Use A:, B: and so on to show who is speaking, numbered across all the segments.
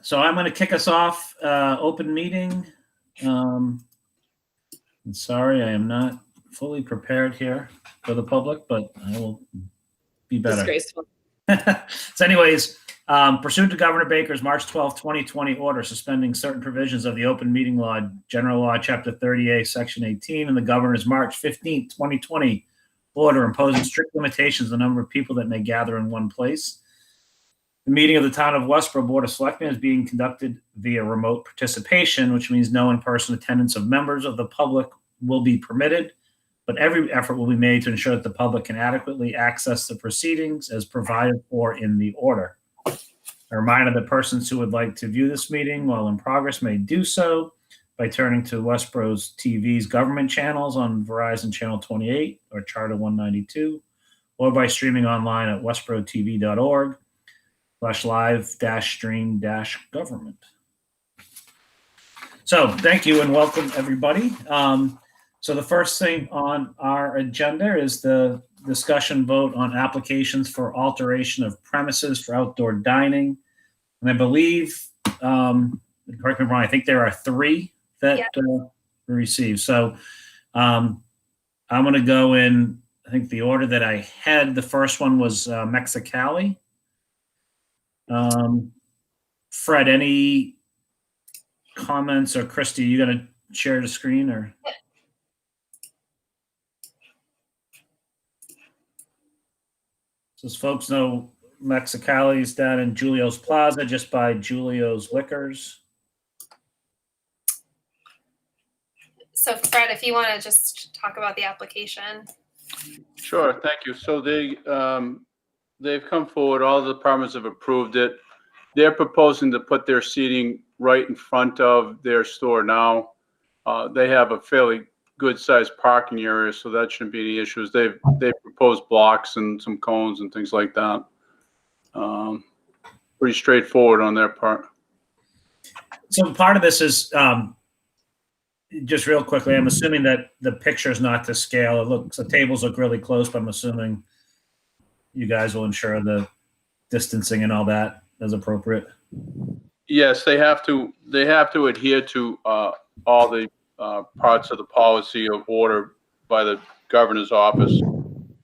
A: So I'm going to kick us off. Open meeting. I'm sorry, I am not fully prepared here for the public, but I will be better.
B: Disgraceful.
A: So anyways, pursuant to Governor Baker's March 12, 2020 order suspending certain provisions of the open meeting law, general law, chapter 38, section 18, and the governor's March 15, 2020 order imposing strict limitations on the number of people that may gather in one place. The meeting of the Town of Westborough Board of Selectmen is being conducted via remote participation, which means no in-person attendance of members of the public will be permitted, but every effort will be made to ensure that the public can adequately access the proceedings as provided for in the order. A reminder that persons who would like to view this meeting while in progress may do so by turning to Westborough's TV's government channels on Verizon Channel 28 or Charter 192, or by streaming online at westboroughTV.org/live-stream-government. So thank you and welcome everybody. So the first thing on our agenda is the discussion vote on applications for alteration of premises for outdoor dining. And I believe, correct me if I'm wrong, I think there are 3 that we received. So I'm going to go in, I think the order that I had. The first one was Mexicali. Fred, any comments, or Christy, you going to share the screen or? So as folks know, Mexicali's down in Julio's Plaza, just by Julio's Liquors.
B: So Fred, if you want to just talk about the application.
C: Sure, thank you. So they've come forward, all the departments have approved it. They're proposing to put their seating right in front of their store now. They have a fairly good sized parking area, so that shouldn't be any issues. They've proposed blocks and some cones and things like that. Pretty straightforward on their part.
A: So part of this is, just real quickly, I'm assuming that the picture is not to scale. It looks, the tables look really close, but I'm assuming you guys will ensure the distancing and all that as appropriate.
C: Yes, they have to adhere to all the parts of the policy of order by the governor's office.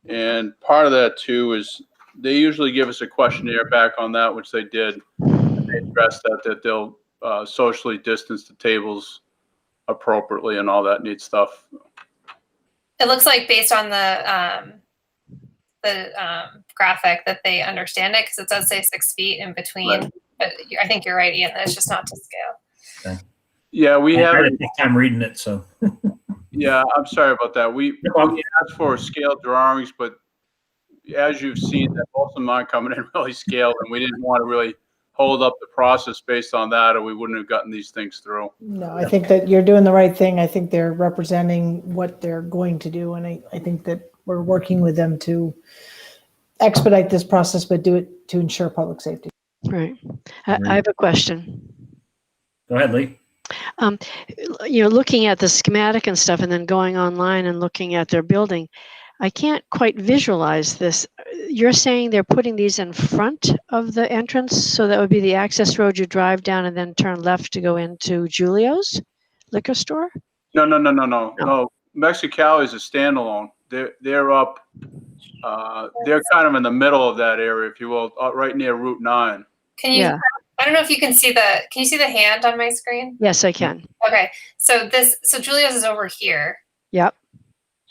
C: And part of that too is they usually give us a questionnaire back on that, which they did. And they addressed that they'll socially distance the tables appropriately and all that neat stuff.
B: It looks like based on the graphic that they understand it, because it does say 6 feet in between. Right. But I think you're right, Ian. That it's just not to scale.
A: Okay.
C: Yeah, we have.
A: I'm reading it, so.
C: Yeah, I'm sorry about that. We asked for scale drawings, but as you've seen, that most of mine coming in really scaled, and we didn't want to really hold up the process based on that, or we wouldn't have gotten these things through.
D: No, I think that you're doing the right thing. I think they're representing what they're going to do, and I think that we're working with them to expedite this process, but do it to ensure public safety.
E: Right. I have a question.
A: Go ahead, Lee.
E: Looking at the schematic and stuff, and then going online and looking at their building, I can't quite visualize this. You're saying they're putting these in front of the entrance, so that would be the access road you drive down and then turn left to go into Julio's liquor store?
C: No. Mexicali is a standalone. They're up. They're kind of in the middle of that area, if you will, right near Route 9.
B: Can you? Yeah. I don't know if you can see the. Can you see the hand on my screen?
E: Yes, I can.
B: Okay, so Julio's is over here.
E: Yep.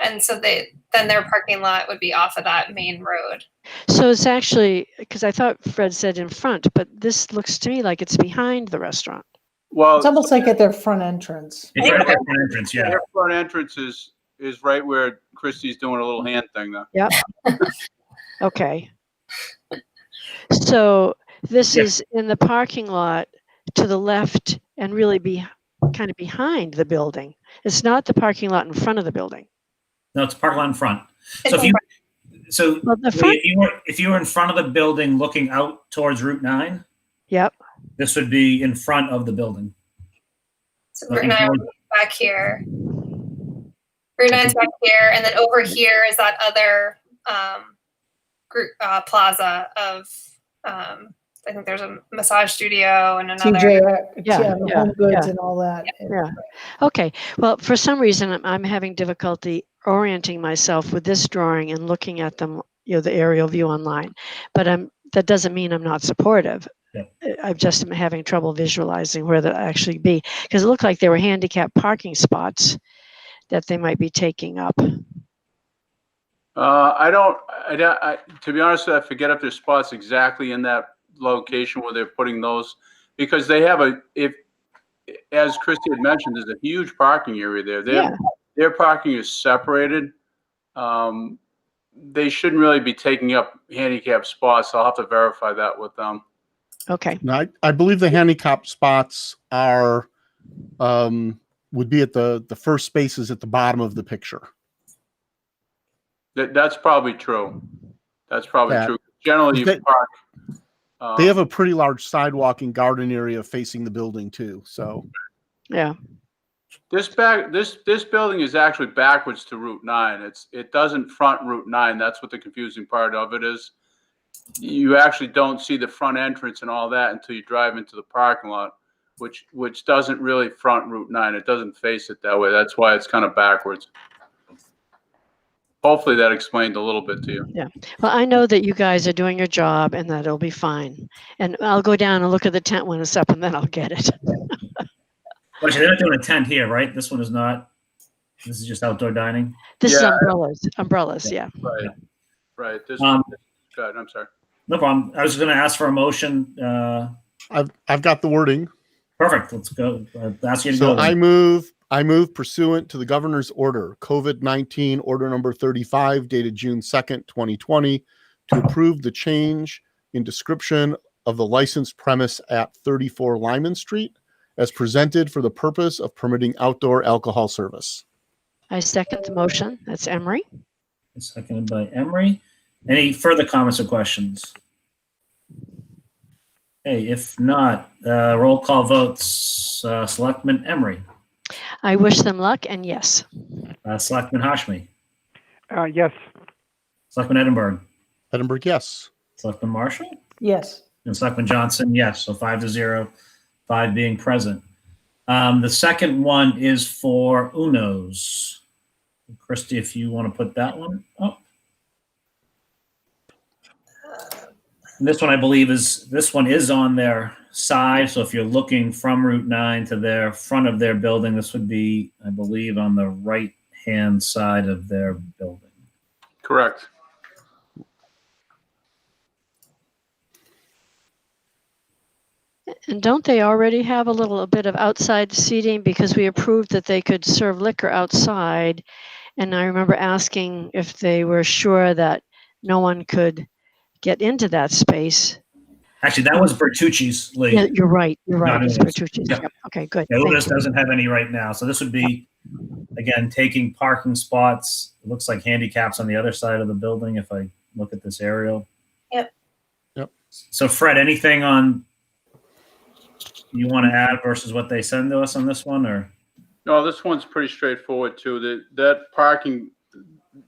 B: And so then their parking lot would be off of that main road.
E: So it's actually, because I thought Fred said in front, but this looks to me like it's behind the restaurant.
C: Well,
D: it's almost like at their front entrance.
A: It's right at their front entrance, yeah.
C: Their front entrance is right where Christy's doing a little hand thing there.
E: Yep. Okay. So this is in the parking lot to the left and really be kind of behind the building. It's not the parking lot in front of the building.
A: No, it's parking lot in front. So if you were in front of the building looking out towards Route 9,
E: yep,
A: this would be in front of the building.
B: So Route 9 would be back here. Route 9's back here, and then over here is that other plaza of I think there's a massage studio and another.
D: TJ,
E: Yeah,
D: Home Goods
E: yeah.
D: and all that.
E: Yeah. Okay. Well, for some reason, I'm having difficulty orienting myself with this drawing and looking at them, the aerial view online. But that doesn't mean I'm not supportive.
A: Yeah.
E: I'm just having trouble visualizing where they'll actually be, because it looked like there were handicapped parking spots that they might be taking up.
C: To be honest, I forget if there's spots exactly in that location where they're putting those, because they have as Christy had mentioned, there's a huge parking area there. Their parking is separated. They shouldn't really be taking up handicap spots. I'll have to verify that with them.
E: Okay.
F: Now, I believe the handicap spots are would be at the first spaces at the bottom of the picture.
C: That's probably true. That's probably true. Generally, you park.
F: They have a pretty large sidewalk and garden area facing the building too. So,
E: yeah.
C: This building is actually backwards to Route 9. It doesn't front Route 9. That's what the confusing part of it is. You actually don't see the front entrance and all that until you drive into the parking lot, which doesn't really front Route 9. It doesn't face it that way. That's why it's kind of backwards. Hopefully that explained a little bit to you.
E: Yeah. Well, I know that you guys are doing your job and that it'll be fine. And I'll go down and look at the tent when it's up, and then I'll get it.
A: But they're not doing a tent here, right? This one is not. This is just outdoor dining.
E: This is umbrellas. Yeah.
C: Right. Right. This good. I'm sorry.
A: No problem. I was going to ask for a motion.
F: I've got the wording.
A: Perfect. Let's go. Ask you to
F: So
A: go.
F: I move pursuant to the governor's order, COVID-19 order number 35, dated June 2nd, 2020, to approve the change in description of the licensed premise at 34 Lyman Street as presented for the purpose of permitting outdoor alcohol service.
E: I second the motion. That's Emery.
A: Seconded by Emery. Any further comments or questions? Hey, if not, roll call votes. Selectman Emery.
E: I wish them luck, and yes.
A: Selectman Hashmi.
G: Yes.
A: Selectman Edinburgh.
F: Edinburgh, yes.
A: Selectman Marshall.
D: Yes.
A: And Selectman Johnson, yes. So 5-0, 5 being present. The second one is for Uno's. Christy, if you want to put that one up. And this one, I believe, is on their side. So if you're looking from Route 9 to their front of their building, this would be, I believe, on the right-hand side of their building.
C: Correct.
E: And don't they already have a little bit of outside seating, because we approved that they could serve liquor outside? And I remember asking if they were sure that no one could get into that space.
A: Actually, that was Bertucci's, Lee.
E: Yeah, you're right. It's
A: Uno's.
E: Bertucci's.
A: Yeah.
E: Yep. Okay, good.
A: Yeah,
E: Thank
A: Uno's
E: you.
A: doesn't have any right now. So this would be, again, taking parking spots. It looks like handicaps on the other side of the building if I look at this aerial.
B: Yep.
A: So Fred, anything on you want to add versus what they send to us on this one, or?
C: No, this one's pretty straightforward too. That parking,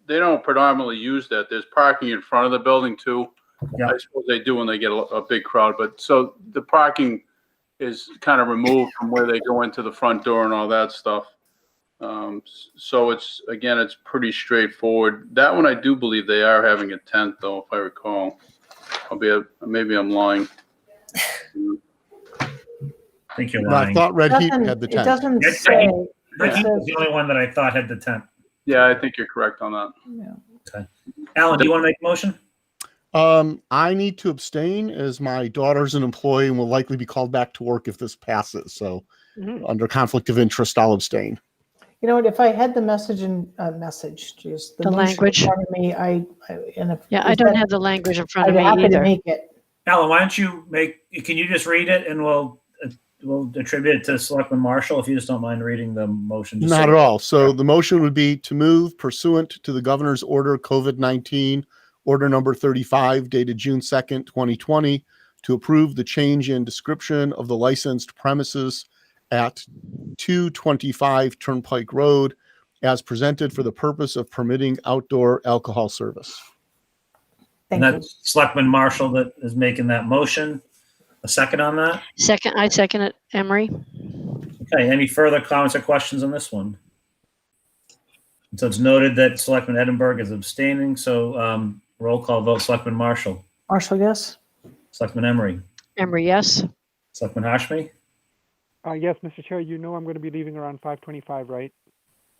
C: they don't predominantly use that. There's parking in front of the building too.
A: Yeah.
C: I suppose they do when they get a big crowd, but so the parking is kind of removed from where they go into the front door and all that stuff. So it's pretty straightforward. That one, I do believe they are having a tent though, if I recall. Maybe I'm lying.
A: I think you're
F: No, I
A: lying.
F: thought Red Heat had the
D: It
F: tent.
D: doesn't
A: Yeah,
D: say.
A: Ricky was the only one that I thought had the tent.
C: Yeah, I think you're correct on that.
D: Yeah.
A: Alan, do you want to make a motion?
F: I need to abstain as my daughter's an employee and will likely be called back to work if this passes. So under conflict of interest, I'll abstain.
D: You know what? If I had the message,
E: The
D: motion
E: language.
D: in front of me, I
E: don't have the language in front
D: I'd
E: of
D: be happy
E: me
D: to
E: either.
D: make it.
A: Alan, why don't you can you just read it and we'll attribute it to Selectman Marshall if you just don't mind reading the motion.
F: Not at all. So the motion would be to move pursuant to the governor's order COVID-19 order number 35 dated June 2nd, 2020 to approve the change in description of the licensed premises at 225 Turnpike Road as presented for the purpose of permitting outdoor alcohol service.
A: And
D: Thank you.
A: that's Selectman Marshall that is making that motion. A second on that?
E: I second it, Emery.
A: Okay, any further comments or questions on this one? And so it's noted that Selectman Edinburgh is abstaining, so roll call vote, Selectman Marshall,
D: Marshall, yes?
A: Selectman Emery,
E: Emery, yes.
A: Selectman Hashmi?
G: Yes, Mr. Chair, you know I'm going to be leaving around 5:25, right?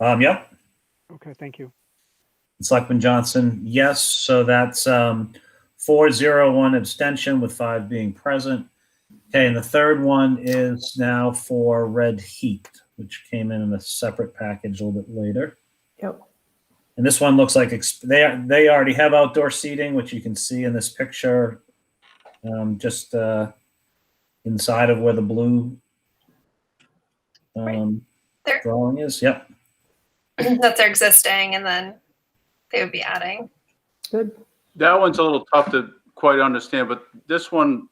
A: Yep.
G: Okay, thank you.
A: Selectman Johnson, yes. So that's 4-0-1 abstention with 5 being present. Okay, and the third one is now for Red Heat, which came in a separate package a little bit later.
D: Yep.
A: And this one looks like they already have outdoor seating, which you can see in this picture, just inside of where the blue
B: There.
A: drawing is. Yep.
B: That's their existing, and then they would be adding.
D: Good.
C: That one's a little tough to quite understand, but this one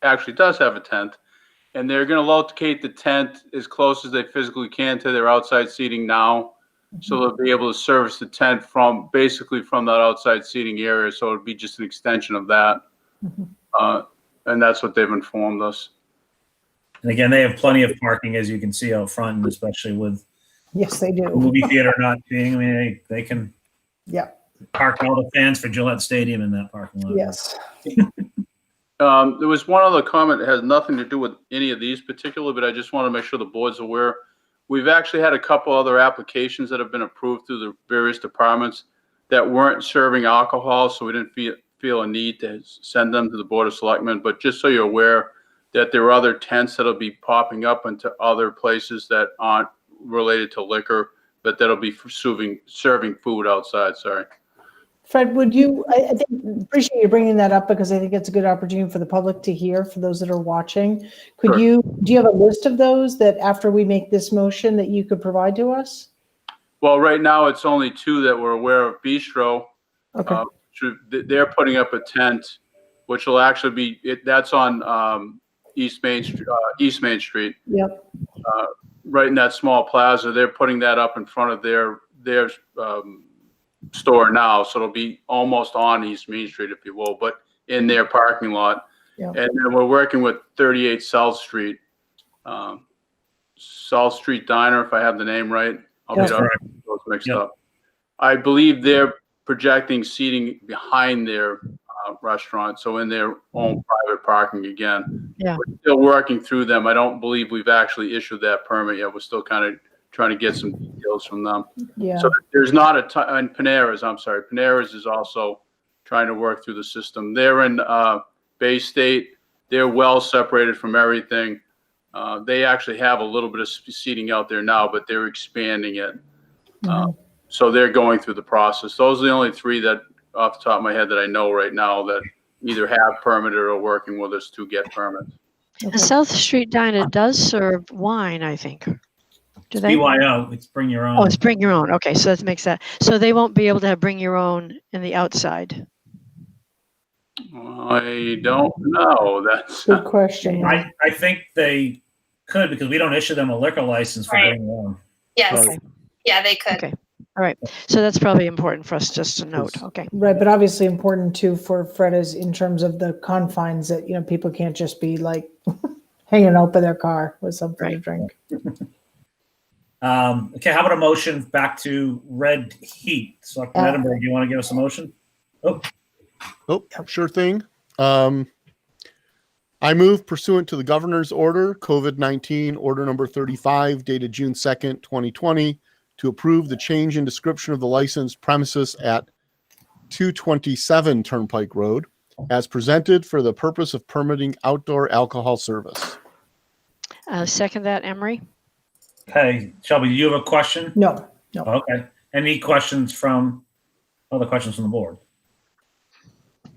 C: actually does have a tent, and they're going to locate the tent as close as they physically can to their outside seating now. So they'll be able to service the tent from basically from that outside seating area. So it'd be just an extension of that. And that's what they've informed us.
A: And again, they have plenty of parking, as you can see out front, and especially with
D: Yes, they
A: the
D: do.
A: movie theater not being, I mean, they can
D: Yeah,
A: park all the fans for Gillette Stadium in that parking lot.
D: yes.
C: There was one other comment that has nothing to do with any of these particular, but I just want to make sure the board's aware. We've actually had a couple other applications that have been approved through the various departments that weren't serving alcohol, so we didn't feel a need to send them to the Board of Selectmen. But just so you're aware that there are other tents that'll be popping up into other places that aren't related to liquor, but that'll be serving food outside. Sorry.
D: Fred, would you, I think, appreciate you bringing that up because I think it's a good opportunity for the public to hear, for those that are watching.
C: Sure.
D: Do you have a list of those that after we make this motion that you could provide to us?
C: Well, right now it's only 2 that we're aware of. Bistro,
D: Okay,
C: they're putting up a tent, which will actually be, that's on East Main Street.
D: yep,
C: Right in that small plaza. They're putting that up in front of their store now, so it'll be almost on East Main Street, if you will, but in their parking lot.
D: Yeah.
C: And then we're working with 38 South Street, South Street Diner, if I have the name right. I'll
D: That's
C: get
A: correct.
C: those mixed
A: Yep.
C: up. I believe they're projecting seating behind their restaurant, so in their own private parking again.
E: Yeah.
C: We're still working through them. I don't believe we've actually issued that permit yet. We're still kind of trying to get some details from them.
D: yeah,
C: So there's not a ton, and Panera's is also trying to work through the system. They're in Bay State. They're well separated from everything. They actually have a little bit of seating out there now, but they're expanding it. So they're going through the process. Those are the only 3 that, off the top of my head, that I know right now that either have permitted or working with us to get permits.
D: okay.
E: And South Street Diner does serve wine, I think. Do they?
A: BYO, it's bring your own.
E: Oh, it's bring your own. Okay, so that makes that. So they won't be able to have bring your own in the outside.
C: I don't know. That's
D: Good question.
A: I think they could, because we don't issue them a liquor license for
B: Right.
A: bringing their own.
B: Yes.
E: Okay.
B: Yeah, they could.
E: Okay. All right. So that's probably important for us just to note. Okay.
D: Right, but obviously important too for Fred is in terms of the confines that, people can't just be like hanging out by their car with something to
E: Right.
D: drink.
A: Okay, how about a motion back to Red Heat? Selectman Edinburgh, do you want to give us a motion?
F: Oh, sure thing. I move pursuant to the governor's order, COVID-19 order number 35, dated June 2nd, 2020, to approve the change in description of the licensed premises at 227 Turnpike Road as presented for the purpose of permitting outdoor alcohol service.
E: Second that, Emery.
A: Okay, Shelby, do you have a question?
D: No,
A: Okay. Any other questions from the board?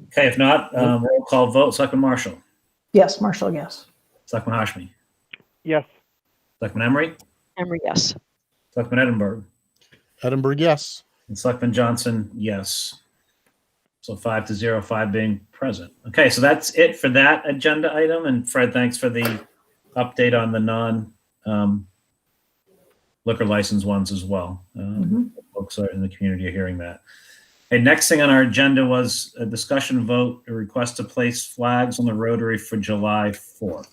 A: Okay, if not, roll call vote. Selectman Marshall,
D: yes, Marshall, yes.
A: Selectman Hashmi,
G: Yes.
A: Selectman Emery,
E: Emery, yes.
A: Selectman Edinburgh,
F: Edinburgh, yes.
A: and Selectman Johnson, yes. So 5-0, 5 being present. Okay, so that's it for that agenda item. And Fred, thanks for the update on the liquor license ones as well. Folks are in the community are hearing that. Okay, next thing on our agenda was a discussion vote, a request to place flags on the Rotary for July 4th.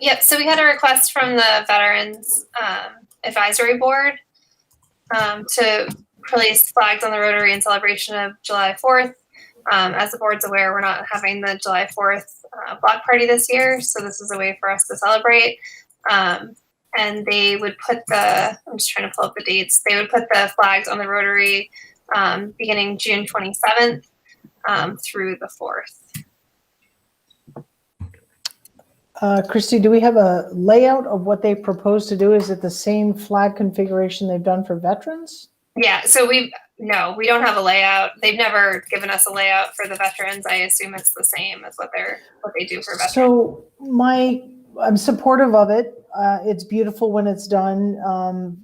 B: Yep, so we had a request from the Veterans Advisory Board to place flags on the Rotary in celebration of July 4th. As the board's aware, we're not having the July 4th block party this year, so this is a way for us to celebrate. And they would put I'm just trying to pull up the dates, they would put the flags on the Rotary beginning June 27th through the 4th.
D: Christy, do we have a layout of what they propose to do? Is it the same flag configuration they've done for veterans?
B: Yeah, so we don't have a layout. They've never given us a layout for the veterans. I assume it's the same as what they do for veterans.
D: So I'm supportive of it. It's beautiful when it's done,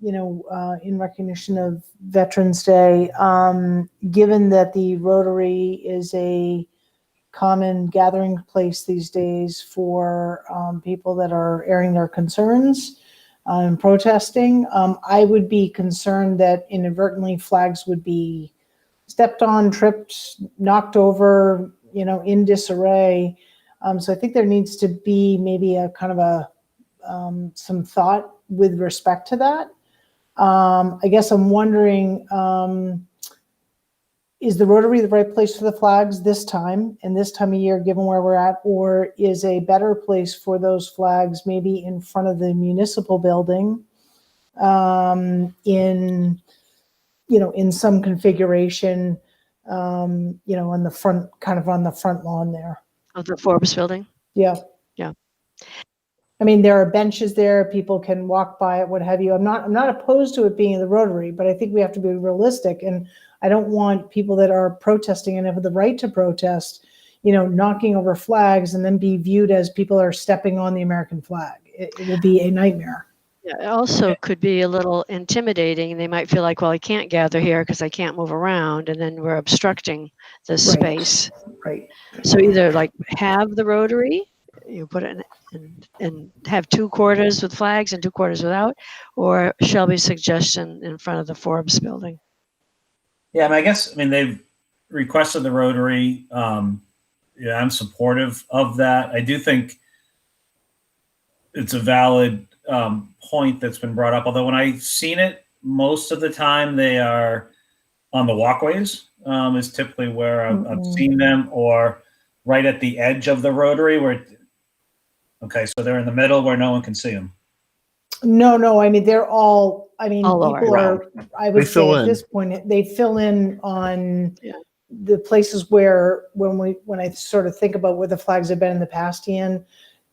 D: in recognition of Veterans Day. Given that the Rotary is a common gathering place these days for people that are airing their concerns and protesting, I would be concerned that inadvertently flags would be stepped on, tripped, knocked over, in disarray. So I think there needs to be maybe a kind of some thought with respect to that. I guess I'm wondering, is the Rotary the right place for the flags this time and this time of year, given where we're at, or is a better place for those flags maybe in front of the municipal building, in some configuration, on the front, kind of on the front lawn there?
E: Of the Forbes building?
D: Yeah.
E: Yeah.
D: I mean, there are benches there, people can walk by it, what have you. I'm not opposed to it being in the Rotary, but I think we have to be realistic, and I don't want people that are protesting and have the right to protest, knocking over flags and then be viewed as people are stepping on the American flag. It will be a nightmare.
E: Yeah, it also could be a little intimidating. They might feel like, well, I can't gather here because I can't move around, and then we're obstructing the space.
D: Right.
E: So either like have the Rotary, you put it in and have 2 quarters with flags and 2 quarters without, or Shelby's suggestion in front of the Forbes building.
A: Yeah, they've requested the Rotary. I'm supportive of that. I do think it's a valid point that's been brought up. Although when I've seen it, most of the time they are on the walkways, is typically where I've seen them, or right at the edge of the Rotary so they're in the middle where no one can see them.
D: No, I mean, they're all
E: All
D: people are, I would say at
F: in.
D: this point, they fill in on the places where, when I sort of think about where the flags have been in the past, Ian,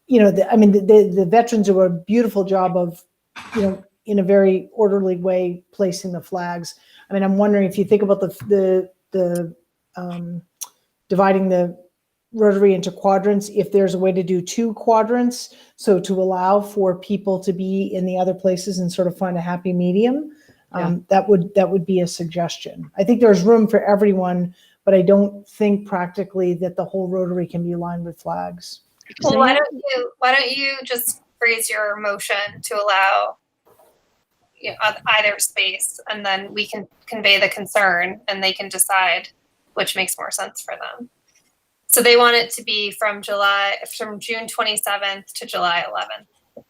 D: the veterans do a beautiful job of, in a very orderly way, placing the flags. I mean, I'm wondering if you think about the dividing the Rotary into quadrants, if there's a way to do 2 quadrants, so to allow for people to be in the other places and sort of find a happy medium, that would be a suggestion. I think there's room for everyone, but I don't think practically that the whole Rotary can be lined with flags.
B: Well, why don't you just phrase your motion to allow either space, and then we can convey the concern and they can decide which makes more sense for them. So they want it to be from June 27th to July 11th.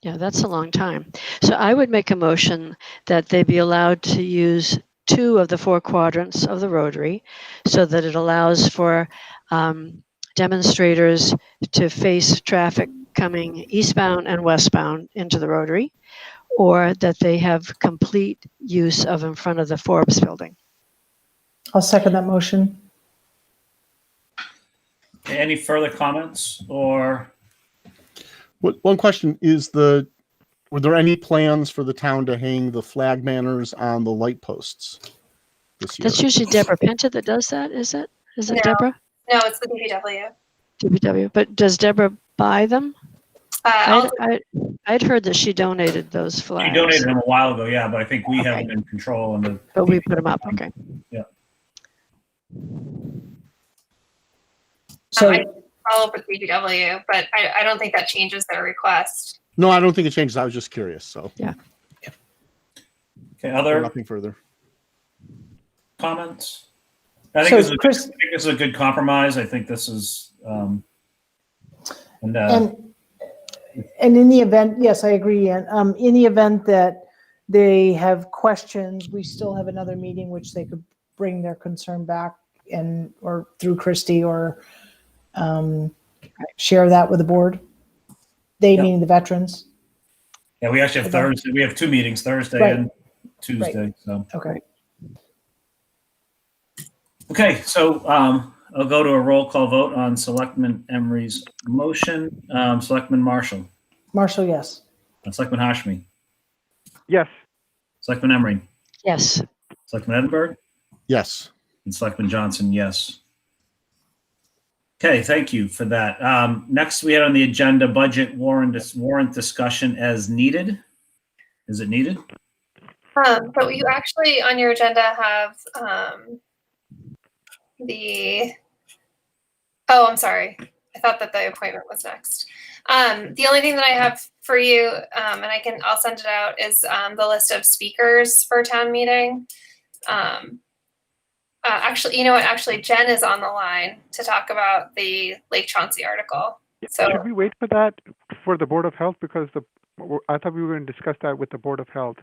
E: Yeah, that's a long time. So I would make a motion that they be allowed to use 2 of the 4 quadrants of the Rotary, so that it allows for demonstrators to face traffic coming eastbound and westbound into the Rotary, or that they have complete use of in front of the Forbes building.
D: I'll second that motion.
A: Any further comments or?
F: One question is were there any plans for the town to hang the flag banners on the light posts this year?
E: That's usually Deborah Penta that does that, is it? Is it
B: No.
E: Deborah?
B: No, it's the DPW.
E: DPW. But does Deborah buy them? I'd heard that she donated those flags.
A: She donated them a while ago, yeah, but I think we have them in control.
E: But we put them up, okay.
A: Yeah.
D: So
B: I follow up with DPW, but I don't think that changes their request.
F: No, I don't think it changes. I was just curious. So
E: Yeah.
A: Okay, other
F: nothing further.
A: comments? I think,
D: So,
A: this is,
D: Chris-
A: I think this is a good compromise. I think this is,
D: And in the event, yes, I agree. And in the event that they have questions, we still have another meeting which they could bring their concern back and or through Christie or share that with the board. They
A: Yep.
D: meaning the veterans.
A: yeah, we actually have Thursday. We have 2 meetings, Thursday
D: Right.
A: and Tuesday. So,
D: Okay.
A: okay. So I'll go to a roll call vote on Selectman Emery's motion. Selectman Marshall,
D: Marshall, yes.
A: Selectman Hashmi,
G: Yes.
A: Selectman Emery,
E: Yes.
A: Selectman Edinburgh,
F: Yes.
A: and Selectman Johnson, yes. Okay, thank you for that. Next, we had on the agenda budget warrant discussion as needed. Is it needed?
B: But you actually on your agenda have oh, I'm sorry. I thought that the appointment was next. The only thing that I have for you, and I'll send it out, is the list of speakers for town meeting. Actually, you know what? Actually, Jen is on the line to talk about the Lake Chauncey article. So
G: Should we wait for that for the Board of Health? Because I thought we were going to discuss that with the Board of Health.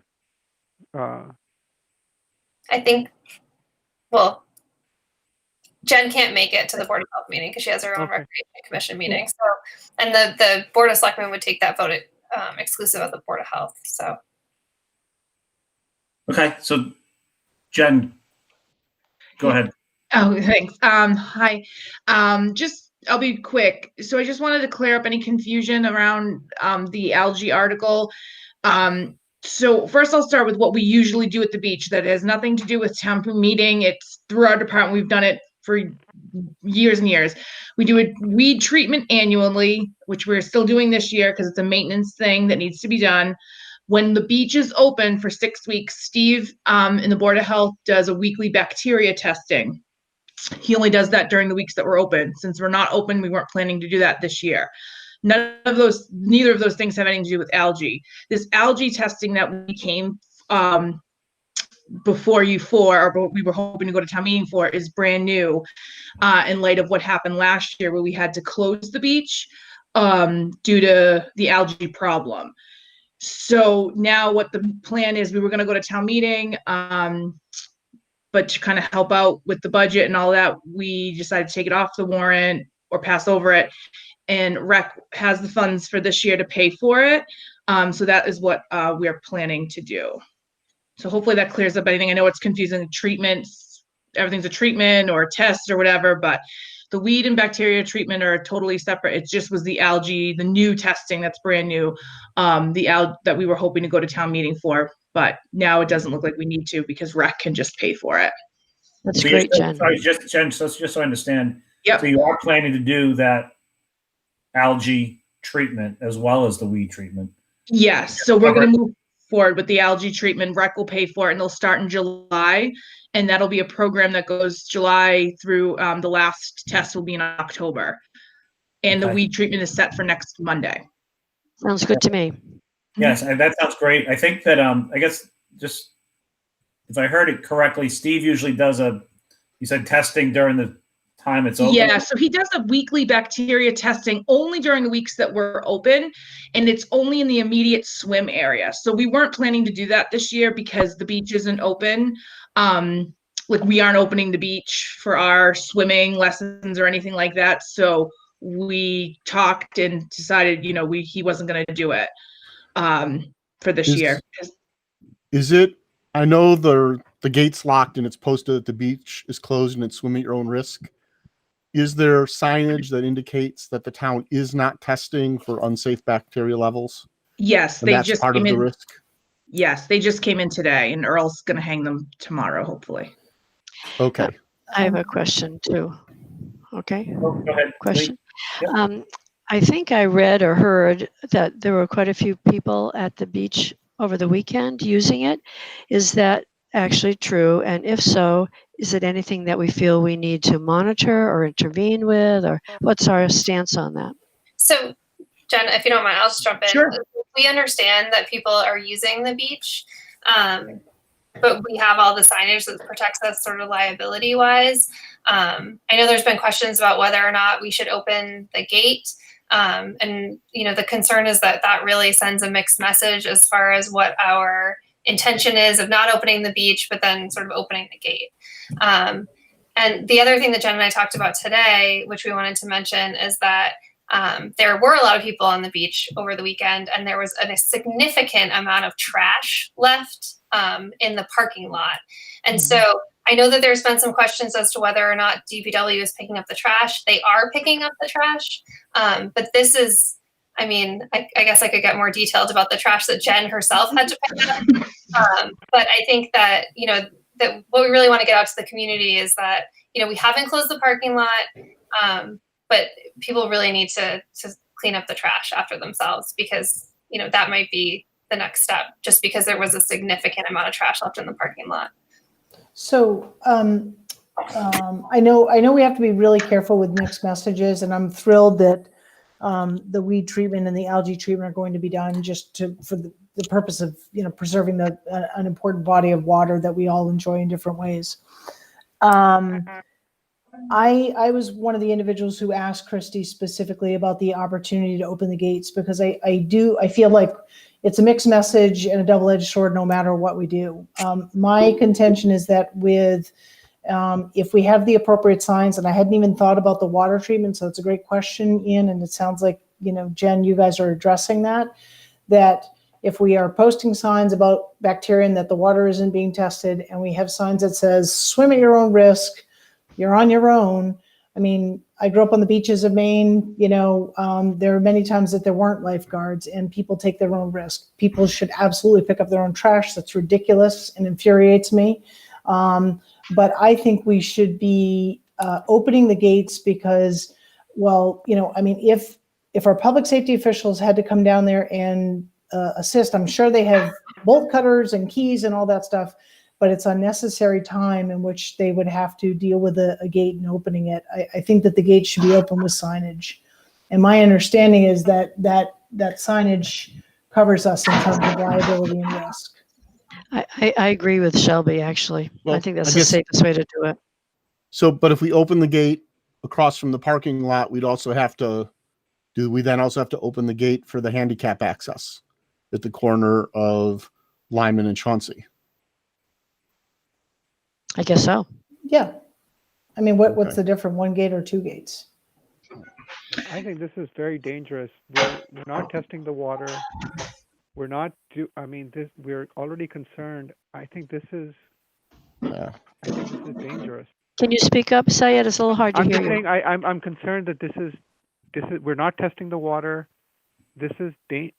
B: I think, well, Jen can't make it to the Board of Health meeting because she has her own
G: Okay.
B: Recreation Commission meeting. So, and the Board of Selectmen would take that vote exclusive of the Board of Health. So,
A: Okay, so Jen, go ahead.
H: Oh, thanks. Hi. I'll be quick. So I just wanted to clear up any confusion around the algae article. So first I'll start with what we usually do at the beach. That has nothing to do with town meeting. It's through our department. We've done it for years and years. We do a weed treatment annually, which we're still doing this year because it's a maintenance thing that needs to be done. When the beach is open for 6 weeks, Steve in the Board of Health does a weekly bacteria testing. He only does that during the weeks that we're open. Since we're not open, we weren't planning to do that this year. Neither of those things have anything to do with algae. This algae testing that we came before you for, or we were hoping to go to town meeting for, is brand new in light of what happened last year where we had to close the beach due to the algae problem. So now what the plan is, we were going to go to town meeting, but to kind of help out with the budget and all that, we decided to take it off the warrant or pass over it. And Rec has the funds for this year to pay for it. So that is what we're planning to do. So hopefully that clears up anything. I know it's confusing. Treatments, everything's a treatment or a test or whatever, but the weed and bacteria treatment are totally separate. It just was the algae, the new testing that's brand new, that we were hoping to go to town meeting for. But now it doesn't look like we need to because Rec can just pay for it.
E: That's
A: So
E: great, Jen.
A: Sorry, Jen, so just so I understand.
H: Yep.
A: So you are planning to do that algae treatment as well as the weed treatment?
H: Yes. So we're going to move forward with the algae treatment. Rec will pay for it and they'll start in July. And that'll be a program that goes July through the last test will be in October. And the
A: Okay.
H: weed treatment is set for next Monday.
E: Sounds good to me.
A: Yes, and that sounds great. I think that I guess just if I heard it correctly, Steve usually does you said testing during the time it's open.
H: Yeah, so he does a weekly bacteria testing only during the weeks that we're open, and it's only in the immediate swim area. So we weren't planning to do that this year because the beach isn't open. Like we aren't opening the beach for our swimming lessons or anything like that. So we talked and decided, he wasn't going to do it for this year.
F: Is it? I know the gate's locked and it's posted that the beach is closed and it's swim at your own risk. Is there signage that indicates that the town is not testing for unsafe bacteria levels?
H: Yes,
F: And
H: they
F: that's
H: just
F: part of
H: came
F: the
H: in.
F: risk.
H: Yes, they just came in today, and Earl's going to hang them tomorrow, hopefully.
F: Okay.
E: I have a question too. Okay.
A: Oh, go ahead.
E: Question.
A: Yep.
E: I think I read or heard that there were quite a few people at the beach over the weekend using it. Is that actually true? And if so, is it anything that we feel we need to monitor or intervene with, or what's our stance on that?
B: So Jen, if you don't mind, I'll just jump in.
H: Sure.
B: We understand that people are using the beach. but we have all the signage that protects us sort of liability wise. I know there's been questions about whether or not we should open the gate. And the concern is that that really sends a mixed message as far as what our intention is of not opening the beach, but then sort of opening the gate. And the other thing that Jen and I talked about today, which we wanted to mention, is that there were a lot of people on the beach over the weekend, and there was a significant amount of trash left in the parking lot. And so I know that there's been some questions as to whether or not DPW is picking up the trash. They are picking up the trash. But this is, I guess I could get more detailed about the trash that Jen herself had to pick up. But I think that, that what we really want to get out to the community is that, we haven't closed the parking lot, but people really need to clean up the trash after themselves, because, that might be the next step, just because there was a significant amount of trash left in the parking lot.
D: So I know we have to be really careful with mixed messages, and I'm thrilled that the weed treatment and the algae treatment are going to be done just for the purpose of preserving an important body of water that we all enjoy in different ways. I was one of the individuals who asked Christy specifically about the opportunity to open the gates, because I feel like it's a mixed message and a double-edged sword no matter what we do. My contention is that if we have the appropriate signs, and I hadn't even thought about the water treatment, so it's a great question, Ian, and it sounds like, Jen, you guys are addressing that if we are posting signs about bacteria and that the water isn't being tested, and we have signs that says swim at your own risk, you're on your own. I grew up on the beaches of Maine. There are many times that there weren't lifeguards, and people take their own risk. People should absolutely pick up their own trash. That's ridiculous and infuriates me. But I think we should be opening the gates because, if our public safety officials had to come down there and assist, I'm sure they have bolt cutters and keys and all that stuff, but it's unnecessary time in which they would have to deal with a gate and opening it. I think that the gate should be open with signage. And my understanding is that signage covers us in terms of liability and risk.
E: I agree with Shelby, actually.
F: Well,
E: I think that's
F: I
E: the
F: guess-
E: safest way to do it.
F: So, but if we open the gate across from the parking lot, do we then also have to open the gate for the handicap access at the corner of Lyman and Chauncey?
E: I guess so.
D: Yeah. What's
F: Okay.
D: the difference, one gate or two gates?
G: I think this is very dangerous. We're not testing the water. We're not we're already concerned. I think this is dangerous.
E: Can you speak up, Syed? It's a little hard to
G: I'm
E: hear
G: just
E: you.
G: saying I'm concerned that this is we're not testing the water. This is in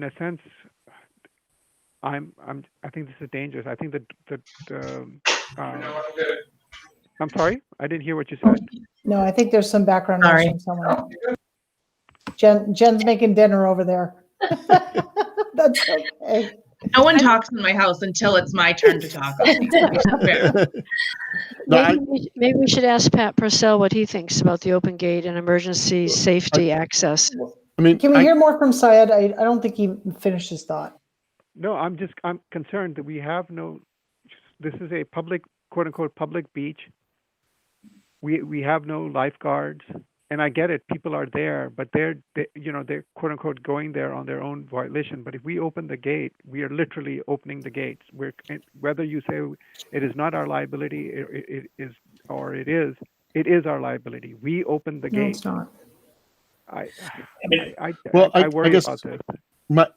G: a sense I think this is dangerous. I think I'm sorry, I didn't hear what you said.
D: No, I think there's some background noise from someone. Jen's making dinner over there. That's okay.
H: No one talks in my house until it's my turn to talk.
E: Maybe we should ask Pat Purcell what he thinks about the open gate and emergency safety access.
D: Can we hear more from Syed? I don't think he finished his thought.
G: No, I'm concerned that we have this is a public, quote unquote, public beach. We have no lifeguards, and I get it. People are there, but they're quote unquote going there on their own volition. But if we open the gate, we are literally opening the gates. Whether you say it is not our liability, it is our liability. We open the gate.
D: No, it's not.
G: I worry about this.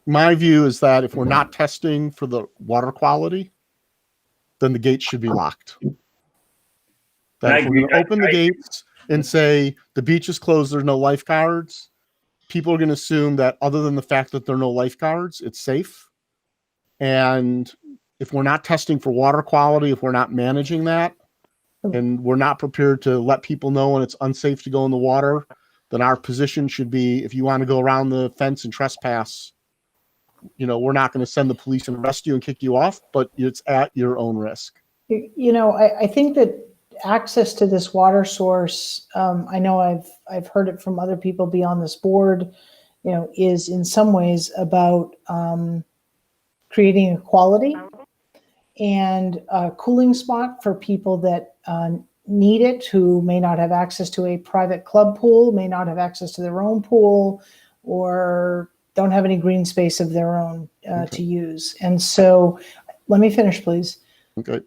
F: My view is that if we're not testing for the water quality, then the gates should be locked. That if we're going to open the gates and say the beach is closed, there's no lifeguards, people are going to assume that other than the fact that there are no lifeguards, it's safe. And if we're not testing for water quality, if we're not managing that, and we're not prepared to let people know when it's unsafe to go in the water, then our position should be, if you want to go around the fence and trespass, we're not going to send the police and arrest you and kick you off, but it's at your own risk.
D: I think that access to this water source, I know I've heard it from other people beyond this board, is in some ways about creating equality. and a cooling spot for people that need it, who may not have access to a private club pool, may not have access to their own pool, or don't have any green space of their own to use. And so, let me finish, please.
F: Okay.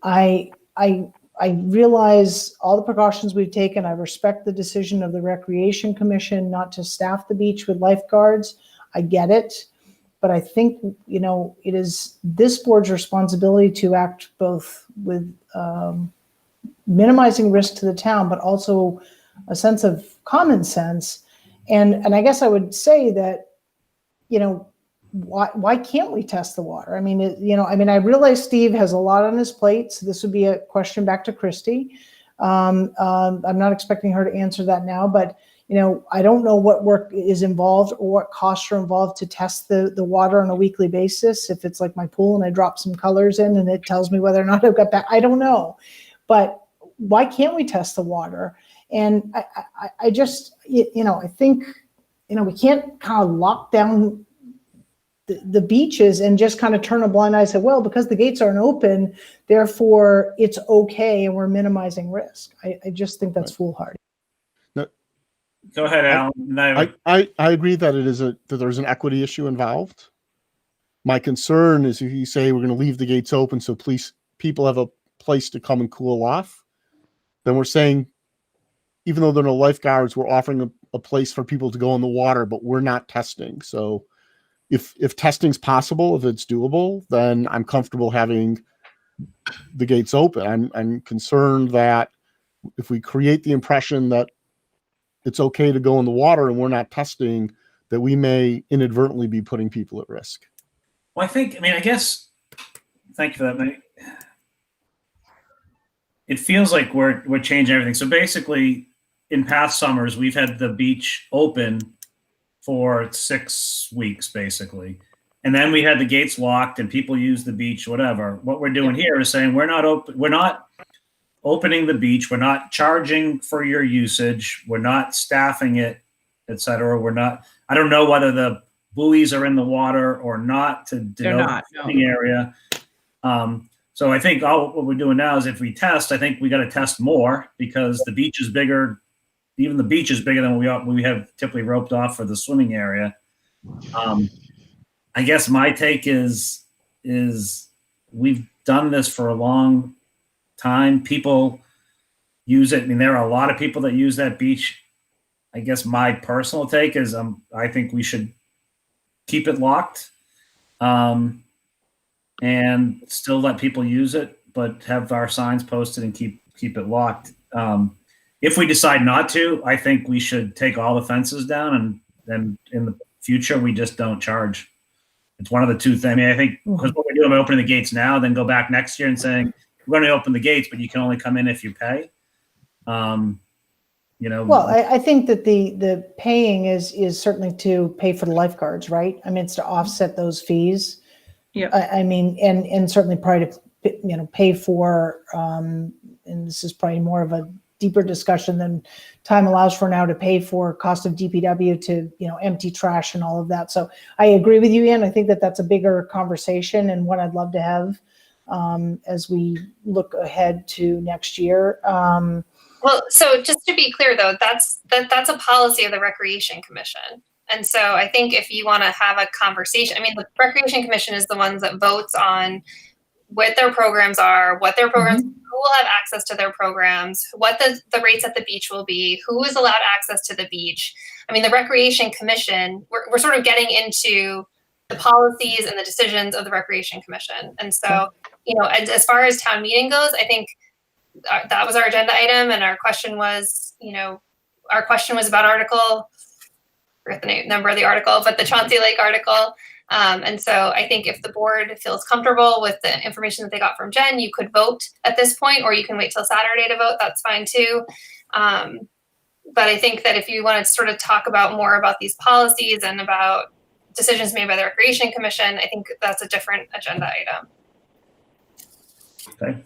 D: I realize all the precautions we've taken. I respect the decision of the Recreation Commission not to staff the beach with lifeguards. I get it. But I think, it is this board's responsibility to act both with minimizing risk to the town, but also a sense of common sense. And I guess I would say that, why can't we test the water? I mean, I realize Steve has a lot on his plate, so this would be a question back to Christy. I'm not expecting her to answer that now, but I don't know what work is involved or what costs are involved to test the water on a weekly basis. If it's like my pool and I drop some colors in and it tells me whether or not I've got that, I don't know. But why can't we test the water? And I just, I think, we can't kind of lock down the beaches and just kind of turn a blind eye and say, well, because the gates aren't open, therefore it's okay and we're minimizing risk. I just think that's foolhardy.
A: Go ahead, Alan.
F: I agree that that there's an equity issue involved. My concern is if you say we're going to leave the gates open so people have a place to come and cool off, then we're saying, even though there are no lifeguards, we're offering a place for people to go in the water, but we're not testing. So if testing's possible, if it's doable, then I'm comfortable having the gates open. I'm concerned that if we create the impression that it's okay to go in the water and we're not testing, that we may inadvertently be putting people at risk.
A: Well, thank you for that, mate. It feels like we're changing everything. So basically, in past summers, we've had the beach open for 6 weeks, basically. And then we had the gates locked and people use the beach, whatever. What we're doing here is saying we're not opening the beach. We're not charging for your usage. We're not staffing it, et cetera. I don't know whether the buoys are in the water or not to denote the swimming area. So I think what we're doing now is if we test, I think we got to test more because the beach is bigger. Even the beach is bigger than we have typically roped off for the swimming area. I guess my take is we've done this for a long time. People use it. I mean, there are a lot of people that use that beach. I guess my personal take is I think we should keep it locked and still let people use it, but have our signs posted and keep it locked. If we decide not to, I think we should take all the fences down and then in the future, we just don't charge. It's one of the two things. I mean, I think because what we're doing, we're opening the gates now, then go back next year and saying, we're going to open the gates, but you can only come in if you pay.
D: Well, I think that the paying is certainly to pay for the lifeguards, right? I mean, it's to offset those fees.
H: Yeah.
D: I mean, and certainly probably to, pay for, and this is probably more of a deeper discussion than time allows for now, to pay for cost of DPW to, empty trash and all of that. So I agree with you, Ian. I think that that's a bigger conversation and one I'd love to have as we look ahead to next year.
B: Well, so just to be clear, though, that's a policy of the Recreation Commission. And so I think if you want to have a conversation, I mean, the Recreation Commission is the ones that votes on what their programs are, what their programs, who will have access to their programs, what the rates at the beach will be, who is allowed access to the beach. I mean, the Recreation Commission, we're sort of getting into the policies and the decisions of the Recreation Commission. And so, as far as town meeting goes, I think that was our agenda item, and our question was about article, I forget the number of the article, but the Chauncey Lake article. And so I think if the board feels comfortable with the information that they got from Jen, you could vote at this point, or you can wait till Saturday to vote. That's fine too. But I think that if you want to sort of talk more about these policies and about decisions made by the Recreation Commission, I think that's a different agenda item.
A: Okay.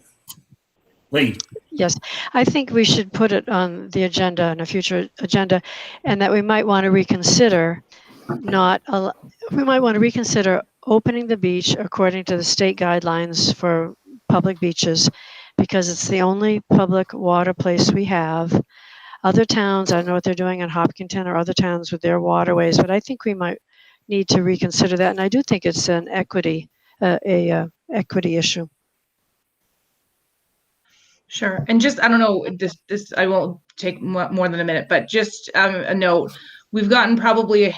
A: Lee.
E: Yes, I think we should put it on the agenda, on a future agenda, and that we might want to reconsider opening the beach according to the state guidelines for public beaches because it's the only public water place we have. Other towns, I don't know what they're doing in Hopkinton or other towns with their waterways, but I think we might need to reconsider that. And I do think it's an equity, equity issue.
H: Sure. And just, I don't know, this I won't take more than a minute, but just a note. We've gotten probably a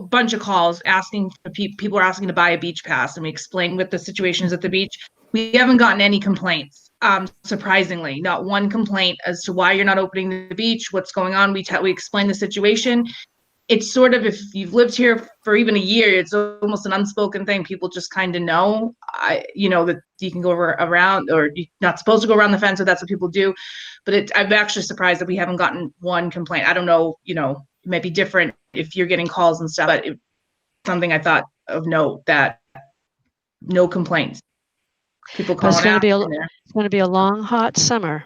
H: bunch of calls asking, people are asking to buy a beach pass, and we explain what the situation is at the beach. We haven't gotten any complaints, surprisingly. Not one complaint as to why you're not opening the beach, what's going on. We explain the situation. It's sort of, if you've lived here for even a year, it's almost an unspoken thing. People just kind of know, that you can go around, or you're not supposed to go around the fence, so that's what people do. But I'm actually surprised that we haven't gotten one complaint. I don't know, it might be different if you're getting calls and stuff, but it's something I thought of note, that no complaints. People calling
E: It's going to be a long, hot summer,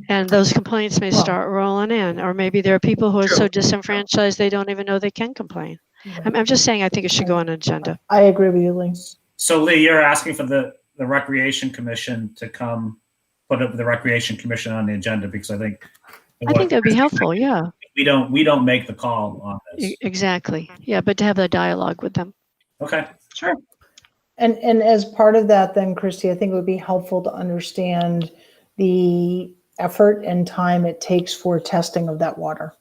E: and those complaints may start rolling in, or maybe there are people who are so disenfranchised they don't even know they can complain. I'm just saying I think it should go on an agenda.
D: I agree with you, Lee.
A: So Lee, you're asking for the Recreation Commission to come put up the Recreation Commission on the agenda, because I think
E: that'd be helpful. Yeah.
A: We don't make the call on this.
E: Exactly. Yeah, but to have the dialogue with them.
A: Okay.
H: Sure.
D: And as part of that, then, Christy, I think it would be helpful to understand the effort and time it takes for testing of that water.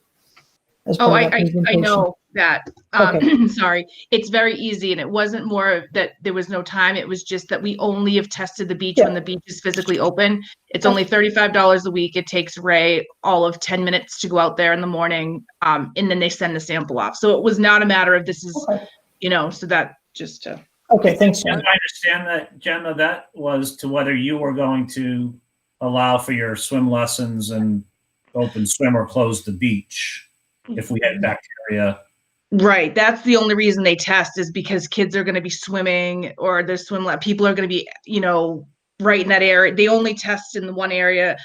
H: I know that.
D: Okay.
H: Sorry, it's very easy, and it wasn't more that there was no time. It was just that we only have tested the beach when the beach is physically open. It's only $35 a week. It takes Ray all of 10 minutes to go out there in the morning, and then they send the sample off. So it was not a matter of this is, so that just to.
D: Okay, thanks.
A: I understand that, Jenna, that was to whether you were going to allow for your swim lessons and open swim or close the beach if we had bacteria.
H: Right. That's the only reason they test, is because kids are going to be swimming, or there's people are going to be, right in that area. They only test in the one area.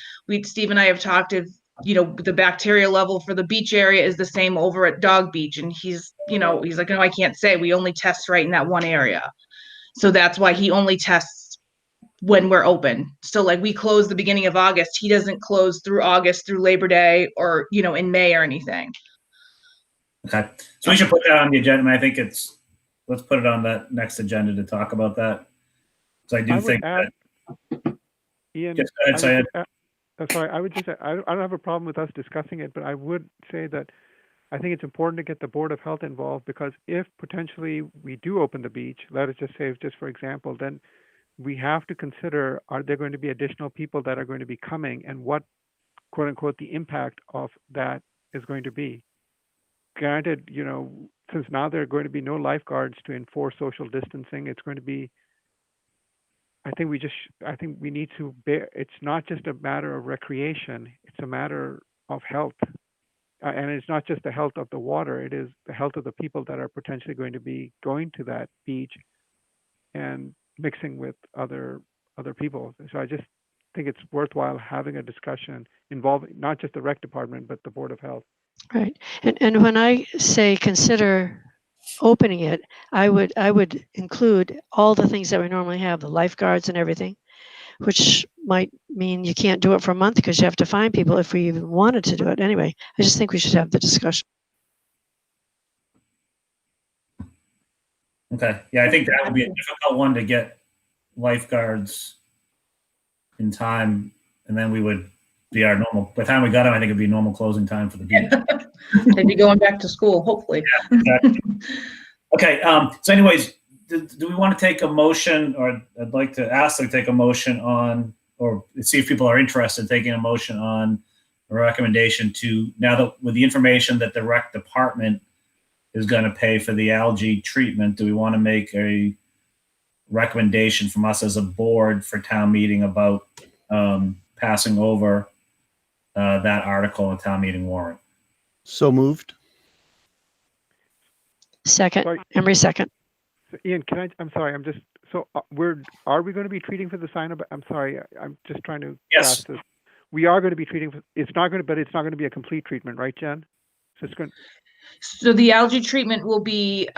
H: Steve and I have talked if, the bacterial level for the beach area is the same over at Dog Beach. And he's like, no, I can't say. We only test right in that one area. So that's why he only tests when we're open. So like we close the beginning of August. He doesn't close through August, through Labor Day, or, in May or anything.
A: Okay. So we should put that on the agenda. I think let's put it on that next agenda to talk about that. So I do think that.
G: Ian,
A: Yes, go ahead, Syed.
G: sorry, I would just say, I don't have a problem with us discussing it, but I would say that I think it's important to get the Board of Health involved, because if potentially we do open the beach, let us just say, just for example, then we have to consider, are there going to be additional people that are going to be coming, and what, quote unquote, the impact of that is going to be. Granted, since now there are going to be no lifeguards to enforce social distancing, it's going to be, I think we need to bear, it's not just a matter of recreation, it's a matter of health. And it's not just the health of the water, it is the health of the people that are potentially going to be going to that beach and mixing with other people. So I just think it's worthwhile having a discussion involving not just the rec department, but the Board of Health.
E: Right. And when I say consider opening it, I would include all the things that we normally have, the lifeguards and everything, which might mean you can't do it for a month because you have to find people if we even wanted to do it. Anyway, I just think we should have the discussion.
A: Okay. Yeah, I think that would be a difficult one to get lifeguards in time, and then we would be our normal. By the time we got them, I think it'd be normal closing time for the beach.
H: They'd be going back to school, hopefully.
A: Yeah, exactly. Okay. So, anyways, do we want to take a motion, or I'd like to ask to take a motion on, or see if people are interested in taking a motion on a recommendation to, now that with the information that the rec department is going to pay for the algae treatment, do we want to make a recommendation from us as a board for town meeting about passing over that article in town meeting warrant?
F: So moved.
E: Second.
G: Sorry.
E: Emery second.
G: So Ian, I'm sorry, I'm just, so are we going to be treating for the sign up? I'm sorry, I'm just trying to
A: Yes.
G: grasp this. We are going to be treating, it's not going to be a complete treatment, right, Jen? So it's going.
H: So the algae treatment will be,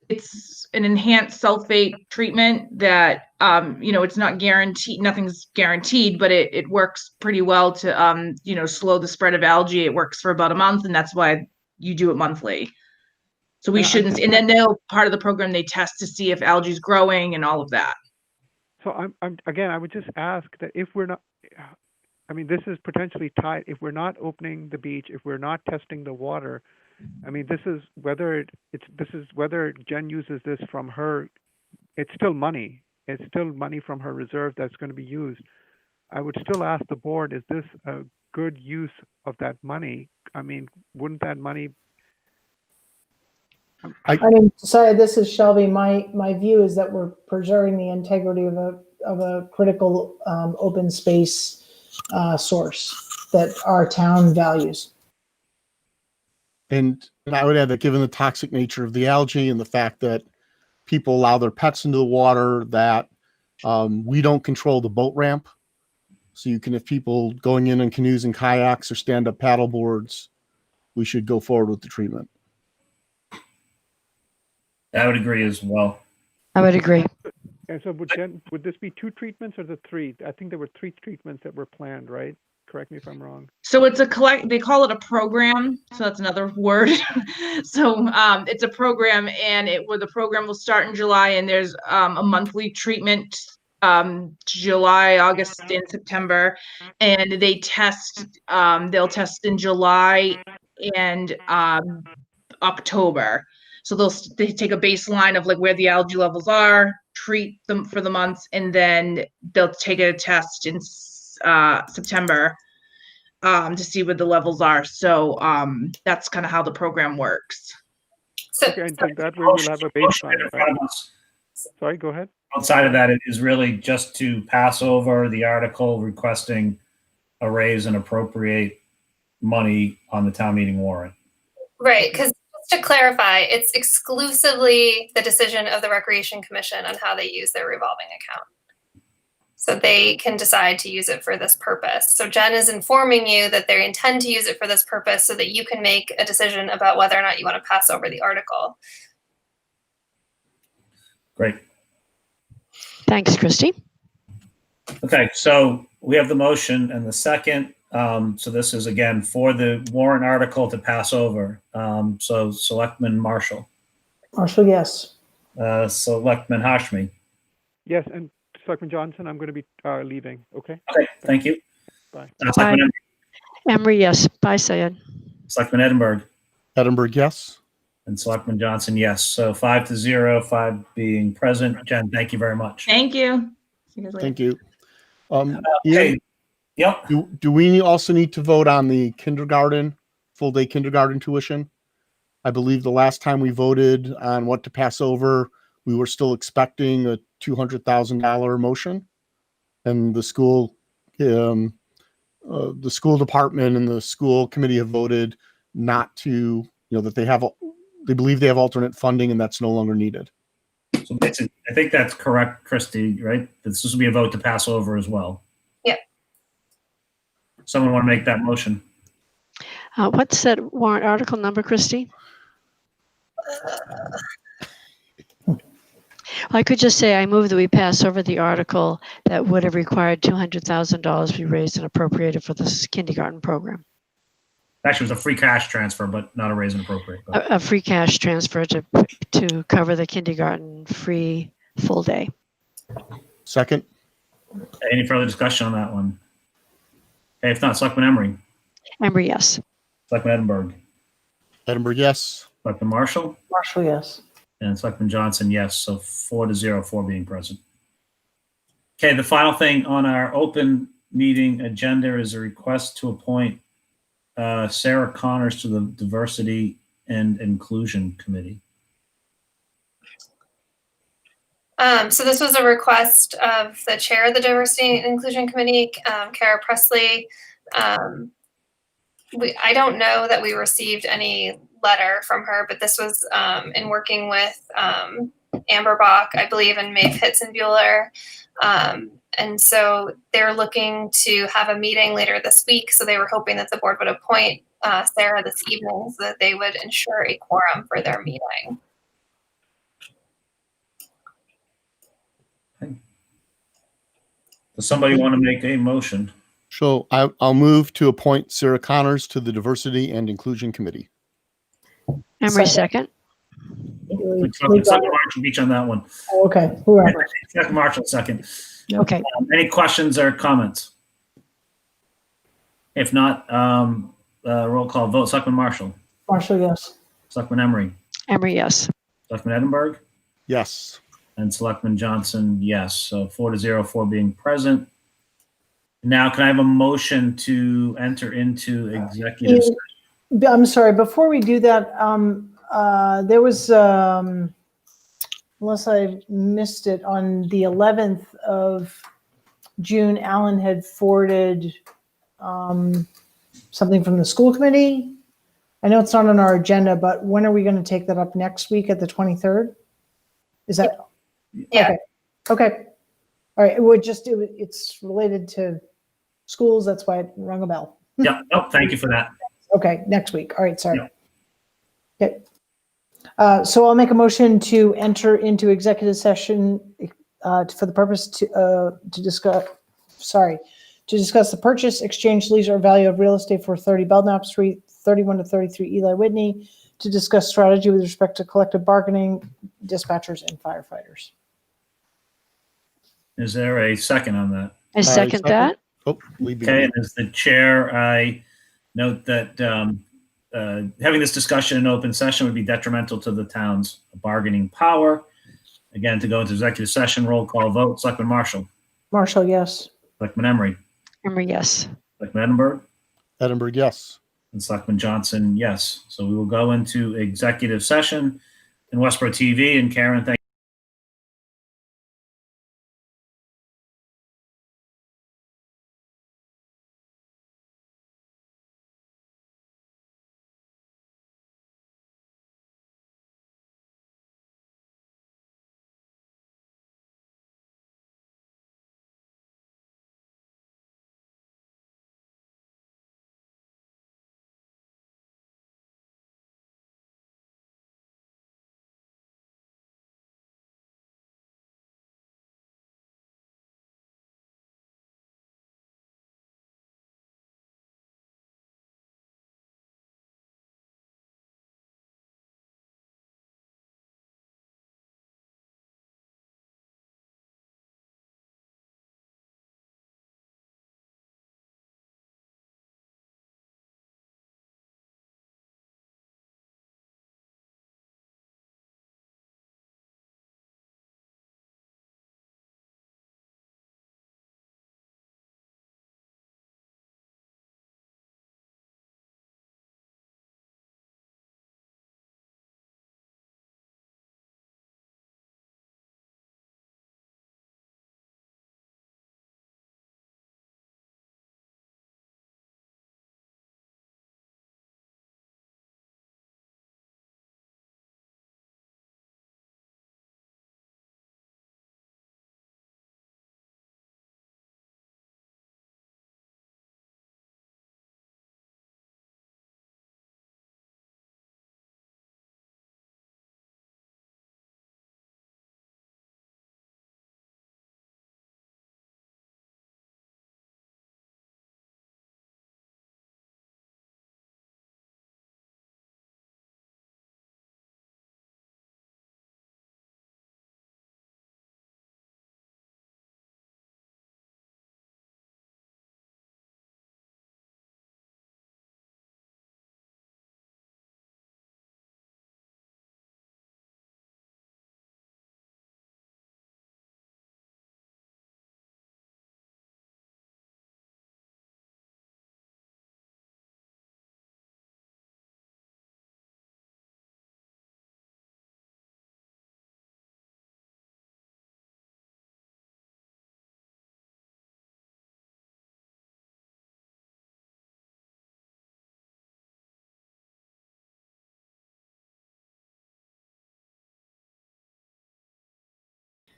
H: it's an enhanced sulfate treatment that, it's not guaranteed, nothing's guaranteed, but it works pretty well to, slow the spread of algae. It works for about a month, and that's why you do it monthly. So we shouldn't, and then part of the program, they test to see if algae is growing and all of that.
G: So I would just ask that if we're not, I mean, this is potentially tied. If we're not opening the beach, if we're not testing the water, I mean, this is whether Jen uses this from her. It's still money. It's still money from her reserve that's going to be used. I would still ask the board: is this a good use of that money? I mean, wouldn't that money?
D: I mean, sorry, this is Shelby. My view is that we're preserving the integrity of a critical open space source that our town values.
F: And I would add that given the toxic nature of the algae and the fact that people allow their pets into the water, that we don't control the boat ramp. So you can have people going in canoes and kayaks or stand-up paddle boards, we should go forward with the treatment.
A: I would agree as well.
E: I would agree.
G: And so would this be 2 treatments or the 3? I think there were 3 treatments that were planned, right? Correct me if I'm wrong.
H: So it's they call it a program. So that's another word. So it's a program, and the program will start in July, and there's a monthly treatment, July, August, and September, and they test, they'll test in July and October. So they take a baseline of like where the algae levels are, treat them for the months, and then they'll take a test in September to see what the levels are. So that's kind of how the program works.
B: So,
G: Okay, and that way we'll have a baseline, right? Sorry, go ahead.
A: Outside of that, it is really just to pass over the article requesting a raise and appropriate money on the town meeting warrant.
B: right, because just to clarify, it's exclusively the decision of the Recreation Commission on how they use their revolving account. So they can decide to use it for this purpose. So Jen is informing you that they intend to use it for this purpose so that you can make a decision about whether or not you want to pass over the article.
A: Great.
E: Thanks, Christy.
A: Okay, so we have the motion and the second. So this is again for the warrant article to pass over. So Selectman Marshall,
D: Yes.
A: Selectman Hashmi.
G: Yes, and Selectman Johnson, I'm going to be leaving. Okay.
A: Okay, thank you.
G: Bye.
A: Selectman
E: Emery, yes. Bye, Syed.
A: Selectman Edinburgh
F: Edinburgh, yes.
A: and Selectman Johnson, yes. So 5-0, 5 being present. Jen, thank you very much.
H: Thank you. See you guys later.
F: Thank you.
A: Okay.
F: Ian,
A: Yep.
F: do we also need to vote on the kindergarten, full day kindergarten tuition? I believe the last time we voted on what to pass over, we were still expecting a $200,000 motion, and the school department and the school committee have voted not to, that they believe they have alternate funding and that's no longer needed.
A: So basically, I think that's correct, Christy, right? This will be a vote to pass over as well.
B: Yep.
A: Someone want to make that motion?
E: What's that warrant article number, Christy? I could just say I move that we pass over the article that would have required $200,000 be raised and appropriated for this kindergarten program.
A: Actually, it was a free cash transfer, but not a raise and appropriate.
E: A free cash transfer to cover the kindergarten free full day.
F: Second.
A: Any further discussion on that one? Okay, if not, Selectman Emery.
E: Emery, yes.
A: Selectman Edinburgh.
F: Edinburgh, yes.
A: Selectman Marshall.
D: Yes.
A: And Selectman Johnson, yes. So 4-0, 4 being present. Okay, the final thing on our open meeting agenda is a request to appoint Sarah Connors to the Diversity and Inclusion Committee.
B: So this was a request of the chair of the Diversity and Inclusion Committee, Kara Presley. I don't know that we received any letter from her, but this was in working with Amber Bach, I believe, and Maeve Hitzenbuehler. And so they're looking to have a meeting later this week. So they were hoping that the board would appoint Sarah this evening so that they would ensure a quorum for their meeting.
A: Does somebody want to make a motion?
F: So I'll move to appoint Sarah Connors to the Diversity and Inclusion Committee.
E: Emery, second.
A: Second Marshall Beach on that one.
D: Okay, whoever.
A: Second Marshall, second.
E: Okay.
A: Any questions or comments? If not, roll call vote. Selectman Marshall.
D: Marshall, yes.
A: Selectman Emery.
E: Emery, yes.
A: Selectman Edinburgh.
F: Yes.
A: And Selectman Johnson, yes. So 4-0, 4 being present. Now, can I have a motion to enter into executive session?
D: I'm sorry, before we do that, there was, unless I missed it, on the 11th of June, Alan had forwarded something from the school committee. I know it's not on our agenda, but when are we going to take that up? Next week at the 23rd? Is that?
B: Yeah.
D: Okay. All right. It's related to schools. That's why it rung a bell.
A: Yeah. Oh, thank you for that.
D: Okay. Next week. All right. Sorry. Okay. So I'll make a motion to enter into executive session for the purpose to discuss the purchase, exchange, lease, or value of real estate for 30 Belknap Street, 31 to 33 Eli Whitney, to discuss strategy with respect to collective bargaining, dispatchers, and firefighters.
A: Is there a second on that?
E: I second that.
F: Oh,
A: Okay, and as the chair, I note that having this discussion in open session would be detrimental to the town's bargaining power. Again, to go into executive session, roll call vote. Selectman Marshall.
D: Marshall, yes.
A: Selectman Emery.
E: Emery, yes.
A: Selectman Edinburgh.
F: Edinburgh, yes.
A: And Selectman Johnson, yes. So we will go into executive session in Westborough TV. And Karen, thank you.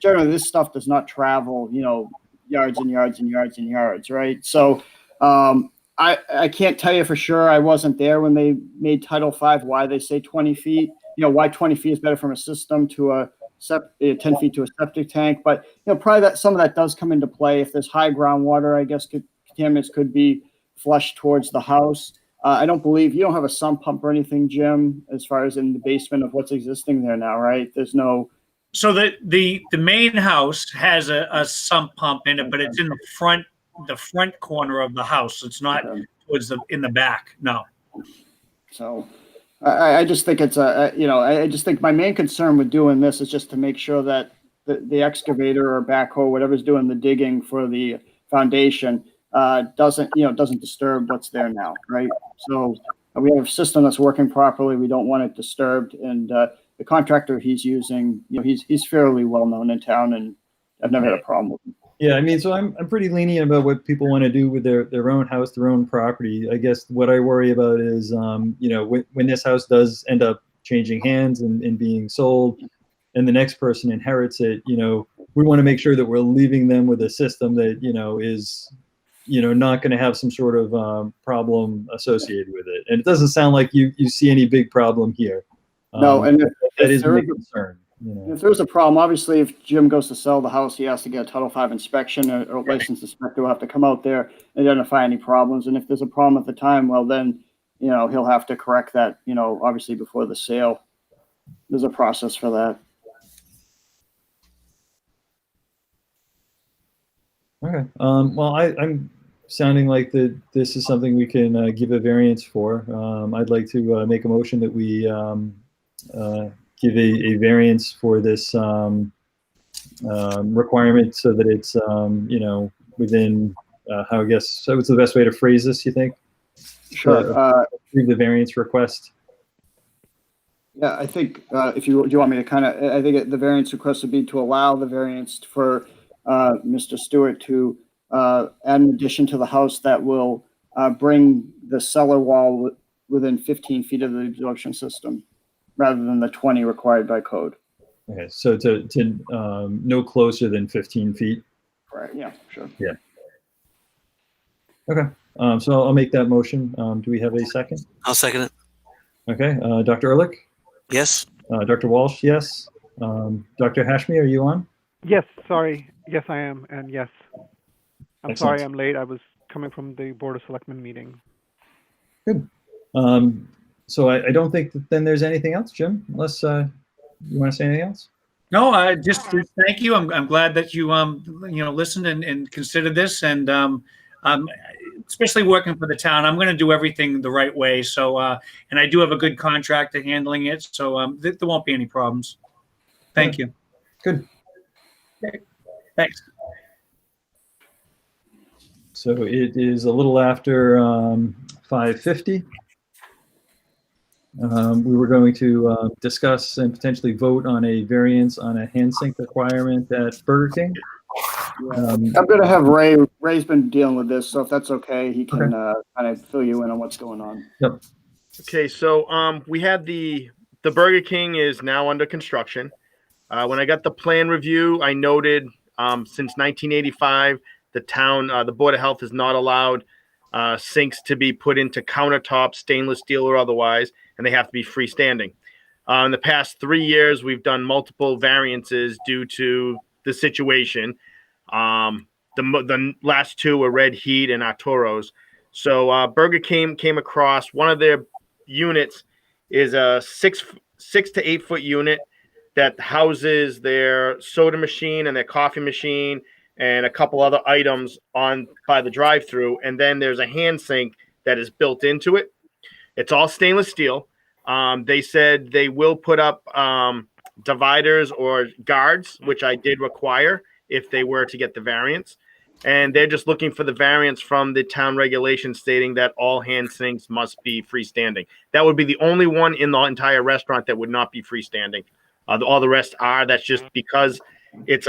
I: Generally this stuff does not travel, yards and yards and yards and yards, right? So I can't tell you for sure. I wasn't there when they made Title V, why they say 20 feet, why 20 feet is better from a system to 10 feet to a septic tank. But probably that some of that does come into play. If there's high groundwater, I guess contaminants could be flushed towards the house. I don't believe you don't have a sump pump or anything, Jim, as far as in the basement of what's existing there now, right? There's no.
A: So the main house has a sump pump in it, but it's in the front corner of the house. It's not towards in the back. No.
I: So I just think it's I just think my main concern with doing this is just to make sure that the excavator or backhoe, whatever's doing the digging for the foundation, doesn't disturb what's there now, right? So we have a system that's working properly. We don't want it disturbed, and the contractor he's using, he's fairly well known in town, and I've never had a problem with him.
J: Yeah, I mean, so I'm pretty lenient about what people want to do with their own house, their own property. I guess what I worry about is, when this house does end up changing hands and being sold, and the next person inherits it, we want to make sure that we're leaving them with a system that is, not going to have some sort of problem associated with it. And it doesn't sound like you see any big problem here.
I: No, and
J: that is my concern.
I: If there's a problem, obviously, if Jim goes to sell the house, he has to get a Title V inspection, or a licensed inspector will have to come out there and identify any problems. And if there's a problem at the time, well, then, he'll have to correct that, obviously before the sale. There's a process for that.
J: Okay. Well, I'm sounding like this is something we can give a variance for. I'd like to make a motion that we give a variance for this requirement so that it's, within, how I guess, so what's the best way to phrase this, you think?
I: Sure.
J: The variance request.
I: Yeah, I think do you want me to I think the variance request would be to allow the variance for Mr. Stewart to add an addition to the house that will bring the cellar wall within 15 feet of the absorption system, rather than the 20 required by code.
J: Okay, so to no closer than 15 feet.
I: Right. Yeah. Sure.
J: Yeah. Okay. So I'll make that motion. Do we have a second?
K: I'll second it.
J: Okay. Dr. Ehrlich?
K: Yes.
J: Dr. Walsh? Yes. Dr. Hashmi, are you on?
G: Yes, sorry. Yes, I am. And yes, I'm
J: Excellent.
G: sorry I'm late. I was coming from the Board of Selectmen meeting.
J: Good. So I don't think that then there's anything else, Jim, unless you want to say anything else?
A: No, just thank you. I'm glad that you listened and considered this, and especially working for the town, I'm going to do everything the right way. So and I do have a good contractor handling it, so there won't be any problems. Thank you.
J: Good.
A: Okay. Thanks.
J: So it is a little after 5:50. We were going to discuss and potentially vote on a variance on a hand sink requirement at Burger King.
I: I'm going to have Ray. Ray's been dealing with this, so if that's okay, he can kind of fill you in on what's going on.
J: Yep.
L: Okay, so we had the Burger King is now under construction. When I got the plan review, I noted since 1985, the town, the Board of Health has not allowed sinks to be put into countertops, stainless steel or otherwise, and they have to be freestanding. In the past 3 years, we've done multiple variances due to the situation. The last two were Red Heat and Arturo's. So Burger King came across one of their units is a 6 to 8 foot unit that houses their soda machine and their coffee machine and a couple other items on by the drive-through. And then there's a hand sink that is built into it. It's all stainless steel. They said they will put up dividers or guards, which I did require if they were to get the variance. And they're just looking for the variance from the town regulation stating that all hand sinks must be freestanding. That would be the only one in the entire restaurant that would not be freestanding. All the rest are. That's just because it's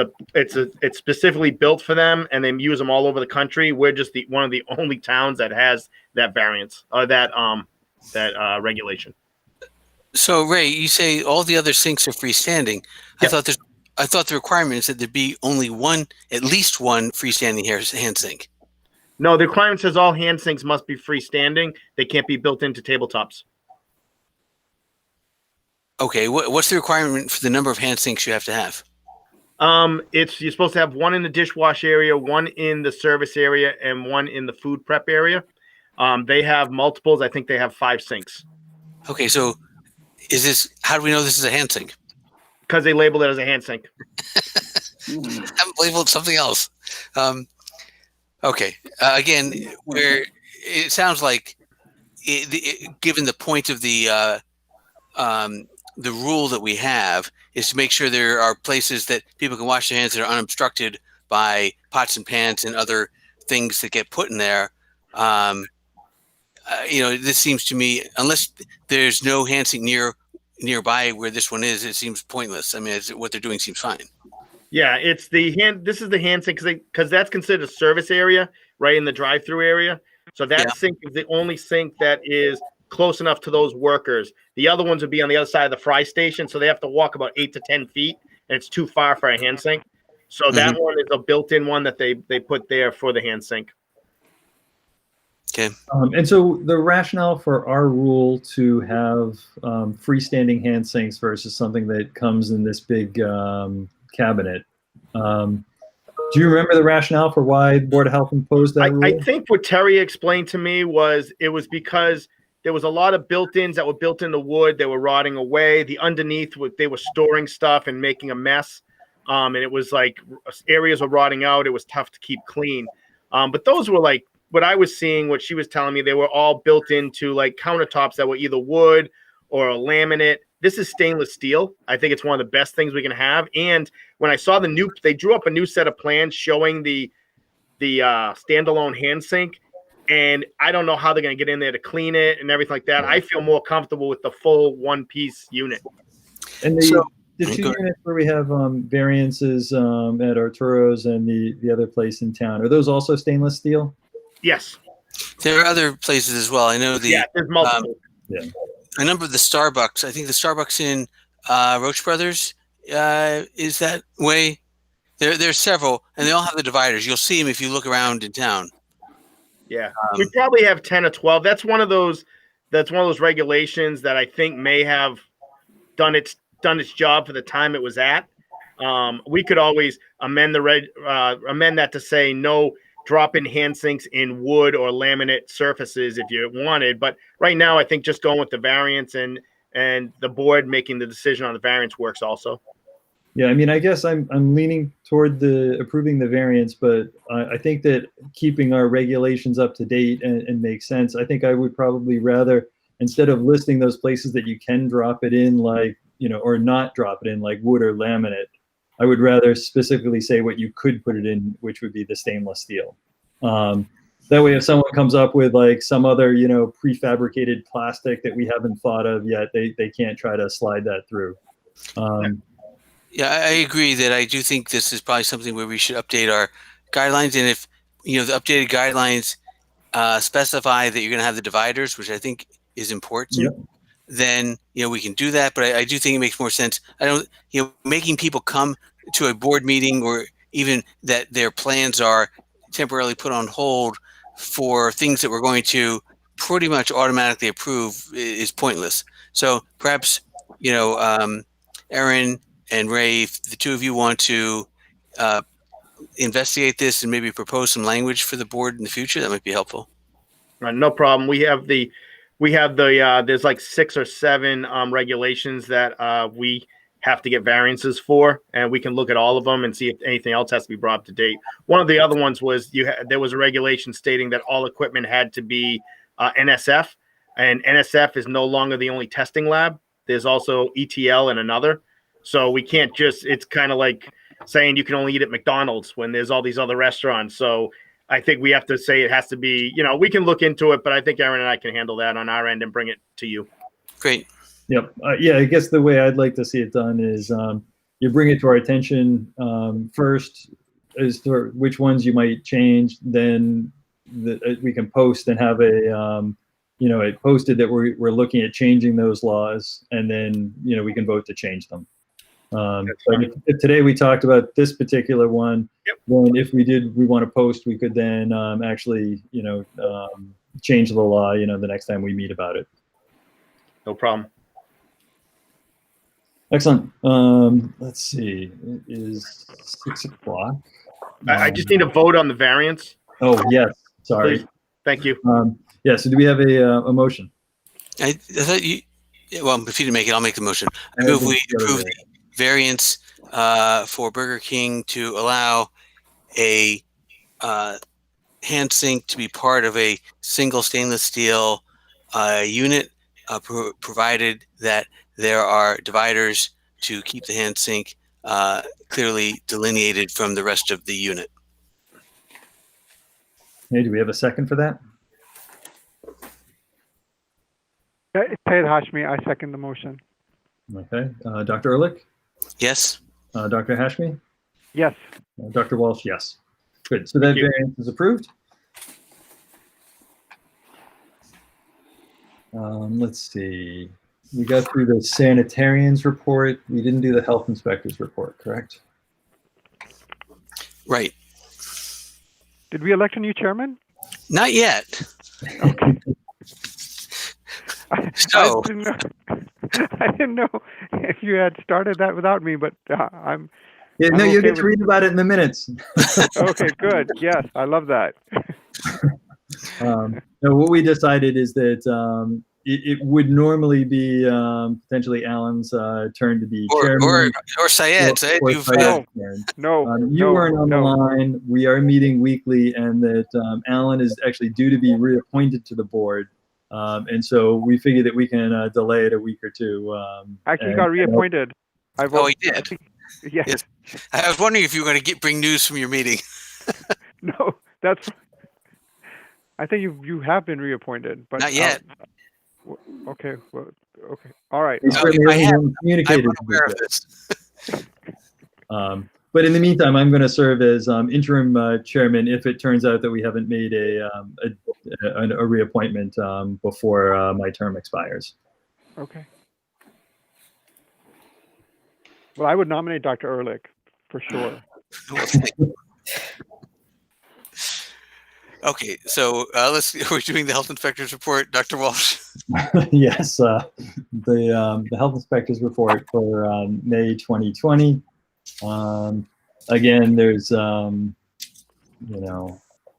L: specifically built for them, and they use them all over the country. We're just one of the only towns that has that variance or that regulation.
K: So Ray, you say all the other sinks are freestanding.
L: Yep.
K: I thought the requirement is that there be only at least one freestanding hand sink.
L: No, the requirement says all hand sinks must be freestanding. They can't be built into tabletops.
K: Okay, what's the requirement for the number of hand sinks you have to have?
L: You're supposed to have one in the dishwash area, one in the service area, and one in the food prep area. They have multiples. I think they have 5 sinks.
K: Okay, so how do we know this is a hand sink?
L: Because they labeled it as a hand sink.
K: I'm labeled something else. Okay, again, where it sounds like, given the point of the rule that we have is to make sure there are places that people can wash their hands that are unobstructed by pots and pans and other things that get put in there. This seems to me, unless there's no hand sink nearby where this one is, it seems pointless. I mean, what they're doing seems fine.
L: Yeah, it's this is the hand sink because that's considered a service area, right, in the drive-through area. So that sink is the only sink that is close enough to those workers. The other ones would be on the other side of the fry station, so they have to walk about 8 to 10 feet, and it's too far for a hand sink. So that one is a built-in one that they put there for the hand sink.
K: Okay.
J: And so the rationale for our rule to have freestanding hand sinks versus something that comes in this big cabinet. Do you remember the rationale for why the Board of Health imposed that rule?
L: I think what Terry explained to me was it was because there was a lot of built-ins that were built into wood. They were rotting away. The underneath, they were storing stuff and making a mess. And it was like areas were rotting out. It was tough to keep clean. But those were like what I was seeing, what she was telling me, they were all built into like countertops that were either wood or a laminate. This is stainless steel. I think it's one of the best things we can have. And when I saw they drew up a new set of plans showing the standalone hand sink. And I don't know how they're going to get in there to clean it and everything like that. I feel more comfortable with the full one-piece unit.
J: And the two units where we have variances at Arturo's and the other place in town, are those also stainless steel?
L: Yes.
K: There are other places as well. I know
L: there's multiple.
K: A number of the Starbucks. I think the Starbucks in Roach Brothers is that way. There's several, and they all have the dividers. You'll see them if you look around in town.
L: Yeah, we probably have 10 or 12. That's one of those regulations that I think may have done its job for the time it was at. We could always amend that to say no drop-in hand sinks in wood or laminate surfaces if you wanted. But right now, I think just going with the variance and the board making the decision on the variance works also.
J: Yeah, I mean, I guess I'm leaning toward approving the variance, but I think that keeping our regulations up to date and makes sense. I think I would probably rather, instead of listing those places that you can drop it in, like, or not drop it in, like wood or laminate, I would rather specifically say what you could put it in, which would be the stainless steel. That way, if someone comes up with like some other, prefabricated plastic that we haven't thought of yet, they can't try to slide that through.
K: Yeah, I agree that I do think this is probably something where we should update our guidelines. And if, the updated guidelines specify that you're going to have the dividers, which I think is important, then, we can do that. But I do think it makes more sense. Making people come to a board meeting or even that their plans are temporarily put on hold for things that we're going to pretty much automatically approve is pointless. So perhaps, Erin and Ray, if the two of you want to investigate this and maybe propose some language for the board in the future, that might be helpful.
L: Right, no problem. We have there's like 6 or 7 regulations that we have to get variances for, and we can look at all of them and see if anything else has to be brought up to date. One of the other ones was there was a regulation stating that all equipment had to be NSF, and NSF is no longer the only testing lab. There's also ETL and another. So we can't it's kind of like saying you can only eat at McDonald's when there's all these other restaurants. So I think we have to say it has to be, we can look into it, but I think Erin and I can handle that on our end and bring it to you.
K: Great.
J: Yep. Yeah, I guess the way I'd like to see it done is you bring it to our attention first as to which ones you might change, then we can post and have it posted that we're looking at changing those laws, and then, we can vote to change them. But if today we talked about this particular one, then if we want to post, we could then actually, change the law, the next time we meet about it.
L: No problem.
J: Excellent. Let's see. It is 6 o'clock.
L: I just need a vote on the variance.
J: Oh, yes. Sorry.
L: Please. Thank you.
J: Yeah. So do we have a motion?
K: I thought you. Well, if you didn't make it, I'll make the motion. I move we approve the variance for Burger King to allow a hand sink to be part of a single stainless steel unit, provided that there are dividers to keep the hand sink clearly delineated from the rest of the unit.
J: Hey, do we have a second for that?
G: Ted Hashmi, I second the motion.
J: Okay. Dr. Ehrlich?
K: Yes.
J: Dr. Hashmi?
G: Yes.
J: Dr. Walsh, yes. Good. So that variance is approved. Let's see. We got through the sanitarians report. We didn't do the health inspectors report, correct?
K: Right.
G: Did we elect a new chairman?
K: Not yet.
G: Okay.
K: So
G: I didn't know if you had started that without me, but I'm.
J: Yeah, no,
G: I'm
J: you'll
G: okay
J: get to read about it in the minutes.
G: Okay, good. Yes, I love that.
J: No, what we decided is that it would normally be potentially Alan's turn to be chairman.
K: Or Syed. Syed,
J: or
K: you've
J: Syed's
G: No.
J: turn.
G: No,
J: You
G: no,
J: weren't on the
G: no.
J: line. We are meeting weekly, and that Alan is actually due to be reappointed to the board. And so we figured that we can delay it a week or two.
G: Actually, he got reappointed.
K: Oh, he did?
G: Yes.
K: Yes. I was wondering if you were going to bring news from your meeting.
G: No, that's. I think you have been reappointed, but
K: Not yet.
G: Okay. Well, okay. All right.
J: He's certainly
K: I have-
J: hasn't communicated
K: I'm
J: with
K: aware
J: us
K: of this.
J: yet. But in the meantime, I'm going to serve as interim chairman if it turns out that we haven't made a reappointment before my term expires.
G: Okay. Well, I would nominate Dr. Ehrlich for sure.
K: Okay, so we're doing the health inspector's report. Dr. Walsh.
J: Yes, the health inspector's report for May 2020. Again, there's a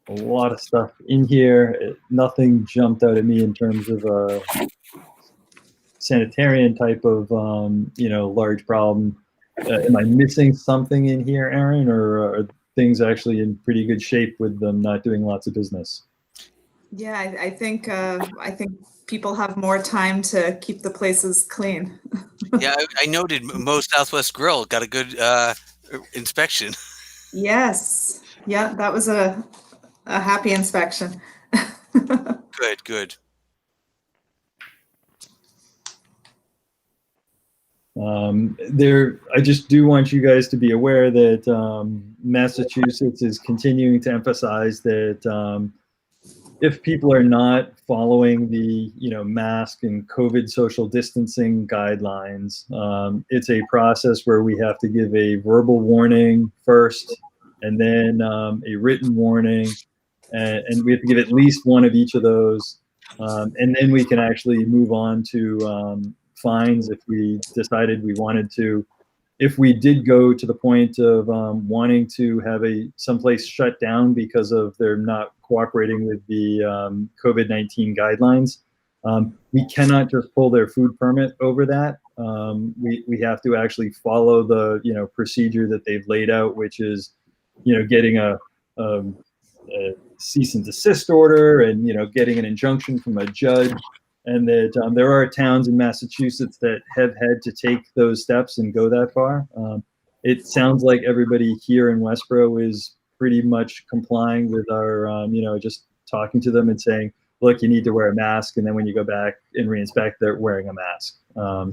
J: lot of stuff in here. Nothing jumped out at me in terms of a sanitarian type of large problem. Am I missing something in here, Aaron, or are things actually in pretty good shape with them not doing lots of business?
M: Yeah, I think people have more time to keep the places clean.
K: Yeah, I noted Mo's Southwest Grill got a good inspection.
M: Yes. Yeah, that was a happy inspection.
K: Good.
J: I just do want you guys to be aware that Massachusetts is continuing to emphasize that if people are not following the mask and COVID social distancing guidelines, it's a process where we have to give a verbal warning first, and then a written warning, and we have to give at least one of each of those, and then we can actually move on to fines if we decided we wanted to. If we did go to the point of wanting to have someplace shut down because of they're not cooperating with the COVID-19 guidelines, we cannot just pull their food permit over that. We have to actually follow the procedure that they've laid out, which is getting a cease and desist order and getting an injunction from a judge. And that there are towns in Massachusetts that have had to take those steps and go that far. It sounds like everybody here in Westborough is pretty much complying with our, just talking to them and saying, look, you need to wear a mask. And then when you go back and reinspect, they're wearing a mask.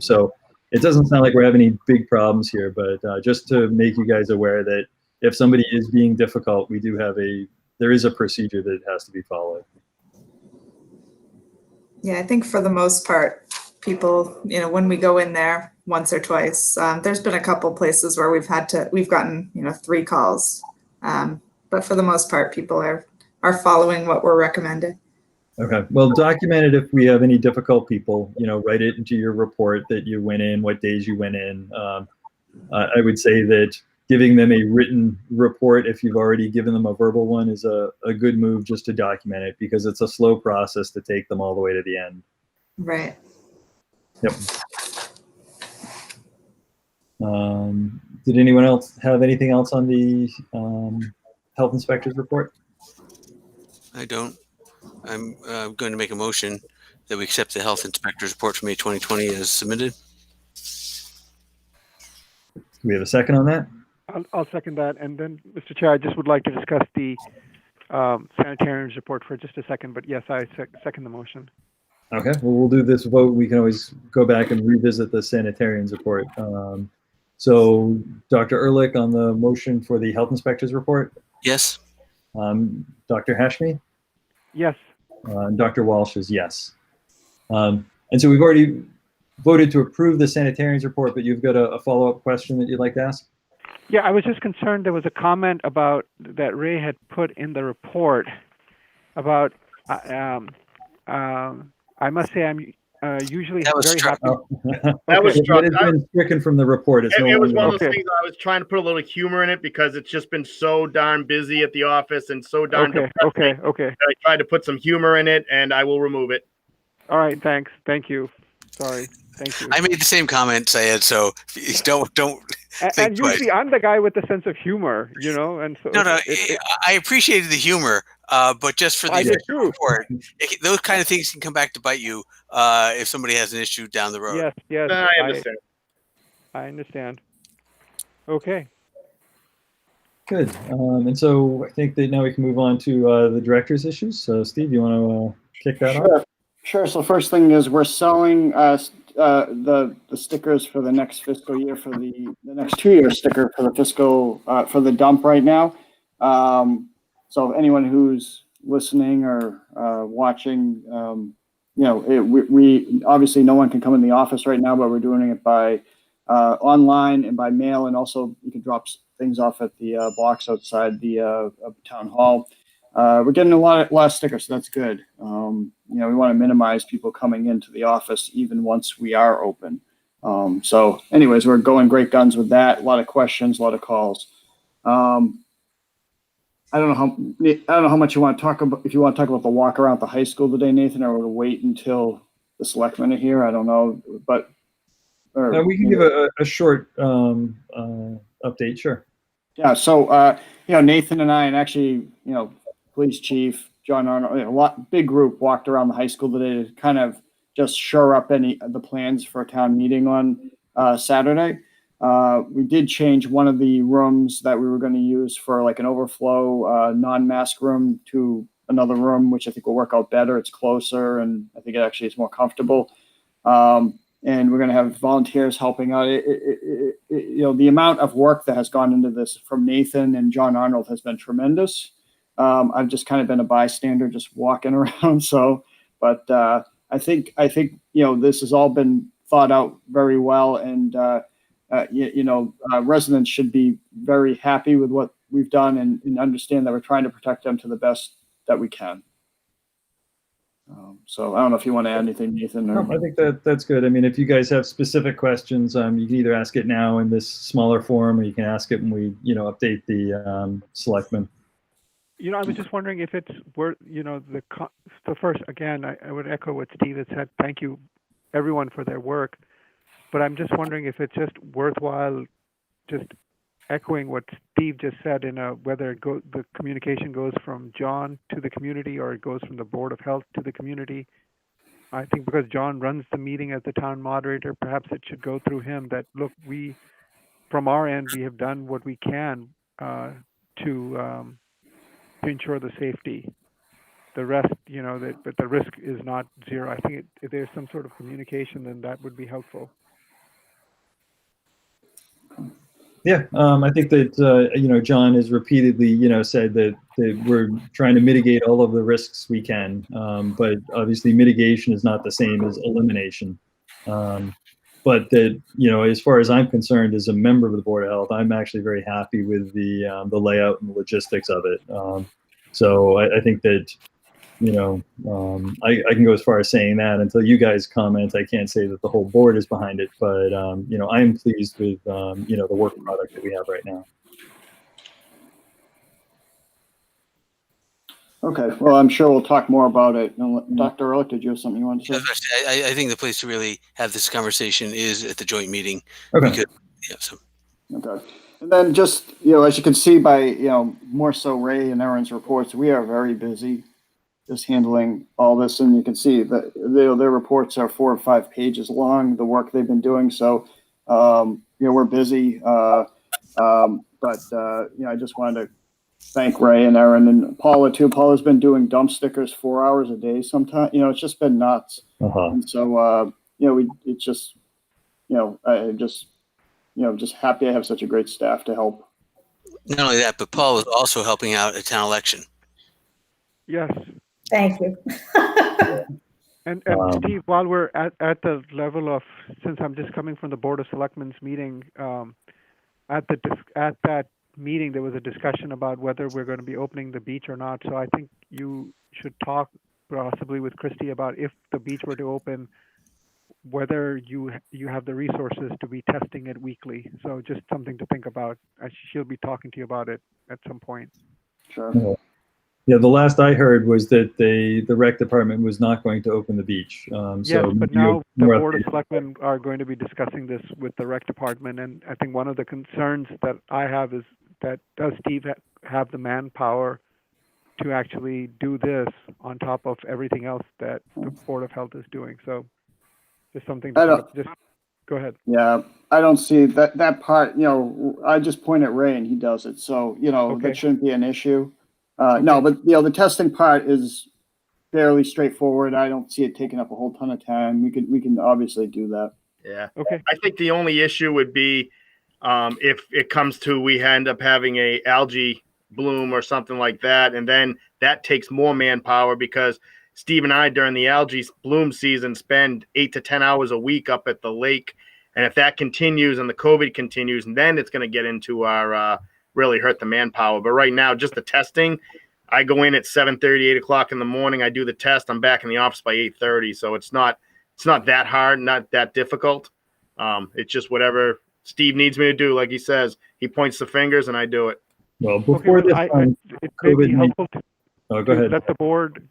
J: So it doesn't sound like we're having any big problems here, but just to make you guys aware that if somebody is being difficult, there is a procedure that has to be followed.
M: Yeah, I think for the most part, people, when we go in there once or twice, there's been a couple places where we've gotten, 3 calls. But for the most part, people are following what we're recommending.
J: Okay. Well, document it if we have any difficult people. Write it into your report that you went in, what days you went in. I would say that giving them a written report, if you've already given them a verbal one, is a good move just to document it, because it's a slow process to take them all the way to the end.
M: Right.
J: Yep. Did anyone else have anything else on the health inspector's report?
K: I don't. I'm going to make a motion that we accept the health inspector's report for May 2020 as submitted.
J: Do we have a second on that?
G: I'll second that. And then, Mr. Chair, I just would like to discuss the sanitarian's report for just a second. But yes, I second the motion.
J: Okay. Well, we'll do this vote. We can always go back and revisit the sanitarian's report. So, Dr. Ehrlich on the motion for the health inspector's report?
K: Yes.
J: Dr. Hashmi?
G: Yes.
J: Dr. Walsh is yes. And so we've already voted to approve the sanitarian's report, but you've got a follow-up question that you'd like to ask?
G: Yeah, I was just concerned. There was a comment about that Ray had put in the report about. I must say, I'm usually very happy.
L: That was struck.
J: It has been stricken from the report. It
L: was one of those things. I was trying to put a little humor in it because it's just been so darn busy at the office and so darn depressing.
G: Okay.
L: I tried to put some humor in it, and I will remove it.
G: All right. Thanks. Thank you. Sorry. Thank you.
K: I made the same comment, Syed. So don't.
G: And usually I'm the guy with the sense of humor, and so.
K: No. I appreciated the humor, but just for the report, those kind of things can come back to bite you if somebody has an issue down the road.
G: Yes.
L: I understand.
G: I understand. Okay.
J: Good. And so I think that now we can move on to the director's issues. So, Steve, you want to kick that off?
I: Sure. So first thing is we're selling the stickers for the next fiscal year, for the next 2-year sticker for the fiscal for the dump right now. So anyone who's listening or watching, we obviously no one can come in the office right now, but we're doing it by online and by mail, and also you can drop things off at the box outside the town hall. We're getting a lot of stickers, so that's good. We want to minimize people coming into the office even once we are open. So anyways, we're going great guns with that. A lot of questions, a lot of calls. I don't know how much you want to talk about. If you want to talk about the walk around the high school today, Nathan, or we'll wait until the selectmen are here. I don't know, but
J: we can give a short update. Sure.
I: Yeah. So Nathan and I, and actually police chief John Arnold, big group walked around the high school today to kind of just shore up the plans for a town meeting on Saturday. We did change one of the rooms that we were going to use for like an overflow non-mask room to another room, which I think will work out better. It's closer, and I think it actually is more comfortable. And we're going to have volunteers helping out. The amount of work that has gone into this from Nathan and John Arnold has been tremendous. I've just kind of been a bystander, just walking around. But I think this has all been thought out very well, and residents should be very happy with what we've done and understand that we're trying to protect them to the best that we can. So I don't know if you want to add anything, Nathan. Or...
J: No, I think that's good. I mean, if you guys have specific questions, you can either ask it now in this smaller forum, or you can ask it when we, update the selectmen.
G: I was just wondering if it's worth, so first, again, I would echo what Steve had said. Thank you, everyone, for their work. But I'm just wondering if it's just worthwhile just echoing what Steve just said whether the communication goes from John to the community or it goes from the Board of Health to the community. I think because John runs the meeting as the town moderator, perhaps it should go through him that, look, from our end, we have done what we can to ensure the safety. The rest, but the risk is not zero. I think if there's some sort of communication, then that would be helpful.
J: Yeah, I think that John has repeatedly said that we're trying to mitigate all of the risks we can, but obviously mitigation is not the same as elimination. But that as far as I'm concerned, as a member of the Board of Health, I'm actually very happy with the layout and the logistics of it. So I think that I can go as far as saying that. Until you guys comment, I can't say that the whole board is behind it, but I'm pleased with the work product that we have right now.
I: Okay, well, I'm sure we'll talk more about it. Dr. Ehrlich, did you have something you wanted to say?
K: I think the place to really have this conversation is at the joint meeting.
J: Okay.
K: Because, so.
I: Okay. And then just, as you can see by, more so Ray and Aaron's reports, we are very busy just handling all this. And you can see that their reports are 4 or 5 pages long, the work they've been doing. So, we're busy. But I just wanted to thank Ray and Aaron and Paula too. Paula's been doing dump stickers 4 hours a day sometimes. It's just been nuts. And so, it's just, just happy to have such a great staff to help.
K: Not only that, but Paul is also helping out at town election.
G: Yes.
N: Thank you.
G: And Steve, while we're at the level of, since I'm just coming from the Board of Selectmen's meeting, at that meeting there was a discussion about whether we're going to be opening the beach or not. So I think you should talk possibly with Christy about if the beach were to open, whether you have the resources to be testing it weekly. So just something to think about. She'll be talking to you about it at some point.
I: Sure.
J: Yeah, the last I heard was that the rec department was not going to open the beach.
G: Yes, but now the Board of Selectmen are going to be discussing this with the rec department, and I think one of the concerns that I have is that does Steve have the manpower to actually do this on top of everything else that the Board of Health is doing? So just something to just go ahead.
I: Yeah, I don't see that part. I just point at Ray and he does it. So
G: Okay.
I: That shouldn't be an issue. No, but the testing part is fairly straightforward. I don't see it taking up a whole ton of time. We can obviously do that.
L: Yeah.
G: Okay.
L: I think the only issue would be if it comes to we end up having a algae bloom or something like that, and then that takes more manpower because Steve and I during the algae bloom season spend 8 to 10 hours a week up at the lake, and if that continues and the COVID continues, then it's going to get into our really hurt the manpower. But right now, just the testing, I go in at 7:30, 8 o'clock in the morning. I do the test. I'm back in the office by 8:30. So it's not that hard, not that difficult. It's just whatever Steve needs me to do. Like he says, he points the fingers and I do it.
J: Well, before this,
G: it may be helpful
J: go ahead.
G: let the board,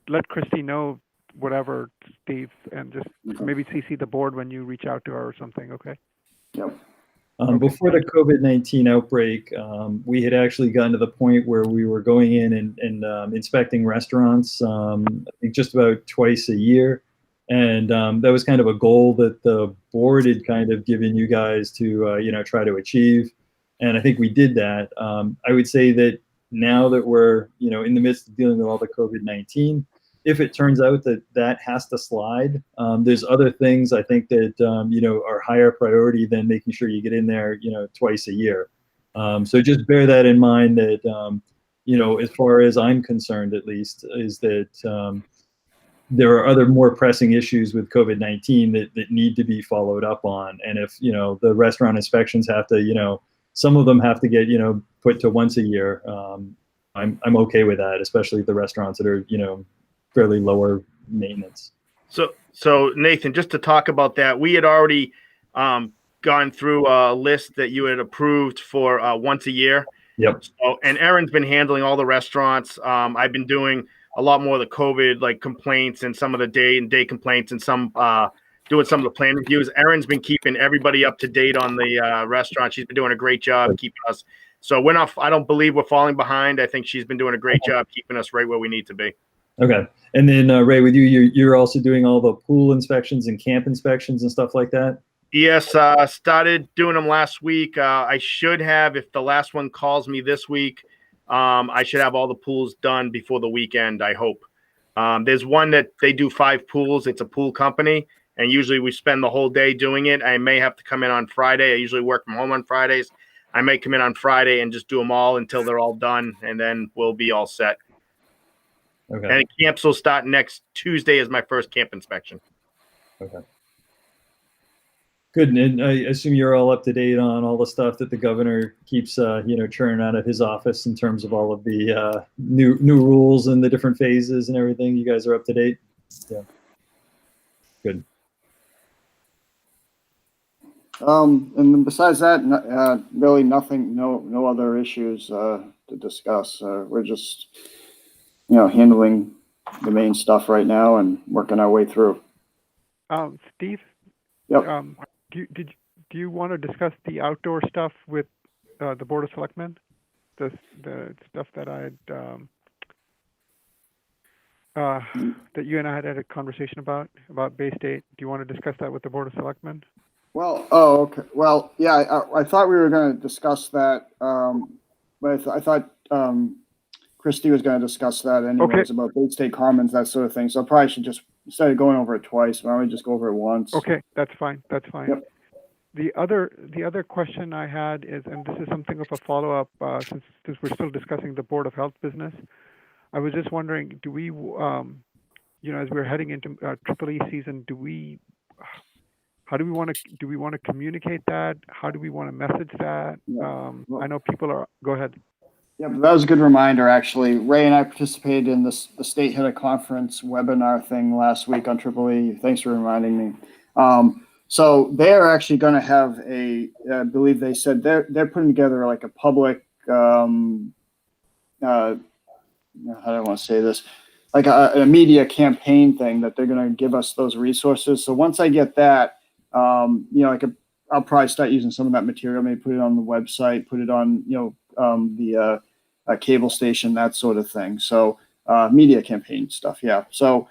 G: let Christy know whatever, Steve, and just maybe CC the board when you reach out to her or something. Okay.
I: Yep.
J: Before the COVID-19 outbreak, we had actually gotten to the point where we were going in and inspecting restaurants, I think just about twice a year. And that was kind of a goal that the board had kind of given you guys to, try to achieve. And I think we did that. I would say that now that we're, in the midst of dealing with all the COVID-19, if it turns out that has to slide, there's other things I think that, are higher priority than making sure you get in there, twice a year. So just bear that in mind that, as far as I'm concerned, at least, is that there are other more pressing issues with COVID-19 that need to be followed up on. And if, the restaurant inspections have to, some of them have to get, put to once a year, I'm okay with that, especially the restaurants that are, fairly lower maintenance.
L: So Nathan, just to talk about that, we had already gone through a list that you had approved for once a year.
J: Yep.
L: So, and Aaron's been handling all the restaurants. I've been doing a lot more of the COVID complaints and some of the day complaints and some doing some of the plan reviews. Erin's been keeping everybody up to date on the restaurant. She's been doing a great job keeping us. So we're not. I don't believe we're falling behind. I think she's been doing a great job keeping us right where we need to be.
J: Okay. And then Ray, with you're also doing all the pool inspections and camp inspections and stuff like that?
L: Yes, started doing them last week. I should have, if the last one calls me this week, I should have all the pools done before the weekend, I hope. There's one that they do 5 pools. It's a pool company, and usually we spend the whole day doing it. I may have to come in on Friday. I usually work from home on Fridays. I may come in on Friday and just do them all until they're all done, and then we'll be all set.
J: Okay.
L: And camps will start next Tuesday as my first camp inspection.
J: Okay. Good, and I assume you're all up to date on all the stuff that the governor keeps, churning out of his office in terms of all of the new rules and the different phases and everything. You guys are up to date. Yeah. Good.
I: And then besides that, really nothing, no other issues to discuss. We're just, handling the main stuff right now and working our way through.
G: Steve,
I: Yep.
G: Do you want to discuss the outdoor stuff with the Board of Selectmen? The stuff that I had that you and I had a conversation about Bay State. Do you want to discuss that with the Board of Selectmen?
I: Well, okay. Well, yeah, I thought we were going to discuss that, but I thought Christy was going to discuss that anyways, about Bay State Commons, that sort of thing. So I probably should just, instead of going over it twice, why don't we just go over it once?
G: Okay, that's fine. That's fine.
I: Yep.
G: The other question I had is, and this is something of a follow-up, since we're still discussing the Board of Health business, I was just wondering, do we, as we're heading into Triple E season, do we want to communicate that? How do we want to message that? I know people are, go ahead.
I: Yeah, that was a good reminder, actually. Ray and I participated in the State Head of Conference webinar thing last week on Triple E. Thanks for reminding me. So they're actually going to have I believe they said they're putting together like a public, how do I want to say this? Like a media campaign thing that they're going to give us those resources. So once I get that, I'll probably start using some of that material, maybe put it on the website, put it on, the cable station, that sort of thing. So media campaign stuff. Yeah. So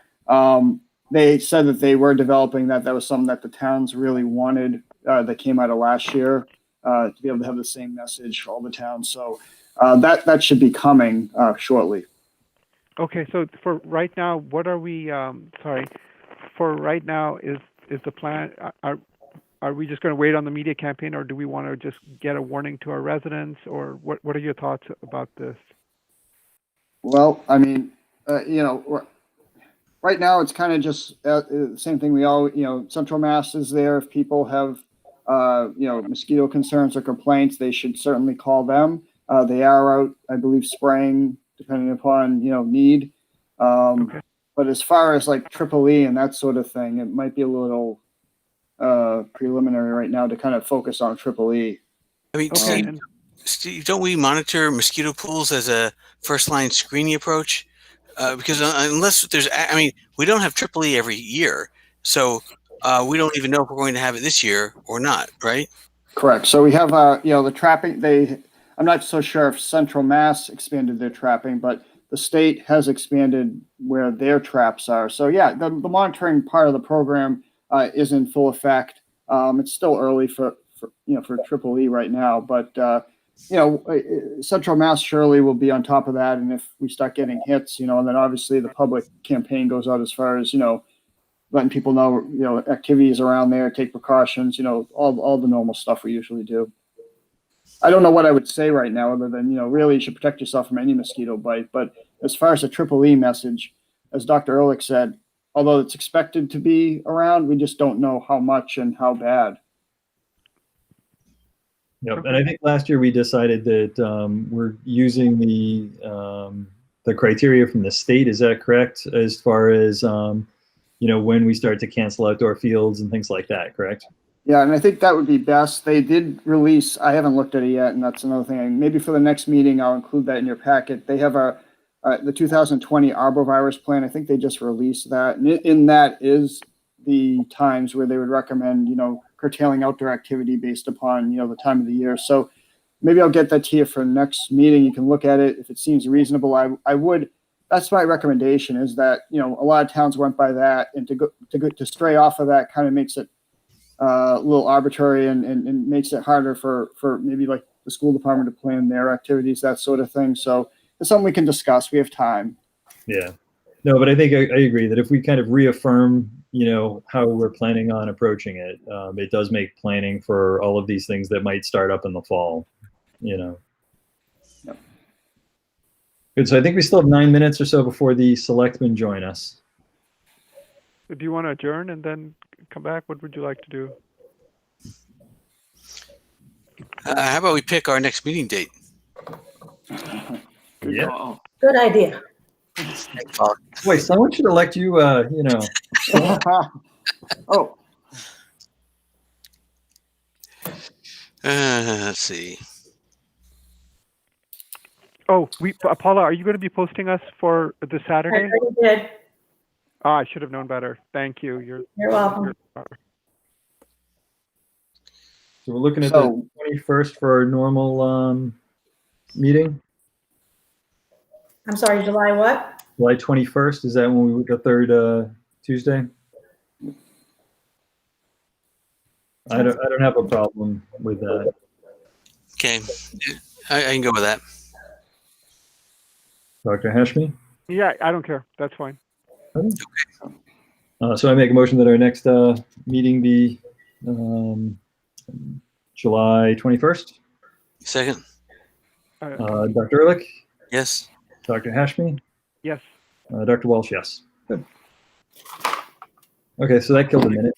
I: they said that they were developing that. That was something that the towns really wanted that came out of last year to be able to have the same message for all the towns. So that should be coming shortly.
G: Okay. So for right now, what are we, for right now is the plan, are we just going to wait on the media campaign, or do we want to just get a warning to our residents, or what are your thoughts about this?
I: Well, I mean, right now it's kind of just the same thing. We all, Central Mass is there. If people have, mosquito concerns or complaints, they should certainly call them. They are out, I believe, spraying depending upon, need.
G: Okay.
I: But as far as like Triple E and that sort of thing, it might be a little preliminary right now to kind of focus on Triple E.
K: I mean, Steve, don't we monitor mosquito pools as a first line screening approach? Because unless there's, we don't have Triple E every year, so we don't even know if we're going to have it this year or not, right?
I: Correct. So we have, the trapping. I'm not so sure if Central Mass expanded their trapping, but the state has expanded where their traps are. So yeah, the monitoring part of the program is in full effect. It's still early for Triple E right now, but Central Mass surely will be on top of that. And if we start getting hits, and then obviously the public campaign goes out as far as letting people know activities around there, take precautions, all the normal stuff we usually do. I don't know what I would say right now, other than really you should protect yourself from any mosquito bite. But as far as the Triple E message, as Dr. Ehrlich said, although it's expected to be around, we just don't know how much and how bad.
J: Yep. And I think last year we decided that we're using the criteria from the state. Is that correct? As far as, when we start to cancel outdoor fields and things like that, correct?
I: Yeah, and I think that would be best. They did release, I haven't looked at it yet, and that's another thing. Maybe for the next meeting, I'll include that in your packet. They have the 2020 arbovirus plan. I think they just released that. And in that is the times where they would recommend, curtailing outdoor activity based upon, the time of the year. So maybe I'll get that to you for next meeting. You can look at it. If it seems reasonable, I would, that's my recommendation, is that, a lot of towns went by that, and to stray off of that kind of makes it a little arbitrary and makes it harder for maybe like the school department to plan their activities, that sort of thing. So it's something we can discuss. We have time.
J: Yeah. No, but I think I agree that if we kind of reaffirm, how we're planning on approaching it, it does make planning for all of these things that might start up in the fall, Yep. Good. So I think we still have 9 minutes or so before the selectmen join us.
G: Do you want to adjourn and then come back? What would you like to do?
K: How about we pick our next meeting date?
I: Good
J: Yeah.
I: call.
N: Good idea.
K: Paul?
J: Wait, someone should elect you,
I: Oh,
K: Let's see.
G: Oh, Paula, are you going to be posting us for this
N: I
G: Saturday?
N: already did.
G: Ah, I should have known better. Thank you.
N: You're welcome.
J: So we're looking at
I: So-
J: the 21st for our normal meeting.
N: I'm sorry, July what?
J: July 21st, is that when we the third Tuesday? I don't have a problem with that.
K: Okay, I can go with that.
J: Dr. Hashmi?
G: Yeah, I don't care. That's fine.
J: So I make a motion that our next meeting be July 21st.
K: Second.
J: Dr. Ehrlich,
K: Yes.
J: Dr. Hashmi,
G: Yes.
J: Dr. Walsh, yes. Good. Okay, so that killed a minute.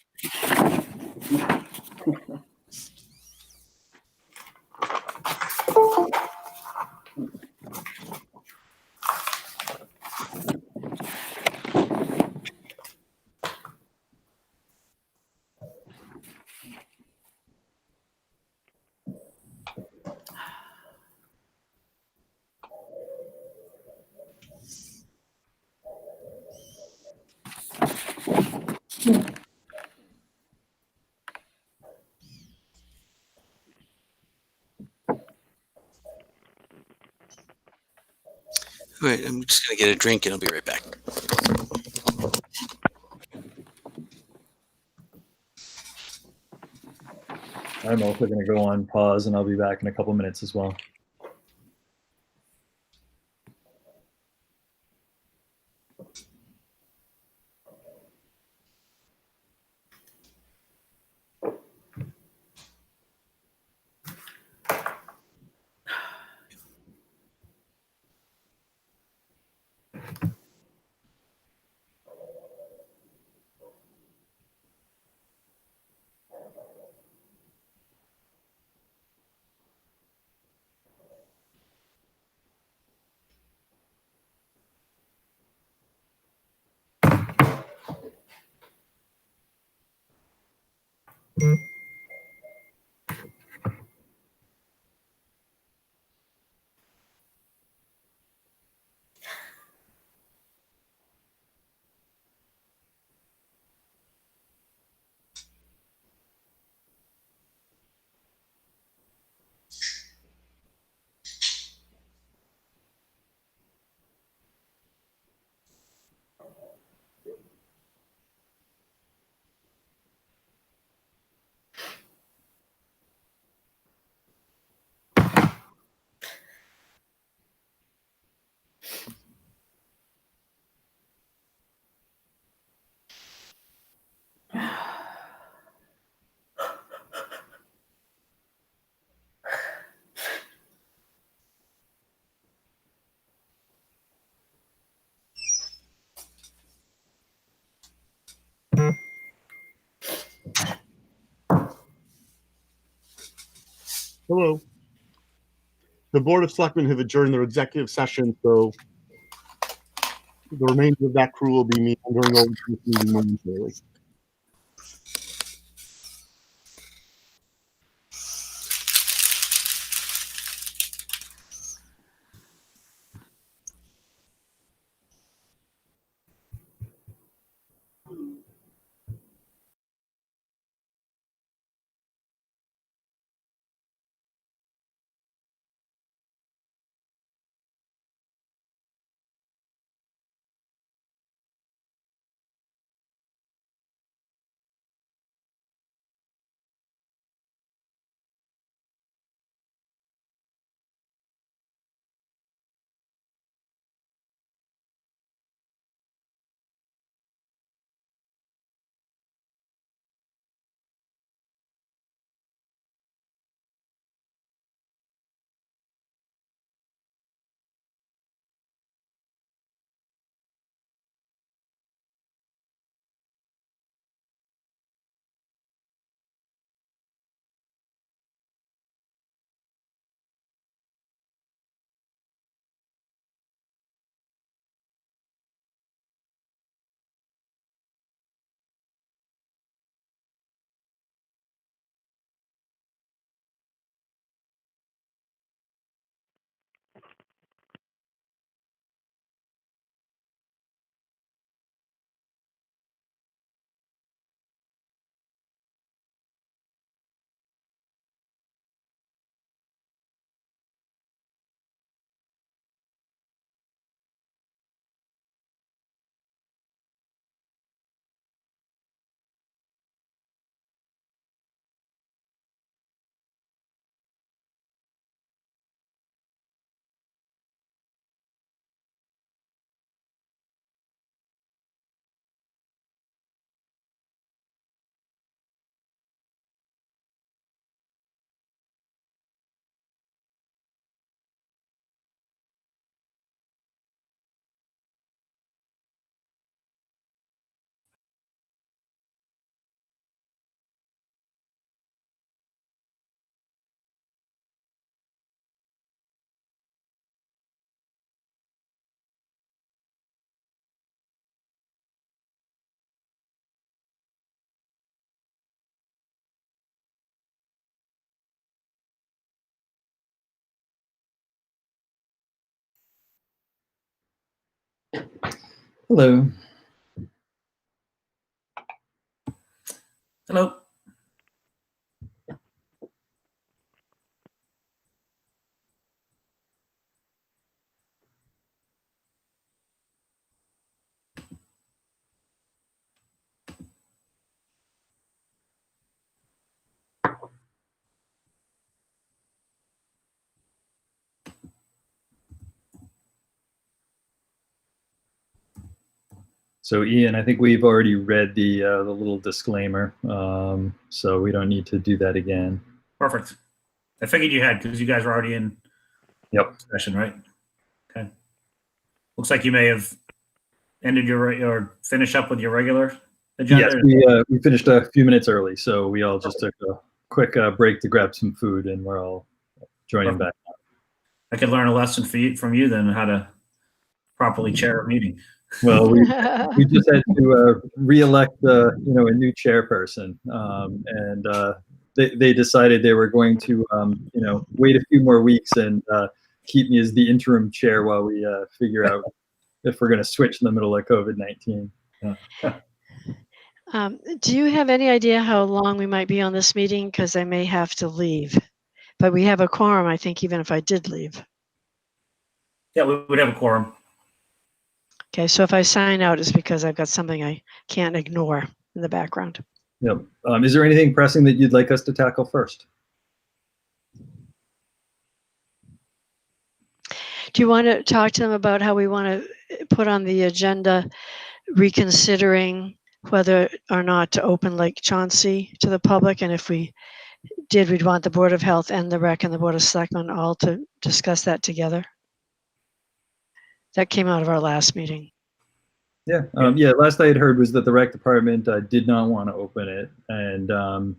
K: All right, I'm just gonna get a drink and I'll be right back.
J: I'm also going to go on pause and I'll be back in a couple minutes as well. Hello. The Board of Selectmen have adjourned their executive session, so the remainder of that crew will be meandering over to this meeting momentarily. Hello.
A: Hello.
J: So Ian, I think we've already read the little disclaimer, so we don't need to do that again.
A: Perfect. I figured you had because you guys were already in session, right? Okay. Looks like you may have ended or finish up with your regular agenda.
J: Yes, we finished a few minutes early, so we all just took a quick break to grab some food, and we're all joining back.
A: I could learn a lesson from you then how to properly chair a meeting.
J: Well, we just had to re-elect a new chairperson, and they decided they were going to wait a few more weeks and keep me as the interim chair while we figure out if we're going to switch in the middle of COVID-19.
E: Do you have any idea how long we might be on this meeting? Because I may have to leave, but we have a quorum, I think, even if I did leave.
A: Yeah, we would have a quorum.
E: Okay, so if I sign out, it's because I've got something I can't ignore in the background.
J: Yep. Is there anything pressing that you'd like us to tackle first?
E: Do you want to talk to them about how we want to put on the agenda reconsidering whether or not to open Lake Chauncey to the public? And if we did, we'd want the Board of Health and the Rec and the Board of Selectmen all to discuss that together. That came out of our last meeting.
J: Yeah. Last I had heard was that the rec department did not want to open it, and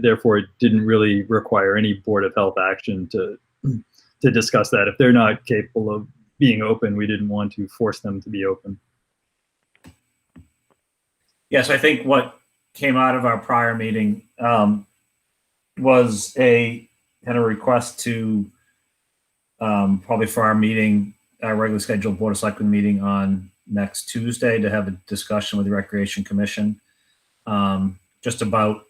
J: therefore it didn't really require any Board of Health action to discuss that. If they're not capable of being open, we didn't want to force them to be open.
A: Yes, I think what came out of our prior meeting was a kind of request to probably for our meeting, our regularly scheduled Board of Selectmen meeting on next Tuesday to have a discussion with the Recreation Commission just about,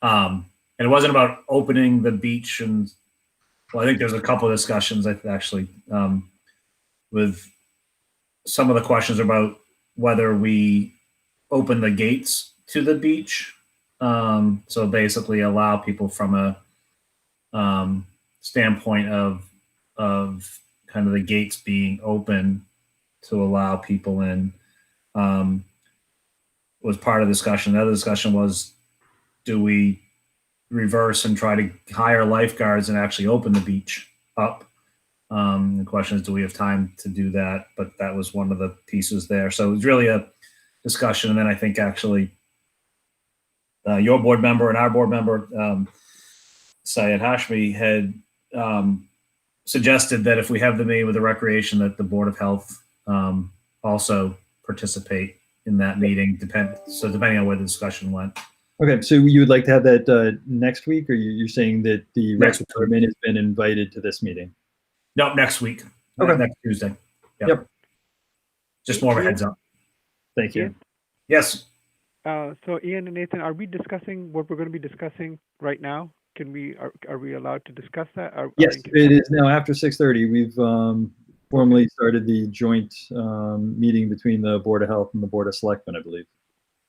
A: and it wasn't about opening the beach. And well, I think there's a couple of discussions actually with some of the questions about whether we open the gates to the beach. So basically allow people from a standpoint of kind of the gates being open to allow people in was part of the discussion. The other discussion was, do we reverse and try to hire lifeguards and actually open the beach up? The question is, do we have time to do that? But that was one of the pieces there. So it was really a discussion. And then I think actually your board member and our board member, Syed Hashmi, had suggested that if we have the meeting with the recreation, that the Board of Health also participate in that meeting, depending on where the discussion went.
J: Okay, so you would like to have that next week, or you're saying that the rec department has been invited to this meeting?
A: No, next week.
J: Okay.
A: Next Tuesday.
J: Yep.
A: Just more of a heads up.
J: Thank you.
A: Yes.
G: So Ian and Nathan, are we discussing what we're going to be discussing right now? Are we allowed to discuss that?
J: Yes, it is now after 6:30. We've formally started the joint meeting between the Board of Health and the Board of Selectmen, I believe.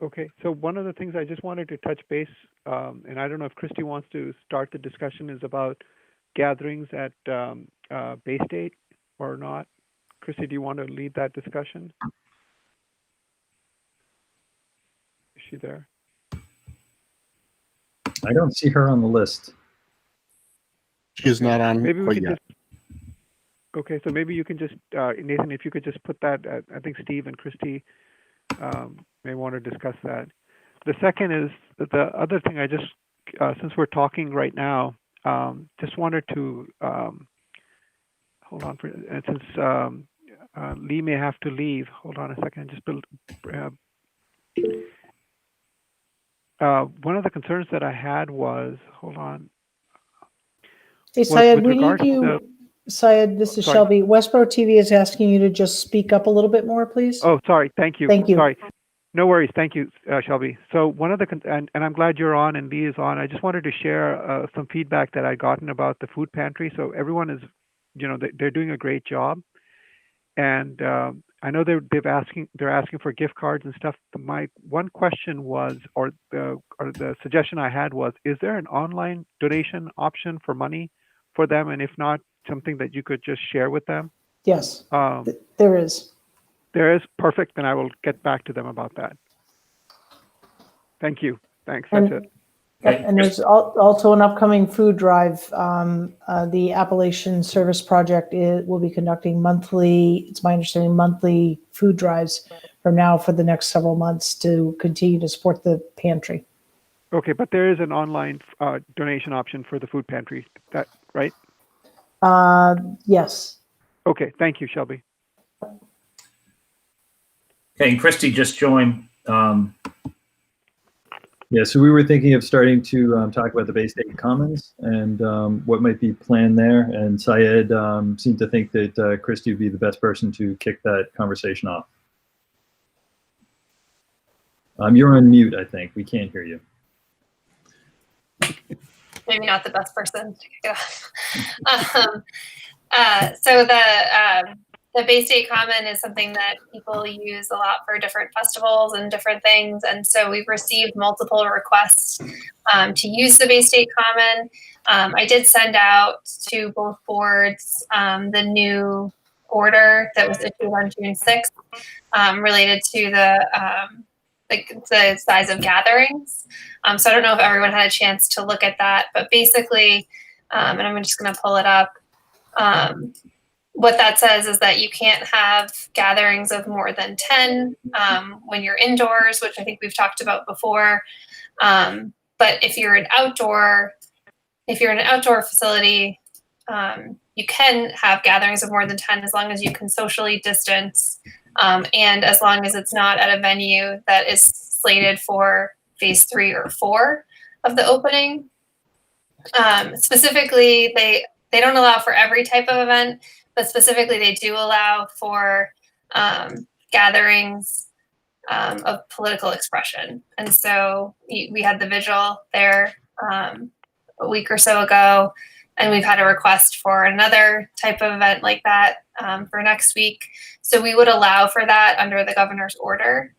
G: Okay, so one of the things I just wanted to touch base, and I don't know if Christy wants to start the discussion, is about gatherings at Bay State or not. Christy, do you want to lead that discussion? Is she there?
J: I don't see her on the list.
F: She is not on
G: Maybe we
F: quite
G: can
F: yet.
G: Okay, so maybe you can just, Nathan, if you could just put that, I think Steve and Christy may want to discuss that. The second is that the other thing I just, since we're talking right now, just wanted to, hold on, and since Lee may have to leave, hold on a second, just one of the concerns that I had was, hold on.
D: Hey, Syed, we need you. Syed, this is
G: Sorry.
D: Shelby. Westboro TV is asking you to just speak up a little bit more, please.
G: Oh, sorry. Thank you.
D: Thank you.
G: Sorry. No worries. Thank you, Shelby. So one of the, and I'm glad you're on and Lee is on. I just wanted to share some feedback that I'd gotten about the food pantry. So everyone is, they're doing a great job. And I know they're asking for gift cards and stuff. My one question was, or the suggestion I had was, is there an online donation option for money for them? And if not, something that you could just share with them?
D: Yes, there is.
G: There is. Perfect. Then I will get back to them about that. Thank you. Thanks. That's it.
D: And there's also an upcoming food drive. The Appalachian Service Project will be conducting monthly, it's my understanding, monthly food drives from now for the next several months to continue to support the pantry.
G: Okay, but there is an online donation option for the food pantry. That right?
D: Yes.
G: Okay. Thank you, Shelby.
A: Okay, and Christy just joined.
J: Yeah, so we were thinking of starting to talk about the Bay State Commons and what might be planned there. And Syed seemed to think that Christy would be the best person to kick that conversation off. You're on mute, I think. We can't hear you.
B: Maybe not the best person to kick it off. So the Bay State Common is something that people use a lot for different festivals and different things. And so we've received multiple requests to use the Bay State Common. I did send out to both boards the new order that was issued on June 6th related to the size of gatherings. So I don't know if everyone had a chance to look at that, but basically, and I'm just going to pull it up. What that says is that you can't have gatherings of more than 10 when you're indoors, which I think we've talked about before. But if you're in an outdoor facility, you can have gatherings of more than 10 as long as you can socially distance and as long as it's not at a venue that is slated for phase 3 or 4 of the opening. Specifically, they don't allow for every type of event, but specifically they do allow for gatherings of political expression. And so we had the vigil there a week or so ago, and we've had a request for another type of event like that for next week. So we would allow for that under the governor's order.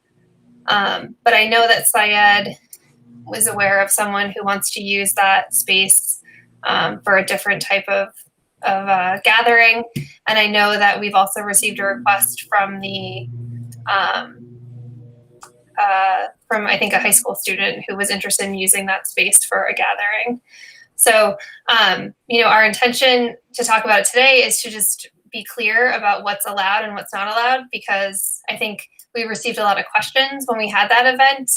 B: But I know that Syed was aware of someone who wants to use that space for a different type of gathering. And I know that we've also received a request from from I think a high school student who was interested in using that space for a gathering. So, our intention to talk about it today is to just be clear about what's allowed and what's not allowed, because I think we received a lot of questions when we had that event,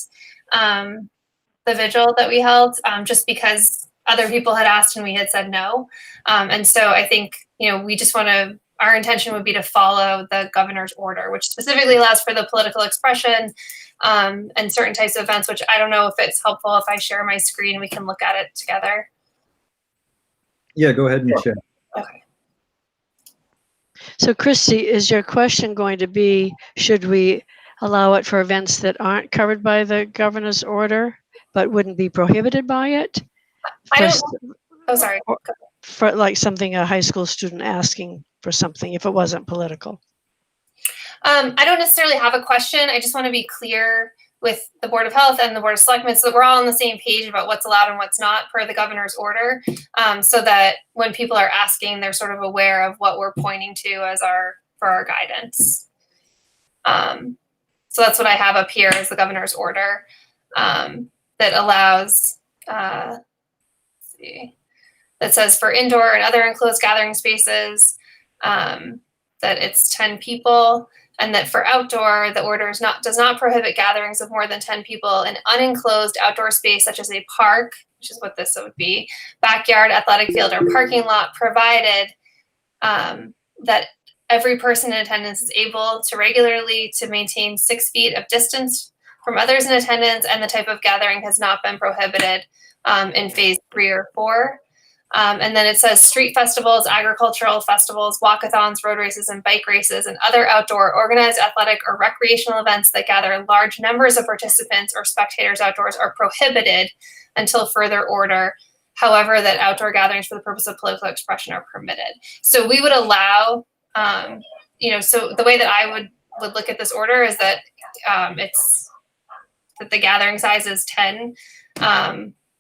B: the vigil that we held, just because other people had asked and we had said no. And so I think, we just our intention would be to follow the governor's order, which specifically allows for the political expression and certain types of events, which I don't know if it's helpful if I share my screen, we can look at it together.
J: Yeah, go ahead and share.
B: Okay.
E: So Christy, is your question going to be, should we allow it for events that aren't covered by the governor's order, but wouldn't be prohibited by it?
B: Sorry.
E: For like something, a high school student asking for something, if it wasn't political.
B: I don't necessarily have a question. I just want to be clear with the Board of Health and the Board of Selectmen so that we're all on the same page about what's allowed and what's not per the governor's order, so that when people are asking, they're sort of aware of what we're pointing to as for our guidance. So that's what I have up here as the governor's order that allows, let's see, that says for indoor and other enclosed gathering spaces, that it's 10 people. And that for outdoor, the order does not prohibit gatherings of more than 10 people in unenclosed outdoor space, such as a park, which is what this would be, backyard, athletic field, or parking lot, provided that every person in attendance is able to regularly to maintain 6 feet of distance from others in attendance, and the type of gathering has not been prohibited in phase 3 or 4. And then it says street festivals, agricultural festivals, walkathons, road races, and bike races, and other outdoor organized athletic or recreational events that gather large numbers of participants or spectators outdoors are prohibited until further order. However, that outdoor gatherings for the purpose of political expression are permitted. So we would allow, so the way that I would look at this order is that it's that the gathering size is 10.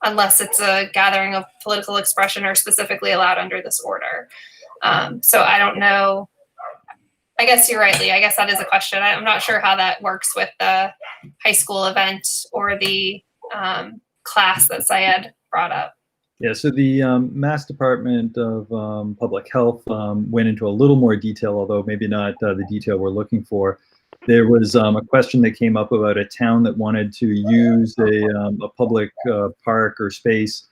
B: Unless it's a gathering of political expression or specifically allowed under this order. So I don't know. I guess you're right, Lee. I guess that is a question. I'm not sure how that works with the high school event or the class that Syed brought up.
J: Yeah, so the Mass Department of Public Health went into a little more detail, although maybe not the detail we're looking for. There was a question that came up about a town that wanted to use a public park or space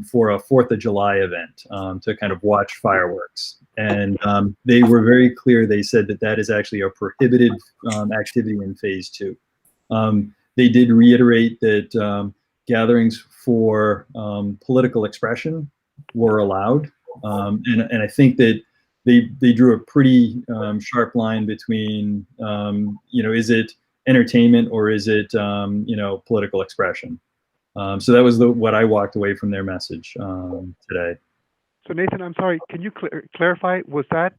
J: for a 4th of July event to kind of watch fireworks. And they were very clear. They said that that is actually a prohibited activity in phase 2. They did reiterate that gatherings for political expression were allowed. And I think that they drew a pretty sharp line between, is it entertainment or is it, political expression? So that was what I walked away from their message today.
G: So Nathan, I'm sorry, can you clarify, was that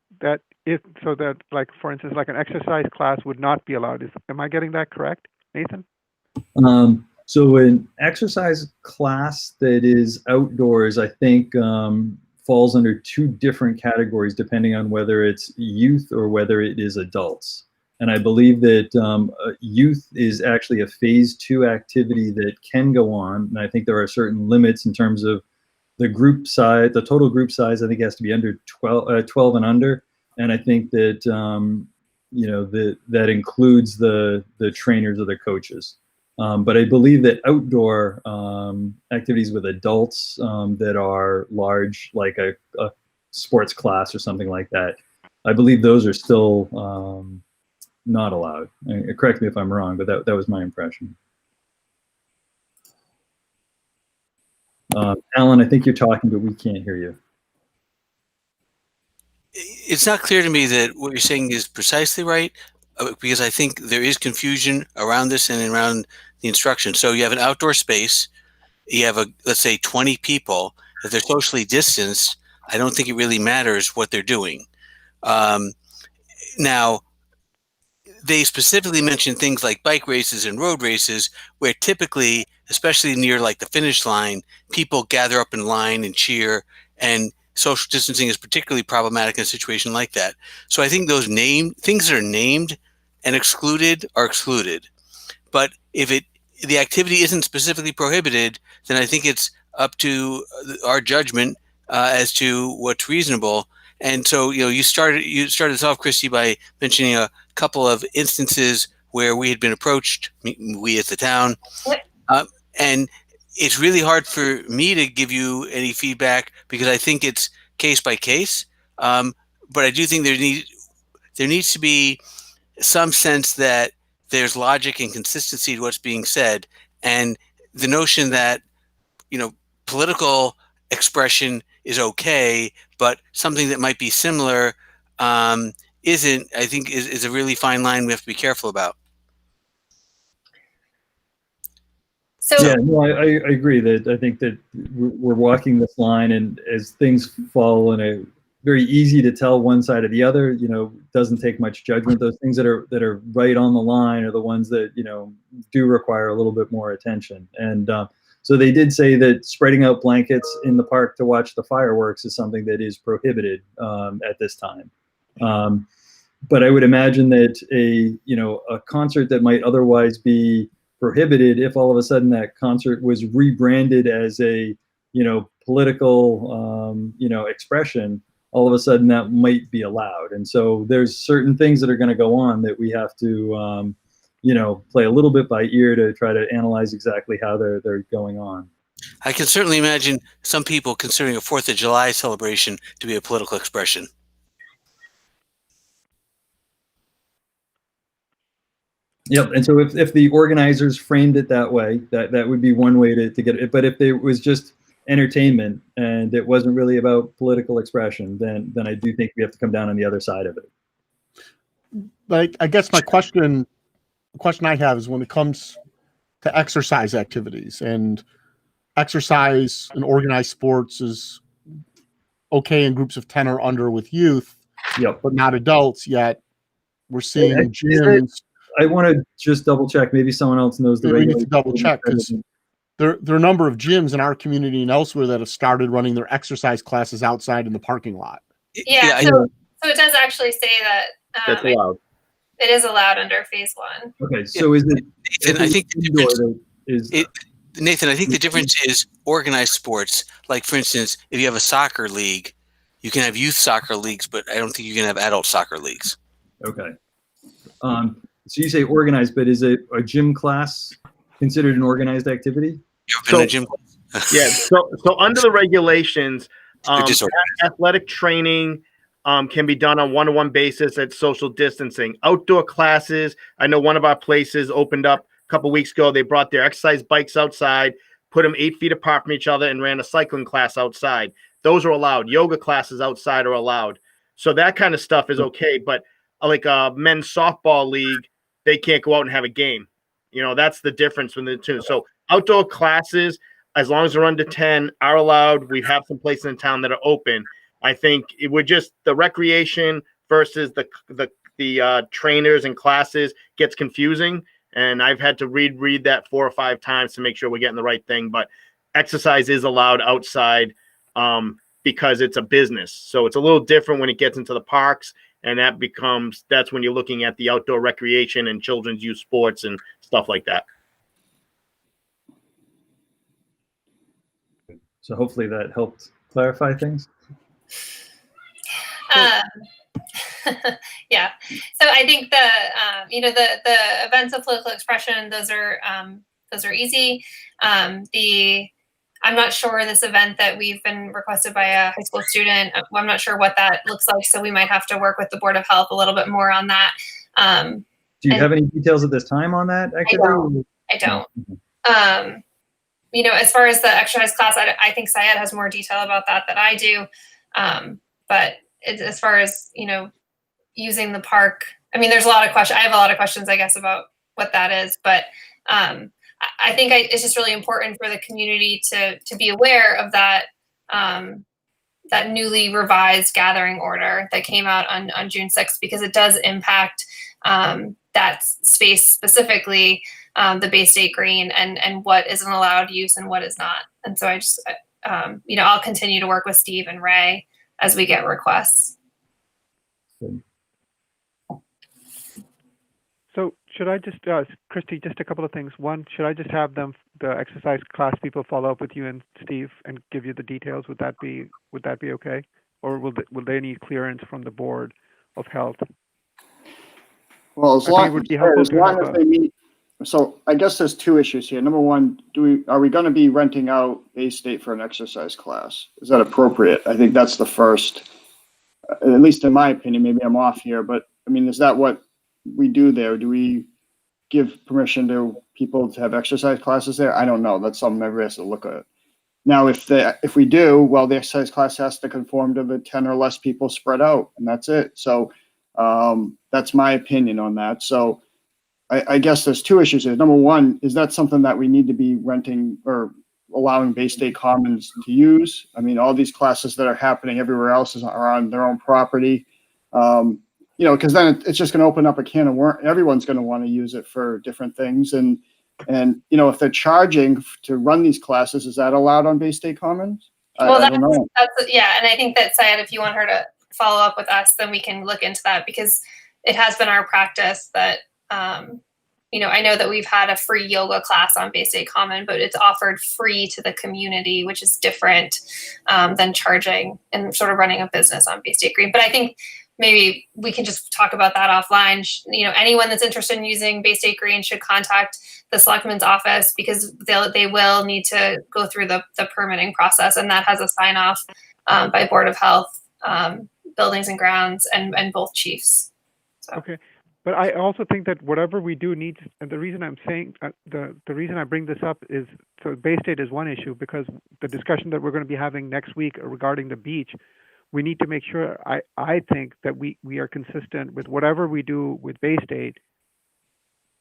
G: if, so that like, for instance, like an exercise class would not be allowed? Am I getting that correct, Nathan?
J: So an exercise class that is outdoors, I think, falls under 2 different categories depending on whether it's youth or whether it is adults. And I believe that youth is actually a phase 2 activity that can go on. And I think there are certain limits in terms of the group size, the total group size, I think has to be under 12 and under. And I think that, that includes the trainers or the coaches. But I believe that outdoor activities with adults that are large, like a sports class or something like that, I believe those are still not allowed. Correct me if I'm wrong, but that was my impression. Alan, I think you're talking, but we can't hear you.
K: It's not clear to me that what you're saying is precisely right, because I think there is confusion around this and around the instruction. So you have an outdoor space, you have let's say 20 people. If they're socially distanced, I don't think it really matters what they're doing. Now, they specifically mentioned things like bike races and road races, where typically, especially near like the finish line, people gather up in line and cheer, and social distancing is particularly problematic in a situation like that. So I think those things that are named and excluded are excluded. But if the activity isn't specifically prohibited, then I think it's up to our judgment as to what's reasonable. And so, you started this off, Christy, by mentioning a couple of instances where we had been approached, we as the town, and it's really hard for me to give you any feedback because I think it's case by case. But I do think there needs to be some sense that there's logic and consistency to what's being said, and the notion that political expression is okay, but something that might be similar isn't, I think, is a really fine line we have to be careful about.
B: So
J: Yeah, no, I agree that I think that we're walking this line, and as things fall in a very easy to tell one side or the other, doesn't take much judgment. Those things that are right on the line are the ones that, do require a little bit more attention. And so they did say that spreading out blankets in the park to watch the fireworks is something that is prohibited at this time. But I would imagine that a concert that might otherwise be prohibited, if all of a sudden that concert was rebranded as a, political, expression, all of a sudden that might be allowed. And so there's certain things that are going to go on that we have to, play a little bit by ear to try to analyze exactly how they're going on.
K: I can certainly imagine some people considering a 4th of July celebration to be a political expression.
J: Yep. And so if the organizers framed it that way, that would be one way to get it. But if it was just entertainment and it wasn't really about political expression, then I do think we have to come down on the other side of it.
F: Like, I guess the question I have is when it comes to exercise activities, and exercise and organized sports is okay in groups of 10 or under with youth,
J: Yep.
F: but not adults yet. We're seeing
J: Is it-
F: gyms.
J: I want to just double check. Maybe someone else knows the
F: We need to
J: regulations.
F: double check because there are a number of gyms in our community and elsewhere that have started running their exercise classes outside in the parking lot.
B: Yeah,
K: I
B: so,
K: know.
B: so it does actually say that
L: That's allowed.
B: it is allowed under phase 1.
J: Okay, so is it?
K: Nathan, I think the
J: indoor
K: difference,
J: that is
K: Nathan, I think the difference is organized sports. Like, for instance, if you have a soccer league, you can have youth soccer leagues, but I don't think you can have adult soccer leagues.
J: okay. So you say organized, but is it a gym class considered an organized activity?
K: You ever been to a gym?
L: Yeah. So under the regulations,
K: They're disorganized.
L: athletic training can be done on one-to-one basis at social distancing. Outdoor classes, I know one of our places opened up a couple weeks ago. They brought their exercise bikes outside, put them 8 feet apart from each other, and ran a cycling class outside. Those are allowed. Yoga classes outside are allowed. So that kind of stuff is okay. But like a men's softball league, they can't go out and have a game. You know, that's the difference from the two. So outdoor classes, as long as they're under 10, are allowed. We have some places in town that are open. I think it would just the recreation versus the trainers and classes gets confusing. And I've had to read that 4 or 5 times to make sure we're getting the right thing. But exercise is allowed outside because it's a business. So it's a little different when it gets into the parks. And that's when you're looking at the outdoor recreation and children's youth sports and stuff like that.
J: So hopefully that helped clarify things.
B: Yeah. So I think the events of political expression, those are easy. I'm not sure this event that we've been requested by a high school student, I'm not sure what that looks like. So we might have to work with the Board of Health a little bit more on that.
J: Do you have any details at this time on that activity?
B: I don't. As far as the exercise class, I think Syed has more detail about that than I do. But as far as, using the park, I mean, there's a lot of questions. I have a lot of questions, I guess, about what that is. But I think it's just really important for the community to be aware of that that newly revised gathering order that came out on June 6th, because it does impact that space specifically, the Bay State Green, and what is an allowed use and what is not. And so I'll continue to work with Steve and Ray as we get requests.
J: Good.
G: So should I just, Christy, just a couple of things. One, should I just have the exercise class people follow up with you and Steve and give you the details? Would that be okay? Or will they need clearance from the Board of Health?
I: Well, as
G: I think
I: long
G: it would be helpful
I: as
G: to
I: long
G: have
I: as they meet. So I guess there's 2 issues here. Number one, are we going to be renting out Bay State for an exercise class? Is that appropriate? I think that's the first, at least in my opinion. Maybe I'm off here, but I mean, is that what we do there? Do we give permission to people to have exercise classes there? I don't know. That's something everybody has to look at. Now, if we do, well, the exercise class has to conform to the 10 or less people spread out, and that's it. So that's my opinion on that. So I guess there's 2 issues here. Number one, is that something that we need to be renting or allowing Bay State Commons to use? I mean, all these classes that are happening everywhere else are on their own property. Because then it's just going to open up a can of worms. Everyone's going to want to use it for different things. And if they're charging to run these classes, is that allowed on Bay State Commons? I don't know.
B: Yeah. And I think that, Syed, if you want her to follow up with us, then we can look into that, because it has been our practice that, I know that we've had a free yoga class on Bay State Common, but it's offered free to the community, which is different than charging and sort of running a business on Bay State Green. But I think maybe we can just talk about that offline. Anyone that's interested in using Bay State Green should contact the Selectmen's office, because they will need to go through the permitting process, and that has a sign off by Board of Health, Buildings and Grounds, and both chiefs. So.
G: Okay. But I also think that whatever we do needs, and the reason I'm saying, the reason I bring this up is, so Bay State is one issue, because the discussion that we're going to be having next week regarding the beach, we need to make sure, I think that we are consistent with whatever we do with Bay State,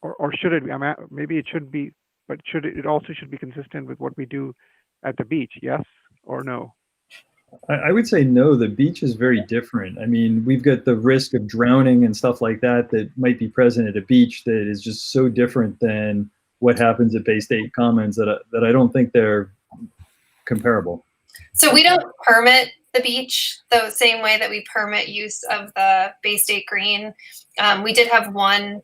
G: or should it be, maybe it should be, but it also should be consistent with what we do at the beach, yes or no?
J: I would say no. The beach is very different. I mean, we've got the risk of drowning and stuff like that might be present at a beach that is just so different than what happens at Bay State Commons that I don't think they're comparable.
B: So we don't permit the beach the same way that we permit use of the Bay State Green. We did have one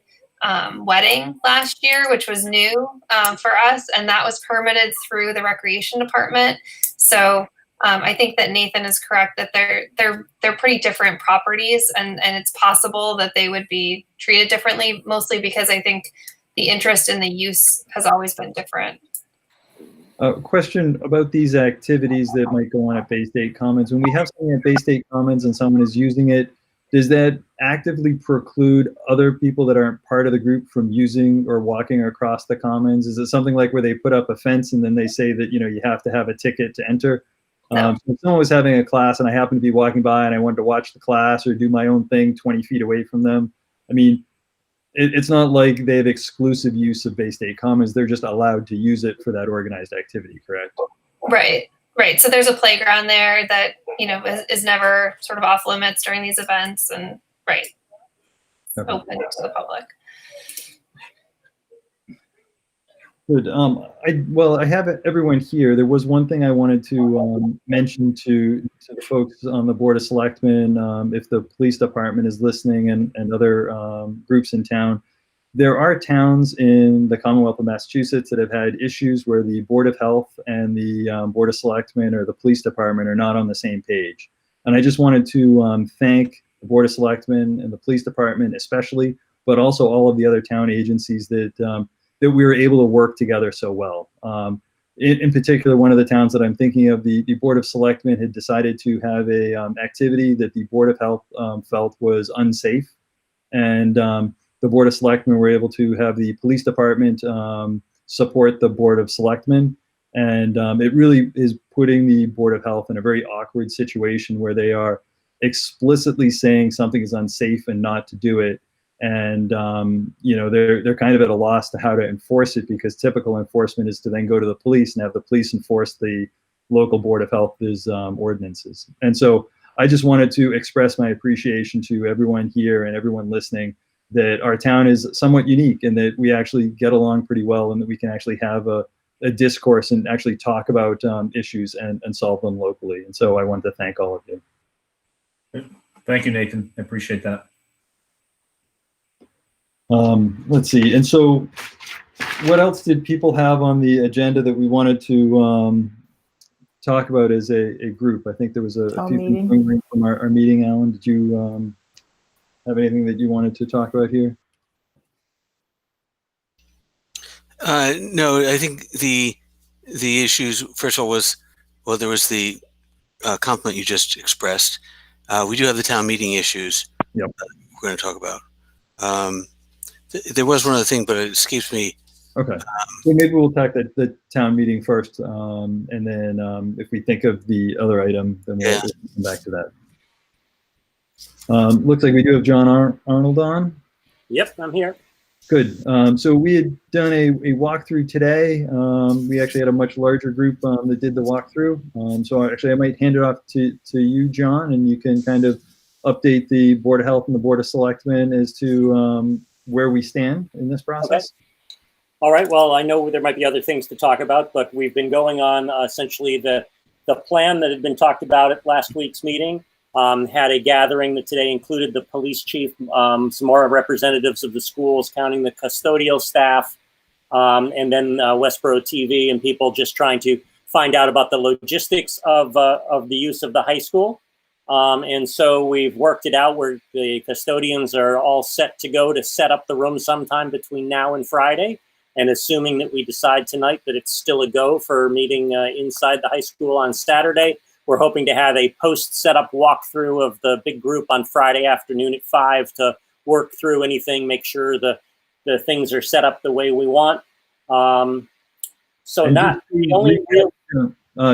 B: wedding last year, which was new for us, and that was permitted through the recreation department. So I think that Nathan is correct that they're pretty different properties, and it's possible that they would be treated differently, mostly because I think the interest in the use has always been different.
J: Question about these activities that might go on at Bay State Commons. When we have something at Bay State Commons and someone is using it, does that actively preclude other people that aren't part of the group from using or walking across the commons? Is it something like where they put up a fence and then they say that, you have to have a ticket to enter?
B: No.
J: So if someone was having a class and I happened to be walking by and I wanted to watch the class or do my own thing 20 feet away from them, I mean, it's not like they have exclusive use of Bay State Commons. They're just allowed to use it for that organized activity, correct?
B: Right. So there's a playground there that, is never sort of off limits during these events, and
J: Okay.
B: open to the public.
J: Good. I have everyone here. There was one thing I wanted to mention to the folks on the Board of Selectmen, if the police department is listening and other groups in town. There are towns in the Commonwealth of Massachusetts that have had issues where the Board of Health and the Board of Selectmen or the police department are not on the same page. And I just wanted to thank the Board of Selectmen and the police department especially, but also all of the other town agencies that we were able to work together so well. In particular, one of the towns that I'm thinking of, the Board of Selectmen had decided to have a activity that the Board of Health felt was unsafe. And the Board of Selectmen were able to have the police department support the Board of Selectmen. And it really is putting the Board of Health in a very awkward situation where they are explicitly saying something is unsafe and not to do it. And they're kind of at a loss to how to enforce it, because typical enforcement is to then go to the police and have the police enforce the local Board of Health's ordinances. And so I just wanted to express my appreciation to everyone here and everyone listening that our town is somewhat unique and that we actually get along pretty well, and that we can actually have a discourse and actually talk about issues and solve them locally. And so I want to thank all of you.
A: Thank you, Nathan. I appreciate that.
J: Let's see. And so what else did people have on the agenda that we wanted to talk about as a group? I think there was a few things from our meeting. Alan, did you have anything that you wanted to talk about here?
K: No, I think the issues, first of all, there was the compliment you just expressed. We do have the town meeting issues.
J: Yep.
K: We're going to talk about. There was one other thing, but it escapes me.
J: Okay. So maybe we'll talk the town meeting first, and then if we think of the other item, then we'll come back to that. Looks like we do have John Arnold on.
O: Yep, I'm here.
J: Good. So we had done a walkthrough today. We actually had a much larger group that did the walkthrough. So actually I might hand it off to you, John, and you can kind of update the Board of Health and the Board of Selectmen as to where we stand in this process.
O: Okay. All right. Well, I know there might be other things to talk about, but we've been going on essentially the plan that had been talked about at last week's meeting. Had a gathering that today included the police chief, some more representatives of the schools, counting the custodial staff, and then Westborough TV and people just trying to find out about the logistics of the use of the high school. And so we've worked it out where the custodians are all set to go to set up the room sometime between now and Friday. And assuming that we decide tonight that it's still a go for meeting inside the high school on Saturday, we're hoping to have a post setup walkthrough of the big group on Friday afternoon at 5 to work through anything, make sure the things are set up the way we want. So
J: And
O: not the only real.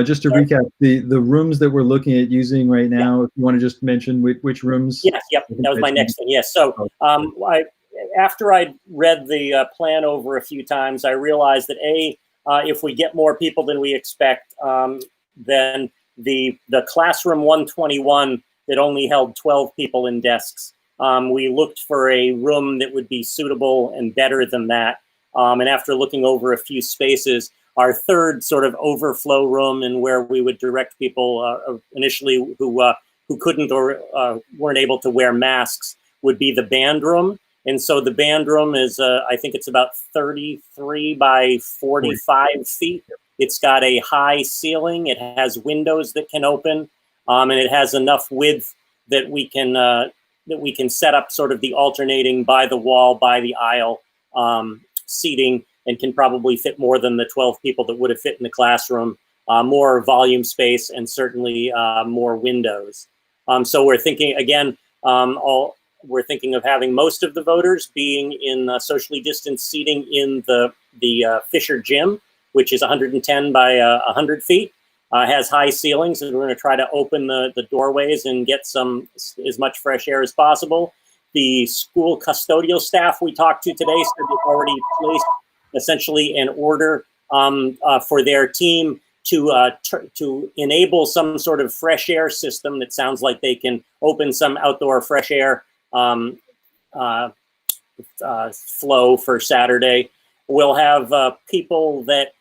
J: Just to recap, the rooms that we're looking at using right now, if you want to just mention which rooms.
O: Yes, yep, that was my next thing. Yes, so after I read the plan over a few times, I realized that if we get more people than we expect, then the classroom 121 that only held 12 people in desks, we looked for a room that would be suitable and better than that. And after looking over a few spaces, our third sort of overflow room, and where we would direct people initially who couldn't or weren't able to wear masks, would be the band room. And so the band room is, I think it's about 33 by 45 feet. It's got a high ceiling. It has windows that can open, and it has enough width that we can set up sort of the alternating by the wall, by the aisle seating, and can probably fit more than the 12 people that would have fit in the classroom. More volume space, and certainly more windows. So we're thinking again. We're thinking of having most of the voters being in socially distanced seating in the Fisher Gym, which is 110 by 100 feet, has high ceilings, and we're going to try to open the doorways and get as much fresh air as possible. The school custodial staff we talked to today said they've already placed essentially an order for their team to enable some sort of fresh air system that sounds like they can open some outdoor fresh air flow for Saturday. We'll have people that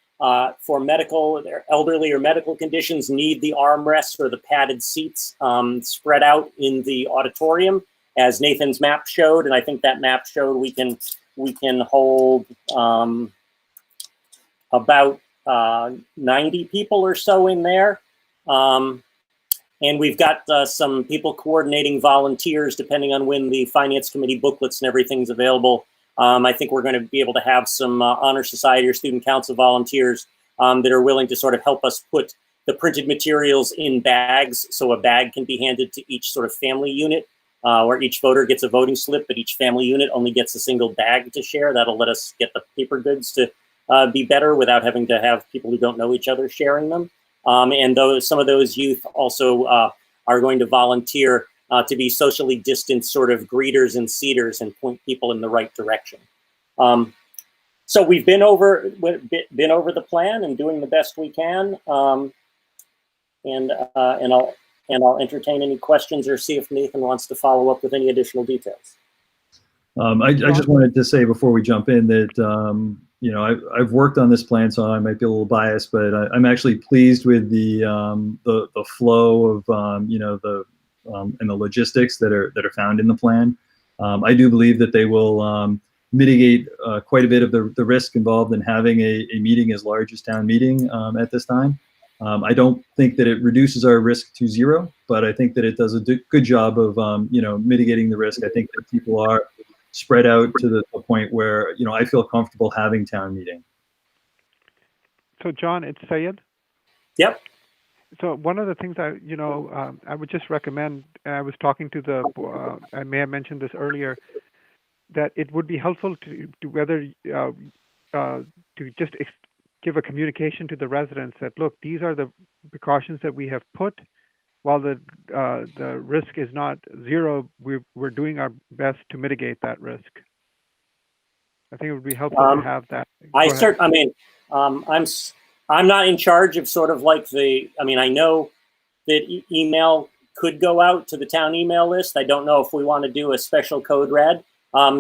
O: for medical, elderly or medical conditions need the armrests or the padded seats spread out in the auditorium, as Nathan's map showed. And I think that map showed we can hold about 90 people or so in there. And we've got some people coordinating volunteers depending on when the Finance Committee booklets and everything's available. I think we're going to be able to have some Honor Society or Student Council volunteers that are willing to sort of help us put the printed materials in bags, so a bag can be handed to each sort of family unit, where each voter gets a voting slip, but each family unit only gets a single bag to share. That'll let us get the paper goods to be better without having to have people who don't know each other sharing them. And some of those youth also are going to volunteer to be socially distanced sort of greeters and seaters and point people in the right direction. So we've been over the plan and doing the best we can. And I'll entertain any questions or see if Nathan wants to follow up with any additional details.
J: I just wanted to say before we jump in that I've worked on this plan, so I might be a little biased, but I'm actually pleased with the flow of and the logistics that are found in the plan. I do believe that they will mitigate quite a bit of the risk involved in having a meeting as large as town meeting at this time. I don't think that it reduces our risk to zero, but I think that it does a good job of mitigating the risk. I think that people are spread out to the point where I feel comfortable having town meeting.
G: So John, it's Syed.
O: Yep.
G: So one of the things I would just recommend, and I was talking to I may have mentioned this earlier, that it would be helpful to whether to just give a communication to the residents that, look, these are the precautions that we have put. While the risk is not zero, we're doing our best to mitigate that risk. I think it would be helpful to have that.
O: I'm not in charge of sort of like I know that email could go out to the town email list. I don't know if we want to do a special code red.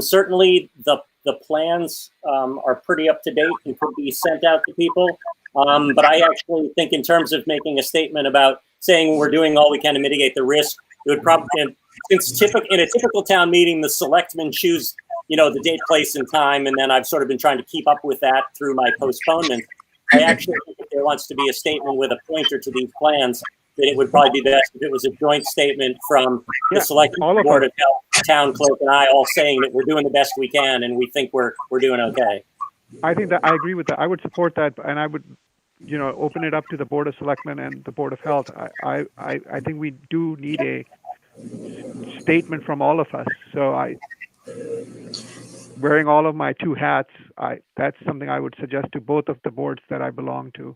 O: Certainly the plans are pretty up to date and could be sent out to people. But I actually think in terms of making a statement about saying we're doing all we can to mitigate the risk, it would probably, since in a typical town meeting, the selectmen choose, the date, place, and time, and then I've sort of been trying to keep up with that through my postponement. I actually think if there wants to be a statement with a pointer to these plans, that it would probably be best if it was a joint statement from the Selectmen, Board of Health, town clerk, and I, all saying that we're doing the best we can and we think we're doing okay.
G: I think that I agree with that. I would support that, and I would, open it up to the Board of Selectmen and the Board of Health. I think we do need a statement from all of us. So wearing all of my two hats, that's something I would suggest to both of the boards that I belong to.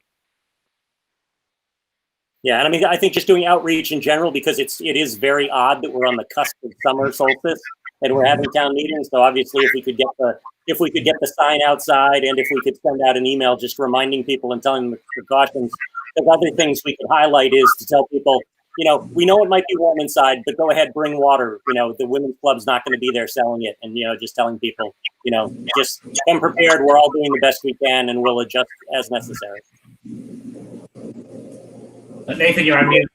O: Yeah, and I mean, I think just doing outreach in general, because it is very odd that we're on the cusp of summer solstice and we're having town meetings. So obviously, if we could get the sign outside, and if we could send out an email just reminding people and telling them the precautions. The other things we could highlight is to tell people, we know it might be warm inside, but go ahead, bring water. The women's club's not going to be there selling it, and just telling people, just come prepared. We're all doing the best we can, and we'll adjust as necessary.
A: Nathan, you're on mute.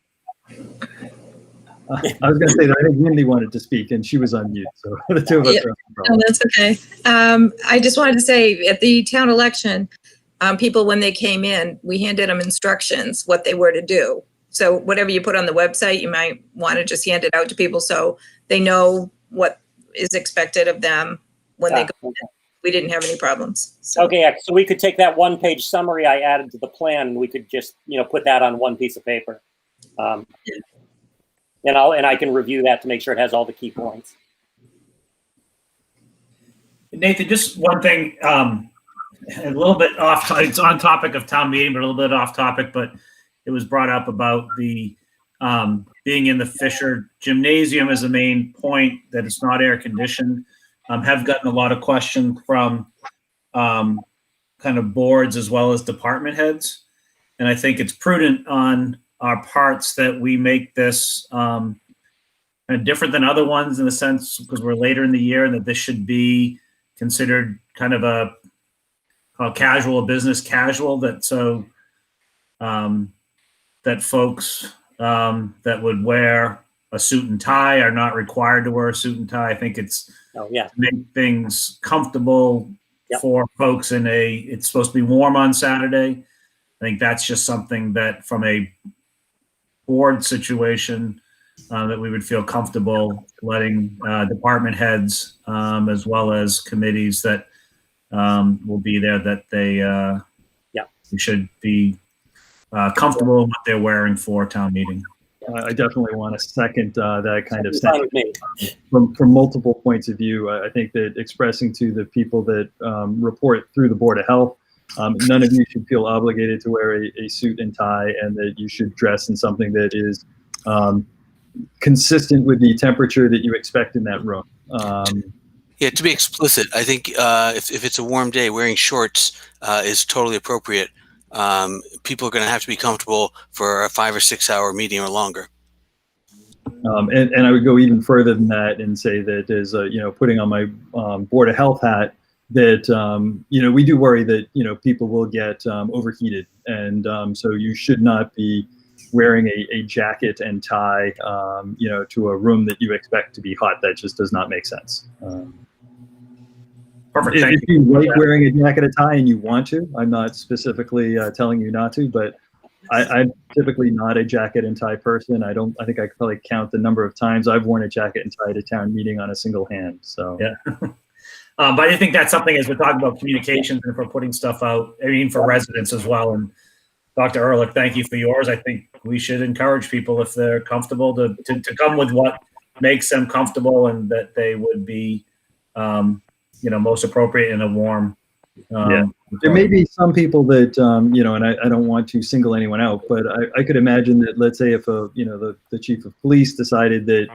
J: I was going to say that I think Wendy wanted to speak, and she was on mute. So the two of us are on the problem.
P: No, that's okay. I just wanted to say, at the town election, people, when they came in, we handed them instructions, what they were to do. So whatever you put on the website, you might want to just hand it out to people so they know what is expected of them when they go in. We didn't have any problems. So.
O: Okay, so we could take that one-page summary I added to the plan, and we could just, put that on one piece of paper. And I can review that to make sure it has all the key points.
A: Nathan, just one thing, a little bit off, it's on topic of town meeting, but a little bit off topic, but it was brought up about the being in the Fisher Gymnasium as the main point, that it's not air conditioned. Have gotten a lot of questions from kind of boards as well as department heads. And I think it's prudent on our parts that we make this kind of different than other ones, in the sense, because we're later in the year, and that this should be considered kind of a casual, business casual, that so that folks that would wear a suit and tie are not required to wear a suit and tie. I think it's to make things comfortable for folks it's supposed to be warm on Saturday. I think that's just something that, from a board situation, that we would feel comfortable letting department heads as well as committees that will be there, that they should be comfortable in what they're wearing for town meeting.
J: I definitely want to second that kind of sentiment from multiple points of view. I think that expressing to the people that report through the Board of Health, none of you should feel obligated to wear a suit and tie, and that you should dress in something that is consistent with the temperature that you expect in that room.
K: To be explicit, I think if it's a warm day, wearing shorts is totally appropriate. People are going to have to be comfortable for a 5 or 6 hour meeting or longer.
J: And I would go even further than that and say that, as putting on my Board of Health hat, that we do worry that people will get overheated, and so you should not be wearing a jacket and tie to a room that you expect to be hot. That just does not make sense.
A: Perfect.
J: If you like wearing a jacket and tie and you want to, I'm not specifically telling you not to, but I'm typically not a jacket and tie person. I think I could probably count the number of times I've worn a jacket and tie to town meeting on a single hand. So
A: yeah. But I think that's something, as we're talking about communications and for putting stuff out, I mean, for residents as well. And Dr. Ehrlich, thank you for yours. I think we should encourage people, if they're comfortable, to come with what makes them comfortable, and that they would be, most appropriate in a warm.
J: There may be some people that, and I don't want to single anyone out, but I could imagine that, let's say, if the chief of police decided that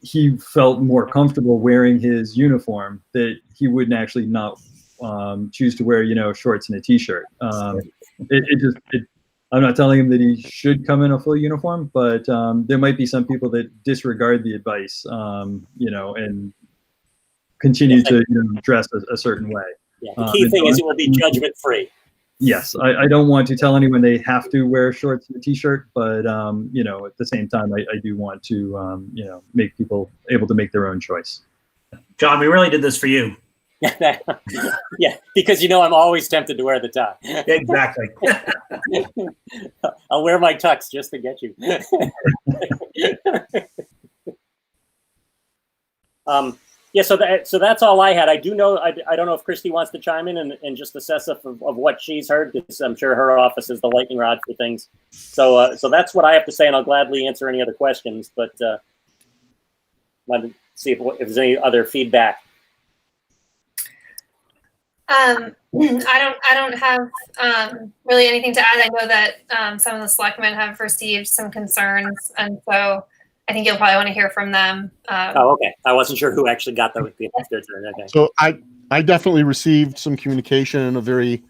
J: he felt more comfortable wearing his uniform, that he wouldn't actually not choose to wear, shorts and a t-shirt. I'm not telling him that he should come in a full uniform, but there might be some people that disregard the advice, and continue to dress a certain way.
O: Yeah, the key thing is it will be judgment free.
J: Yes, I don't want to tell anyone they have to wear shorts and a t-shirt, but at the same time, I do want to make people able to make their own choice.
A: John, we really did this for you.
O: Yeah, because I'm always tempted to wear the tie.
A: Exactly.
O: I'll wear my tux just to get you. So that's all I had. I do know, I don't know if Christy wants to chime in and just assess of what she's heard, because I'm sure her office is the lightning rod for things. So that's what I have to say, and I'll gladly answer any other questions. But see if there's any other feedback.
B: I don't have really anything to add. I know that some of the selectmen have received some concerns, and so I think you'll probably want to hear from them.
O: Okay. I wasn't sure who actually got their turn. Okay.
F: So I definitely received some communication and a very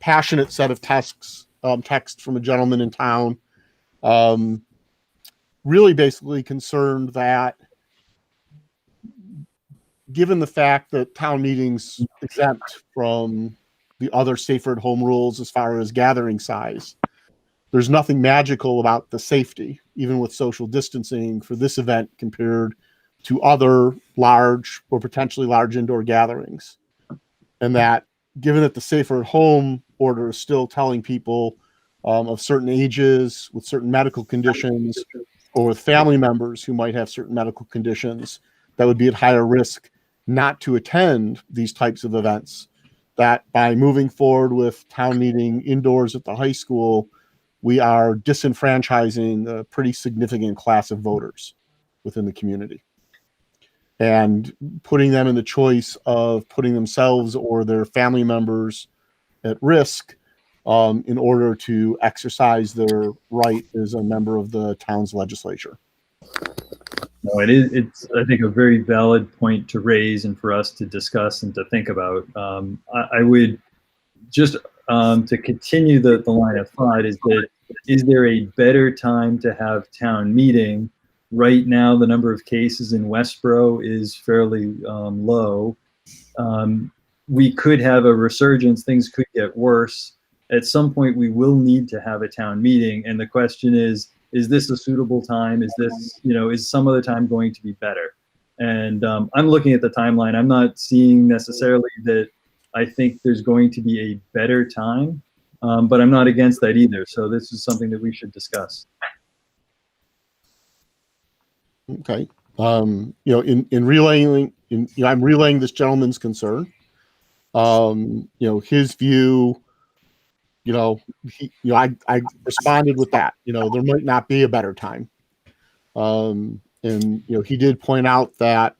F: passionate set of text from a gentleman in town. Really basically concerned that given the fact that town meetings exempt from the other safer at home rules as far as gathering size, there's nothing magical about the safety, even with social distancing for this event compared to other large or potentially large indoor gatherings. And that given that the safer at home order is still telling people of certain ages with certain medical conditions or with family members who might have certain medical conditions that would be at higher risk not to attend these types of events, that by moving forward with town meeting indoors at the high school, we are disenfranchising a pretty significant class of voters within the community and putting them in the choice of putting themselves or their family members at risk in order to exercise their right as a member of the town's legislature.
J: No, it's I think a very valid point to raise and for us to discuss and to think about. I would just to continue the line of thought is there a better time to have town meeting? Right now, the number of cases in Westborough is fairly low. We could have a resurgence. Things could get worse. At some point, we will need to have a town meeting. And the question is this a suitable time? Is this, is some other time going to be better? And I'm looking at the timeline. I'm not seeing necessarily that I think there's going to be a better time, but I'm not against that either. So this is something that we should discuss.
F: Okay. I'm relaying this gentleman's concern. His view, I responded with that, there might not be a better time. He did point out that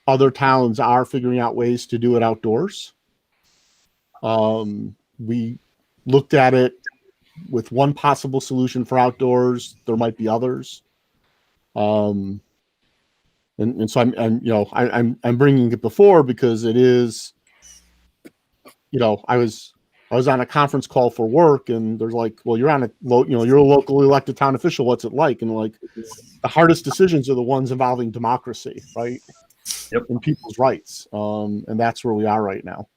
F: other towns are figuring out ways to do it outdoors. We looked at it with one possible solution for outdoors. There might be others. And so I'm bringing it before because it is, I was on a conference call for work and there's like, well, you're a locally elected town official. What's it like? And like the hardest decisions are the ones involving democracy, right?
J: Yep.
F: And people's rights. And that's where we are right now.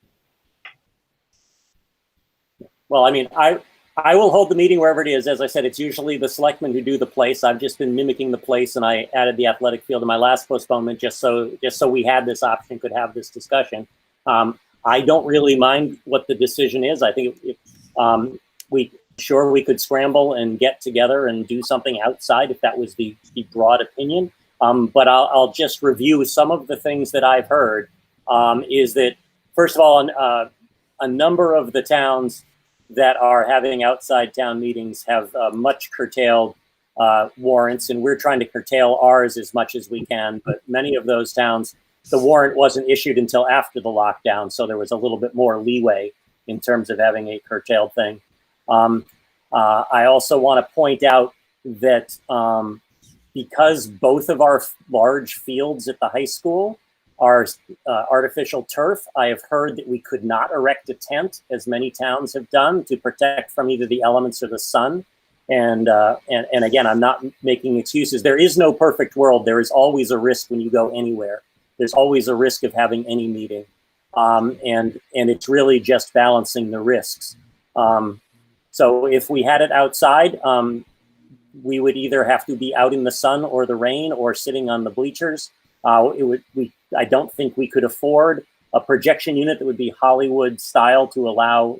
O: Well, I mean, I will hold the meeting wherever it is. As I said, it's usually the selectmen who do the place. I've just been mimicking the place, and I added the athletic field in my last postponement just so we had this option, could have this discussion. I don't really mind what the decision is. I think we could scramble and get together and do something outside if that was the broad opinion. But I'll just review some of the things that I've heard. Is that first of all, a number of the towns that are having outside town meetings have much curtailed warrants, and we're trying to curtail ours as much as we can. But many of those towns, the warrant wasn't issued until after the lockdown, so there was a little bit more leeway in terms of having a curtailed thing. I also want to point out that because both of our large fields at the high school are artificial turf, I have heard that we could not erect a tent, as many towns have done, to protect from either the elements or the sun. And again, I'm not making excuses. There is no perfect world. There is always a risk when you go anywhere. There's always a risk of having any meeting. And it's really just balancing the risks. So if we had it outside, we would either have to be out in the sun or the rain or sitting on the bleachers. I don't think we could afford a projection unit that would be Hollywood style to allow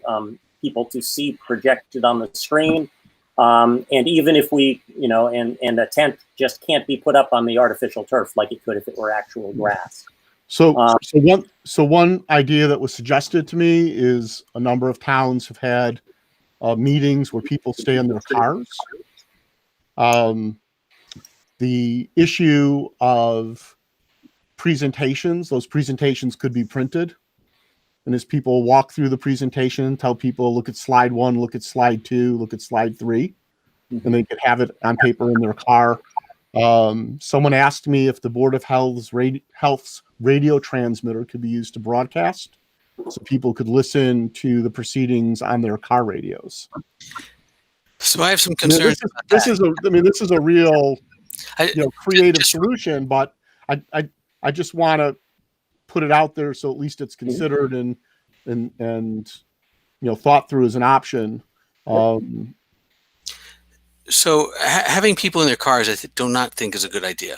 O: people to see projected on the screen. And even if we, and a tent just can't be put up on the artificial turf like it could if it were actual grass.
F: So one idea that was suggested to me is a number of towns have had meetings where people stay in their cars. The issue of presentations. Those presentations could be printed. And as people walk through the presentation, tell people, look at slide 1, look at slide 2, look at slide 3, and they could have it on paper in their car. Someone asked me if the Board of Health's radio transmitter could be used to broadcast, so people could listen to the proceedings on their car radios.
K: So I have some concerns.
F: This is a real, creative solution, but I just want to put it out there so at least it's considered and thought through as an option.
K: So having people in their cars, I do not think is a good idea.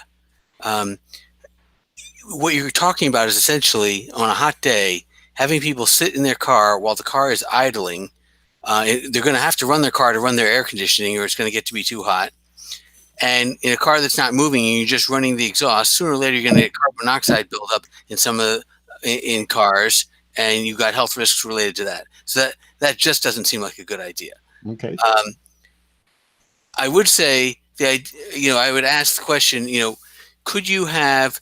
K: What you're talking about is essentially on a hot day, having people sit in their car while the car is idling. They're going to have to run their car to run their air conditioning, or it's going to get to be too hot. And in a car that's not moving and you're just running the exhaust, sooner or later you're going to get carbon monoxide buildup in in cars, and you've got health risks related to that. So that just doesn't seem like a good idea.
F: Okay.
K: I would say I would ask the question, could you have,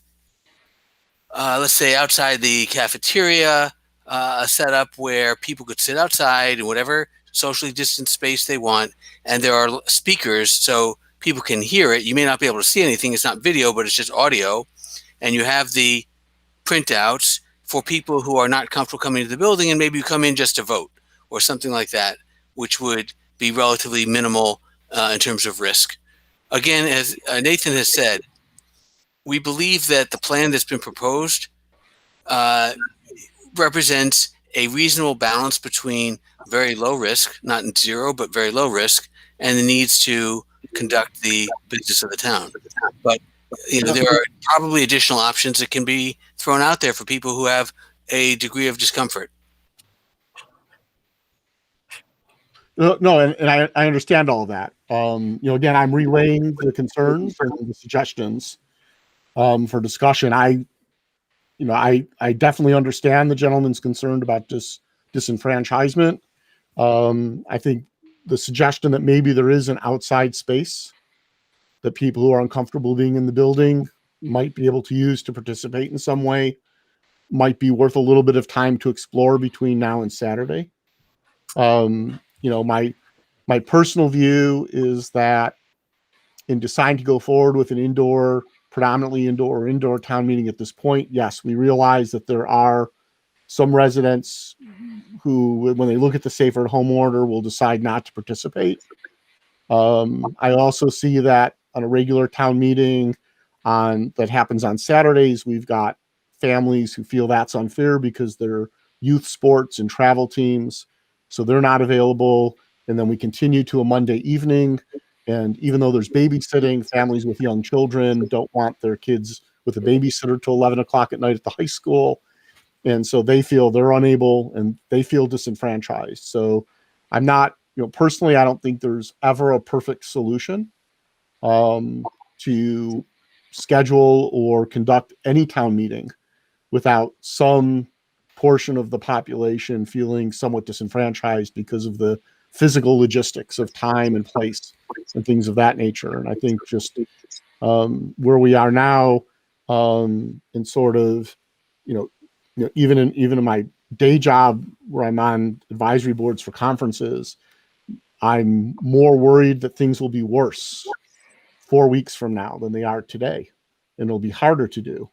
K: let's say outside the cafeteria, a setup where people could sit outside in whatever socially distant space they want, and there are speakers so people can hear it. You may not be able to see anything. It's not video, but it's just audio. And you have the printouts for people who are not comfortable coming to the building, and maybe you come in just to vote or something like that, which would be relatively minimal in terms of risk. Again, as Nathan has said, we believe that the plan that's been proposed represents a reasonable balance between very low risk, not zero, but very low risk, and the needs to conduct the business of the town. But there are probably additional options that can be thrown out there for people who have a degree of discomfort.
F: No, and I understand all of that. Again, I'm relaying the concerns and the suggestions for discussion. I definitely understand the gentleman's concerned about disenfranchisement. I think the suggestion that maybe there is an outside space that people who are uncomfortable being in the building might be able to use to participate in some way might be worth a little bit of time to explore between now and Saturday. My personal view is that in deciding to go forward with an predominantly indoor town meeting at this point, yes, we realize that there are some residents who, when they look at the safer at home order, will decide not to participate. I also see that on a regular town meeting that happens on Saturdays, we've got families who feel that's unfair because they're youth sports and travel teams, so they're not available. And then we continue to a Monday evening, and even though there's babysitting, families with young children don't want their kids with a babysitter till 11 o'clock at night at the high school. And so they feel they're unable and they feel disenfranchised. So I'm not, personally, I don't think there's ever a perfect solution to schedule or conduct any town meeting without some portion of the population feeling somewhat disenfranchised because of the physical logistics of time and place and things of that nature. And I think just where we are now, and sort of, even in my day job where I'm on advisory boards for conferences, I'm more worried that things will be worse 4 weeks from now than they are today, and it'll be harder to do.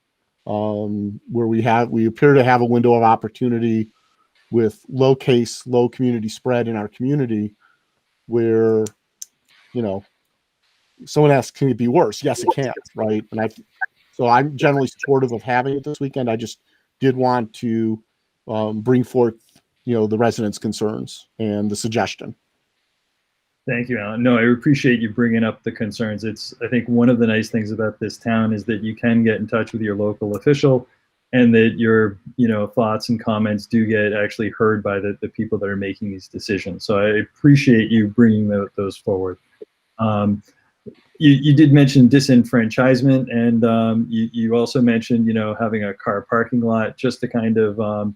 F: Where we appear to have a window of opportunity with low community spread in our community, where someone asks, can it be worse? Yes, it can, right? And so I'm generally supportive of having it this weekend. I just did want to bring forth the residents' concerns and the suggestion.
J: Thank you, Alan. No, I appreciate you bringing up the concerns. I think one of the nice things about this town is that you can get in touch with your local official, and that your thoughts and comments do get actually heard by the people that are making these decisions. So I appreciate you bringing those forward. You did mention disenfranchisement, and you also mentioned having a car parking lot just to kind of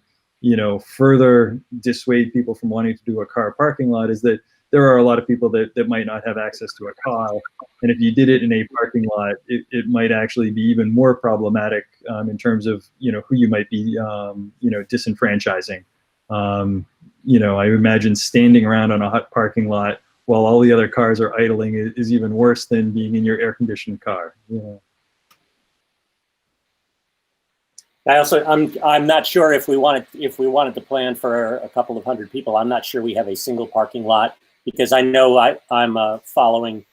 J: further dissuade people from wanting to do a car parking lot. Is that there are a lot of people that might not have access to a car. And if you did it in a parking lot, it might actually be even more problematic in terms of, who you might be, disenfranchising. I imagine standing around on a hot parking lot while all the other cars are idling is even worse than being in your air-conditioned car.
O: I'm not sure if we wanted to plan for a couple of hundred people. I'm not sure we have a single parking lot, because I know I'm following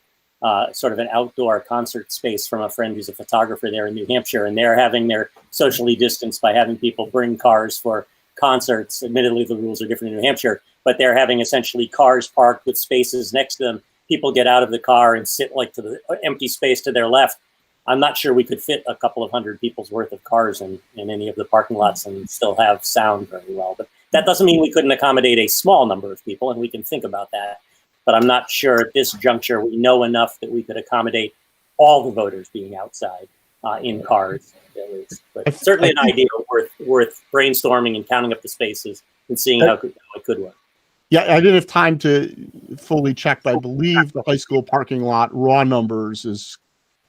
O: sort of an outdoor concert space from a friend who's a photographer there in New Hampshire, and they're having their socially distanced by having people bring cars for concerts. Admittedly, the rules are different in New Hampshire, but they're having essentially cars parked with spaces next to them. People get out of the car and sit like to the empty space to their left. I'm not sure we could fit a couple of hundred people's worth of cars in any of the parking lots and still have sound very well. But that doesn't mean we couldn't accommodate a small number of people, and we can think about that. But I'm not sure at this juncture we know enough that we could accommodate all the voters being outside in cars, at least. But certainly an idea worth brainstorming and counting up the spaces and seeing how it could work.
F: Yeah, I didn't have time to fully check, but I believe the high school parking lot raw numbers is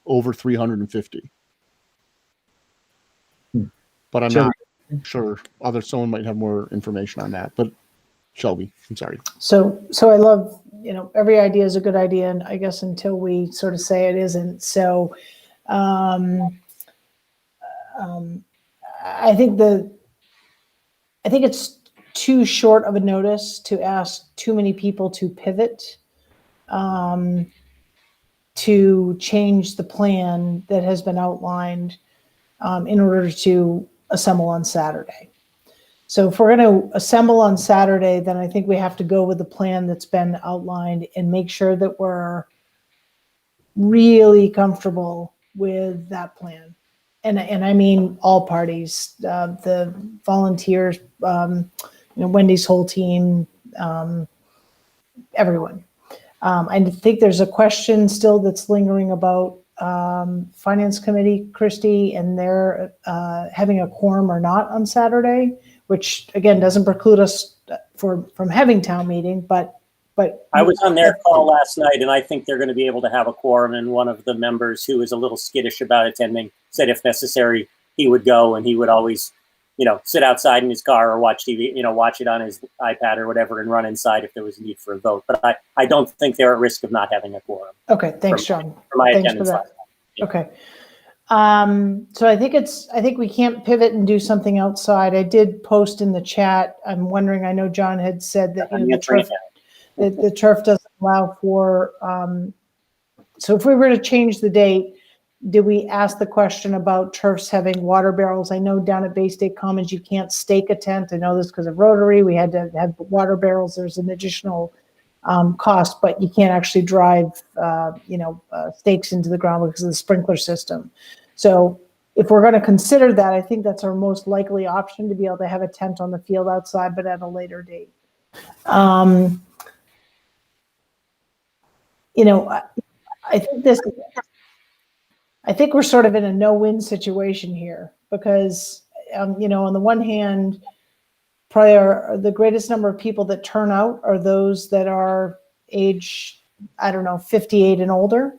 F: over 350. But I'm not sure. Someone might have more information on that. But Shelby, I'm sorry.
D: So I love, every idea is a good idea, and I guess until we sort of say it isn't. So I think it's too short of a notice to ask too many people to pivot, to change the plan that has been outlined in order to assemble on Saturday. So if we're going to assemble on Saturday, then I think we have to go with the plan that's been outlined and make sure that we're really comfortable with that plan. And I mean all parties, the volunteers, Wendy's whole team, everyone. I think there's a question still that's lingering about Finance Committee, Christie, and they're having a quorum or not on Saturday, which again doesn't preclude us from having town meeting, but
O: I was on their call last night, and I think they're going to be able to have a quorum. And one of the members who is a little skittish about attending said if necessary he would go, and he would always, sit outside in his car or watch TV, watch it on his iPad or whatever, and run inside if there was a need for a vote. But I don't think they're at risk of not having a quorum.
D: Okay, thanks, John.
O: For my
D: Thanks
O: attendance
D: for that.
O: last night. Yeah.
D: Okay. So I think we can't pivot and do something outside. I did post in the chat. I'm wondering, I know John had said that the turf doesn't allow for, so if we were to change the date, did we ask the question about turfs having water barrels? I know down at Bay State Commons, you can't stake a tent. I know this because of Rotary. We had to have water barrels. There's an additional cost, but you can't actually drive, stakes into the ground because of the sprinkler system. So if we're going to consider that, I think that's our most likely option, to be able to have a tent on the field outside, but at a later date. I think we're sort of in a no-win situation here because, on the one hand, probably the greatest number of people that turn out are those that are age, 58 and older.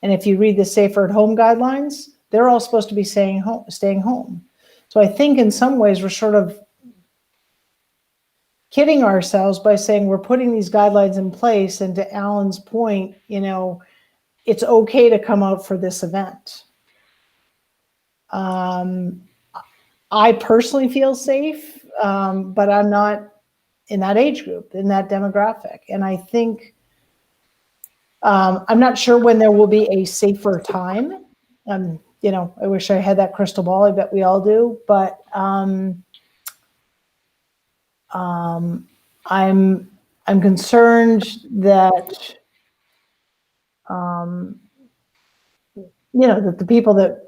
D: And if you read the Safer at Home guidelines, they're all supposed to be staying home. So I think in some ways we're sort of kidding ourselves by saying we're putting these guidelines in place. And to Alan's point, it's okay to come out for this event. I personally feel safe, but I'm not in that age group, in that demographic. And I think, I'm not sure when there will be a safer time. I wish I had that crystal ball. I bet we all do. But I'm concerned that, that the people that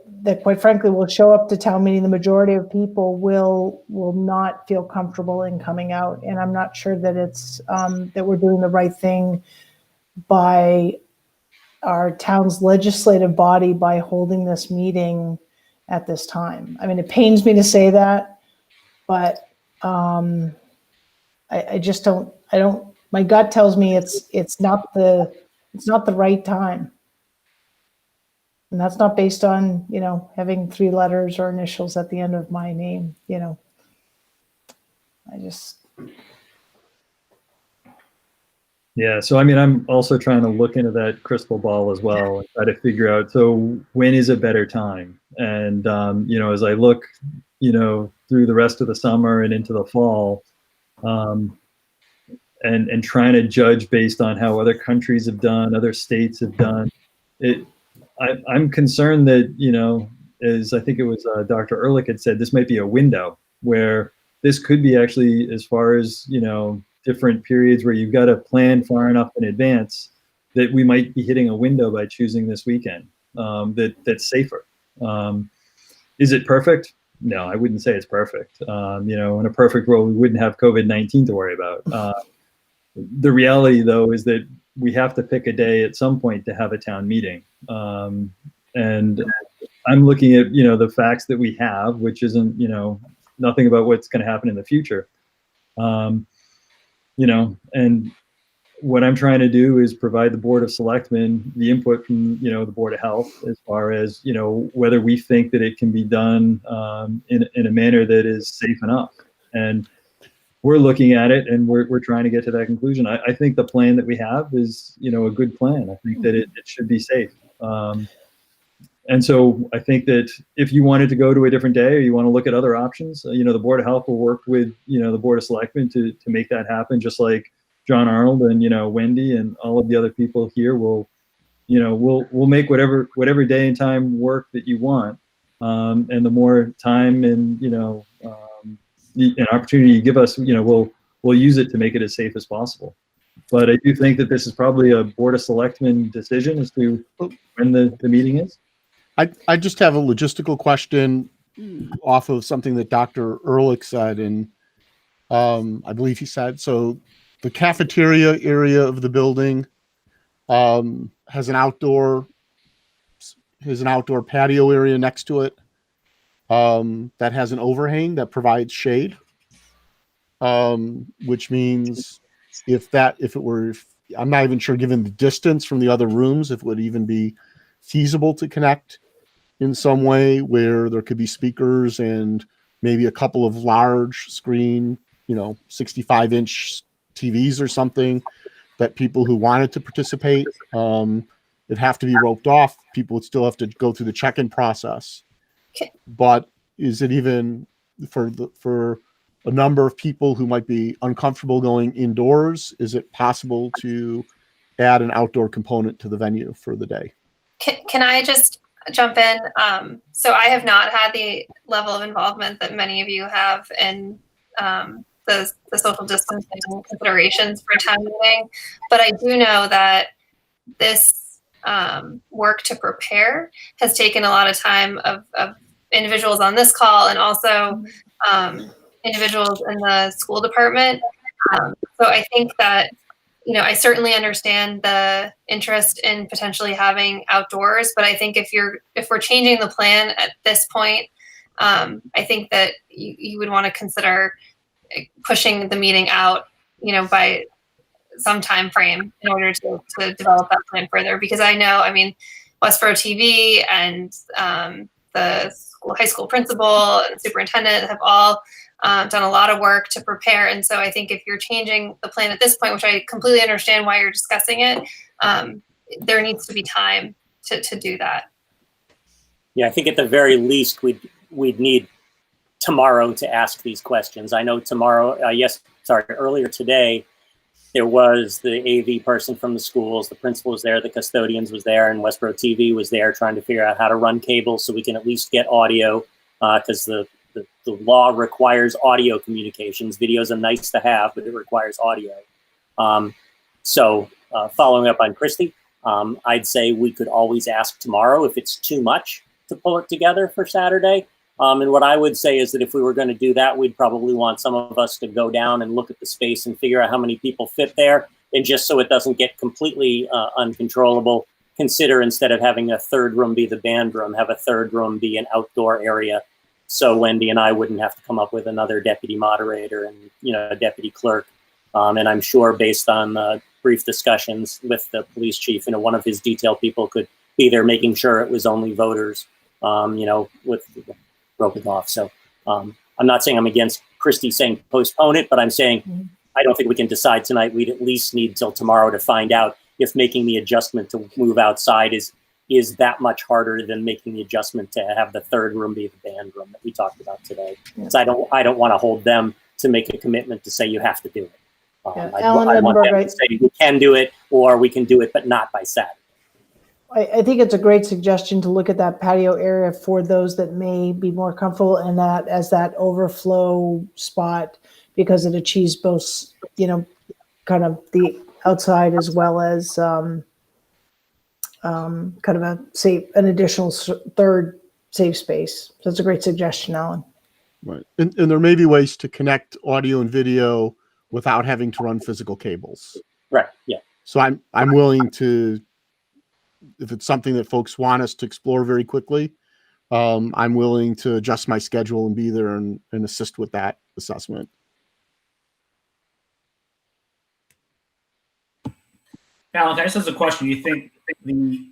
D: quite frankly will show up to town meeting, the majority of people will not feel comfortable in coming out. And I'm not sure that it's, that we're doing the right thing by our town's legislative body by holding this meeting at this time. I mean, it pains me to say that, but I just don't my gut tells me it's not the right time. And that's not based on, having 3 letters or initials at the end of my name, I just.
J: Yeah, so I mean, I'm also trying to look into that crystal ball as well and try to figure out, so when is a better time? And, as I look, through the rest of the summer and into the fall, and trying to judge based on how other countries have done, other states have done, I'm concerned that, as I think it was Dr. Ehrlich had said, this might be a window where this could be actually, as far as, different periods where you've got to plan far enough in advance, that we might be hitting a window by choosing this weekend that's safer. Is it perfect? No, I wouldn't say it's perfect. In a perfect world, we wouldn't have COVID-19 to worry about. The reality, though, is that we have to pick a day at some point to have a town meeting. And I'm looking at, the facts that we have, which isn't, nothing about what's going to happen in the future. And what I'm trying to do is provide the Board of Selectmen the input from, the Board of Health, as far as, whether we think that it can be done in a manner that is safe enough. And we're looking at it and we're trying to get to that conclusion. I think the plan that we have is, a good plan. I think that it should be safe. And so I think that if you wanted to go to a different day or you want to look at other options, the Board of Health will work with, the Board of Selectmen to make that happen, just like John Arnold and, Wendy and all of the other people here will, we'll make whatever day and time work that you want. And the more time and, an opportunity you give us, we'll use it to make it as safe as possible. But I do think that this is probably a Board of Selectmen decision as to when the meeting is.
F: I just have a logistical question off of something that Dr. Ehrlich said, and I believe he said, so the cafeteria area of the building has an outdoor patio area next to it that has an overhang that provides shade, which means I'm not even sure, given the distance from the other rooms, if it would even be feasible to connect in some way where there could be speakers and maybe a couple of large screen, 65-inch TVs or something, that people who wanted to participate, it'd have to be roped off. People would still have to go through the check-in process.
B: Okay.
F: But is it even for a number of people who might be uncomfortable going indoors, is it possible to add an outdoor component to the venue for the day?
B: Can I just jump in? So I have not had the level of involvement that many of you have in the social distancing considerations for a town meeting, but I do know that this work to prepare has taken a lot of time of individuals on this call and also individuals in the school department. So I think that, I certainly understand the interest in potentially having outdoors, but I think if we're changing the plan at this point, I think that you would want to consider pushing the meeting out, by some time frame in order to develop that plan further. Because I know, Westborough TV and the high school principal and superintendent have all done a lot of work to prepare. And so I think if you're changing the plan at this point, which I completely understand why you're discussing it, there needs to be time to do that.
O: Yeah, I think at the very least, we'd need tomorrow to ask these questions. I know earlier today, there was the AV person from the schools, the principal was there, the custodians was there, and Westborough TV was there trying to figure out how to run cables so we can at least get audio, because the law requires audio communications. Videos are nice to have, but it requires audio. So following up on Christy, I'd say we could always ask tomorrow if it's too much to pull it together for Saturday. And what I would say is that if we were going to do that, we'd probably want some of us to go down and look at the space and figure out how many people fit there. And just so it doesn't get completely uncontrollable, consider, instead of having a third room be the band room, have a third room be an outdoor area. So Wendy and I wouldn't have to come up with another deputy moderator and, a deputy clerk And I'm sure based on brief discussions with the police chief, one of his detail people could be there making sure it was only voters, with broken off. So I'm not saying I'm against Christie saying postpone it, but I'm saying I don't think we can decide tonight. We'd at least need till tomorrow to find out if making the adjustment to move outside is that much harder than making the adjustment to have the third room be the band room that we talked about today.
D: Yeah.
O: So I don't want to hold them to make a commitment to say you have to do it. I
D: Alan
O: want them
D: Edinburgh,
O: to say we can do it, or we can do it, but not by Saturday.
D: I think it's a great suggestion to look at that patio area for those that may be more comfortable in that as that overflow spot, because it achieves both, kind of the outside as well as kind of an additional third safe space. So it's a great suggestion, Alan.
F: Right. And there may be ways to connect audio and video without having to run physical cables.
O: Right. Yeah.
F: So I'm willing to, if it's something that folks want us to explore very quickly, I'm willing to adjust my schedule and be there and assist with that assessment.
A: Alan, can I just ask a question? You think and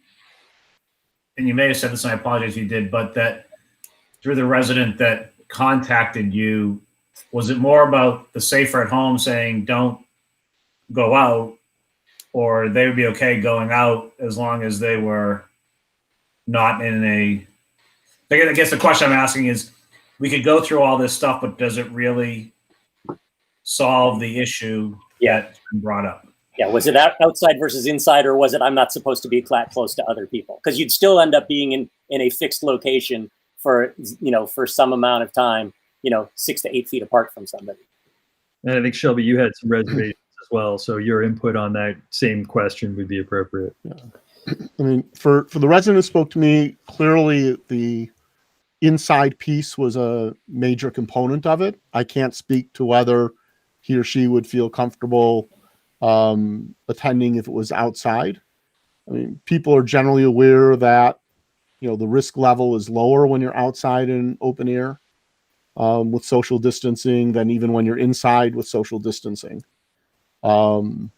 A: you may have said this, and I apologize if you did, but that through the resident that contacted you, was it more about the safer at home saying don't go out, or they would be okay going out as long as they were not in a, I guess the question I'm asking is, we could go through all this stuff, but does it really solve the issue that's been brought up?
O: Yeah, was it outside versus inside, or was it I'm not supposed to be close to other people? Because you'd still end up being in a fixed location for some amount of time, 6 to 8 feet apart from somebody.
J: And I think, Shelby, you had some reservations as well, so your input on that same question would be appropriate.
F: Yeah. I mean, for the resident who spoke to me, clearly the inside piece was a major component of it. I can't speak to whether he or she would feel comfortable attending if it was outside. I mean, people are generally aware that, the risk level is lower when you're outside in open air with social distancing than even when you're inside with social distancing. So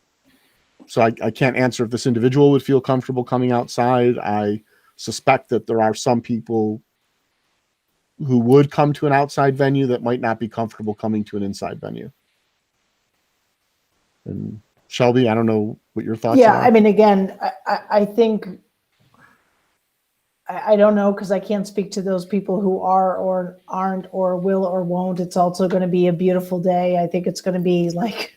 F: I can't answer if this individual would feel comfortable coming outside. I suspect that there are some people who would come to an outside venue that might not be comfortable coming to an inside venue. And Shelby, I don't know what your thoughts are.
D: Yeah, I mean, again, I think, I don't know, because I can't speak to those people who are or aren't or will or won't. It's also going to be a beautiful day. I think it's going to be like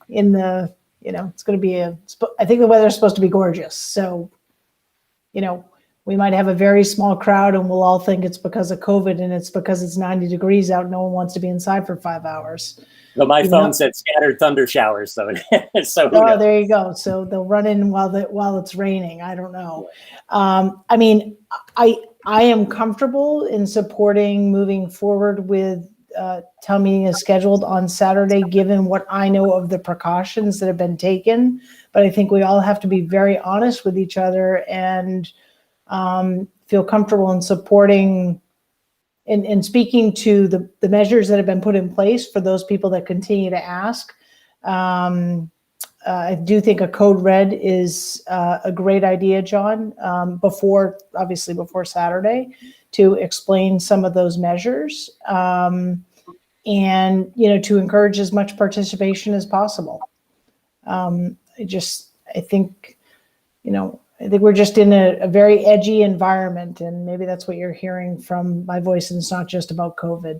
D: it's going to be I think the weather's supposed to be gorgeous. So, we might have a very small crowd and we'll all think it's because of COVID and it's because it's 90 degrees out. No one wants to be inside for 5 hours.
O: Well, my phone said scattered thunder showers, so
D: there you go. So they'll run in while it's raining. I don't know. I mean, I am comfortable in supporting moving forward with town meeting is scheduled on Saturday, given what I know of the precautions that have been taken. But I think we all have to be very honest with each other and feel comfortable in supporting and speaking to the measures that have been put in place for those people that continue to ask. I do think a code red is a great idea, John, before Saturday, to explain some of those measures and, to encourage as much participation as possible. I think we're just in a very edgy environment, and maybe that's what you're hearing from my voice, and it's not just about COVID.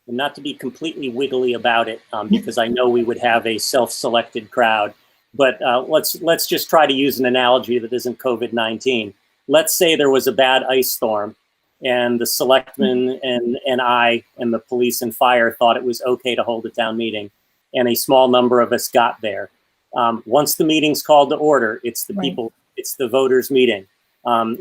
O: And not to be completely wiggly about it, because I know we would have a self-selected crowd, but let's just try to use an analogy that isn't COVID-19. Let's say there was a bad ice storm, and the selectmen and I and the police and fire thought it was okay to hold a town meeting, and a small number of us got there. Once the meeting's called to order, it's the people, it's the voters meeting.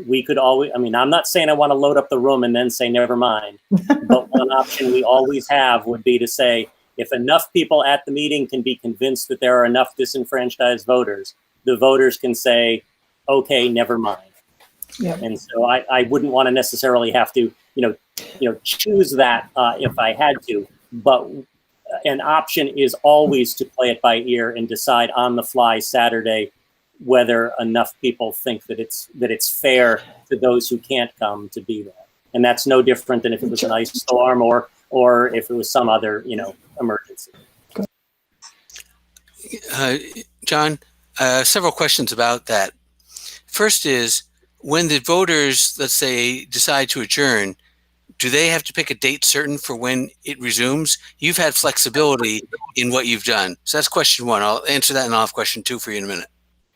O: We could always, I'm not saying I want to load up the room and then say, never mind. But one option we always have would be to say, if enough people at the meeting can be convinced that there are enough disenfranchised voters, the voters can say, okay, never mind.
D: Yep.
O: And so I wouldn't want to necessarily have to, choose that if I had to, but an option is always to play it by ear and decide on the fly Saturday whether enough people think that it's fair to those who can't come to be there. And that's no different than if it was an ice storm or if it was some other, emergency.
K: John, several questions about that. First is, when the voters, let's say, decide to adjourn, do they have to pick a date certain for when it resumes? You've had flexibility in what you've done. So that's question one. I'll answer that and I'll have question two for you in a minute.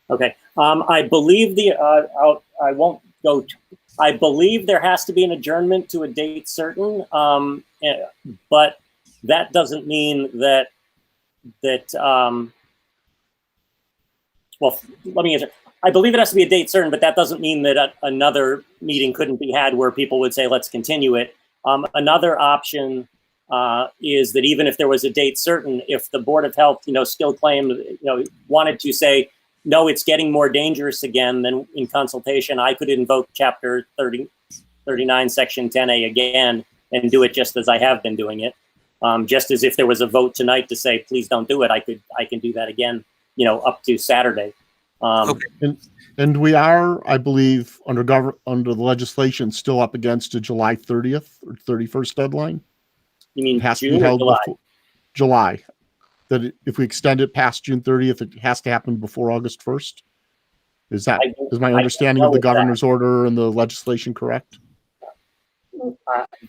O: Okay. I believe I won't go. I believe there has to be an adjournment to a date certain, but that doesn't mean that well, let me answer. I believe it has to be a date certain, but that doesn't mean that another meeting couldn't be had where people would say, let's continue it. Another option is that even if there was a date certain, if the Board of Health, still claimed, wanted to say, no, it's getting more dangerous again, then in consultation, I could invoke Chapter 39, Section 10A again and do it just as I have been doing it. Just as if there was a vote tonight to say, please don't do it, I can do that again, up to Saturday.
K: Okay.
F: And we are, I believe, under the legislation, still up against a July 30th or 31st deadline.
O: You mean
F: it has
O: June
F: to be held
O: or July?
F: July. That if we extend it past June 30th, it has to happen before August 1st. Is my understanding of the governor's order and the legislation correct?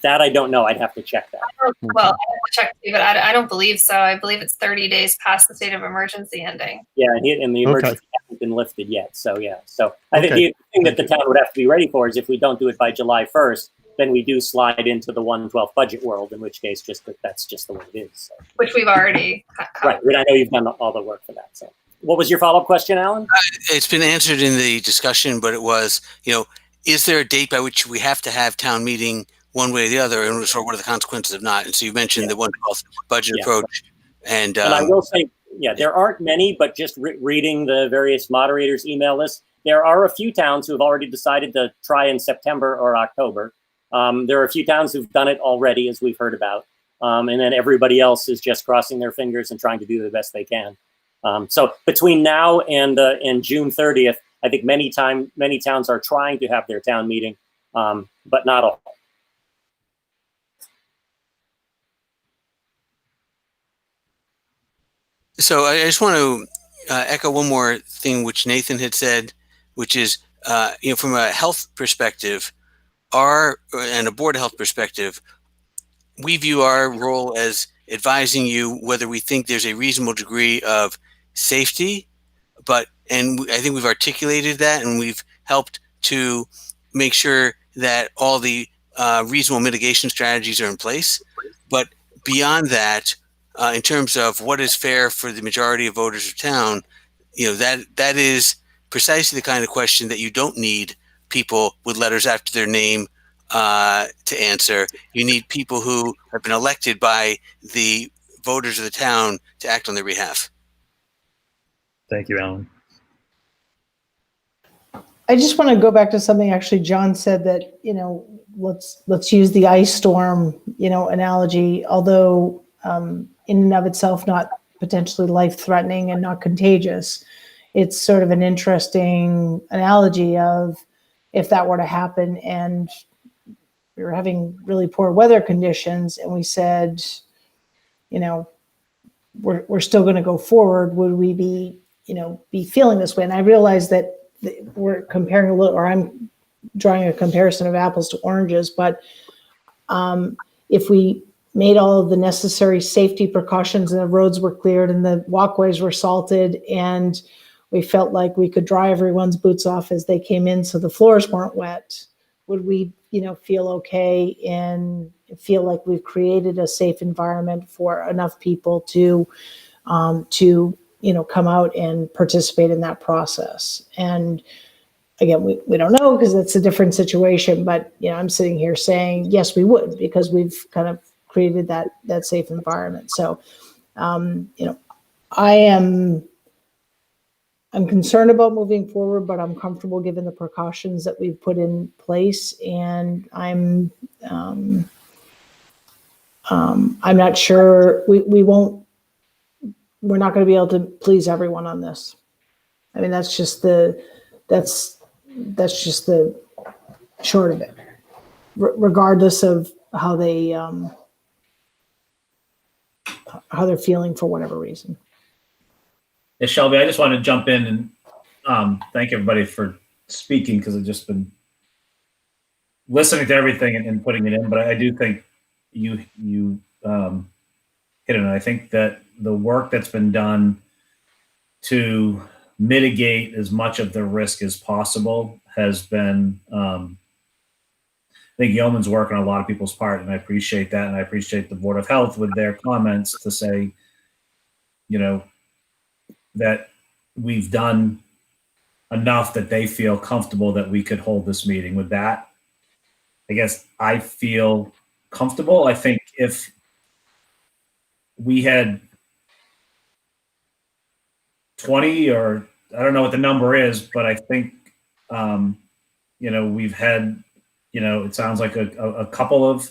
O: That I don't know. I'd have to check that.
B: Well, I have to check too, but I don't believe so. I believe it's 30 days past the state of emergency ending.
O: Yeah, and the emergency hasn't been lifted yet. So yeah. So I think the thing that the town would have to be ready for is if we don't do it by July 1st, then we do slide into the 1/12 budget world, in which case that's just the way it is. So.
B: Which we've already
O: covered. Right. I know you've done all the work for that. So what was your follow-up question, Alan?
K: It's been answered in the discussion, but it was, is there a date by which we have to have town meeting one way or the other, and so what are the consequences of not? And so you mentioned the 1/12 budget approach. And
O: I will say, there aren't many, but just reading the various moderators' email lists, there are a few towns who have already decided to try in September or October. There are a few towns who've done it already, as we've heard about. And then everybody else is just crossing their fingers and trying to do the best they can. So between now and June 30th, I think many towns are trying to have their town meeting, but not all.
K: So I just want to echo one more thing which Nathan had said, which is, from a health perspective, and a Board of Health perspective, we view our role as advising you whether we think there's a reasonable degree of safety, and I think we've articulated that, and we've helped to make sure that all the reasonable mitigation strategies are in place. But beyond that, in terms of what is fair for the majority of voters of town, that is precisely the kind of question that you don't need people with letters after their name to answer. You need people who have been elected by the voters of the town to act on their behalf.
J: Thank you, Alan.
D: I just want to go back to something actually John said that, let's use the ice storm, analogy, although in and of itself not potentially life-threatening and not contagious. It's sort of an interesting analogy of if that were to happen and we were having really poor weather conditions and we said, we're still going to go forward, would we be feeling this way? And I realize that we're comparing I'm drawing a comparison of apples to oranges, but if we made all of the necessary safety precautions and the roads were cleared and the walkways were salted and we felt like we could dry everyone's boots off as they came in so the floors weren't wet, would we, feel okay and feel like we've created a safe environment for enough people to come out and participate in that process? And again, we don't know because it's a different situation, but I'm sitting here saying, yes, we would, because we've kind of created that safe environment. So, I'm concerned about moving forward, but I'm comfortable given the precautions that we've put in place, and I'm I'm not sure, we're not going to be able to please everyone on this. I mean, that's just the short of it, regardless of how they're feeling for whatever reason.
A: Yeah, Shelby, I just want to jump in and thank everybody for speaking, because I've just been listening to everything and putting it in. But I do think you hit it. And I think that the work that's been done to mitigate as much of the risk as possible has been, I think yeoman's work on a lot of people's part, and I appreciate that. And I appreciate the Board of Health with their comments to say, that we've done enough that they feel comfortable that we could hold this meeting. With that, I guess I feel comfortable. I think if we had 20, or I don't know what the number is, but I think, we've had, it sounds like a couple of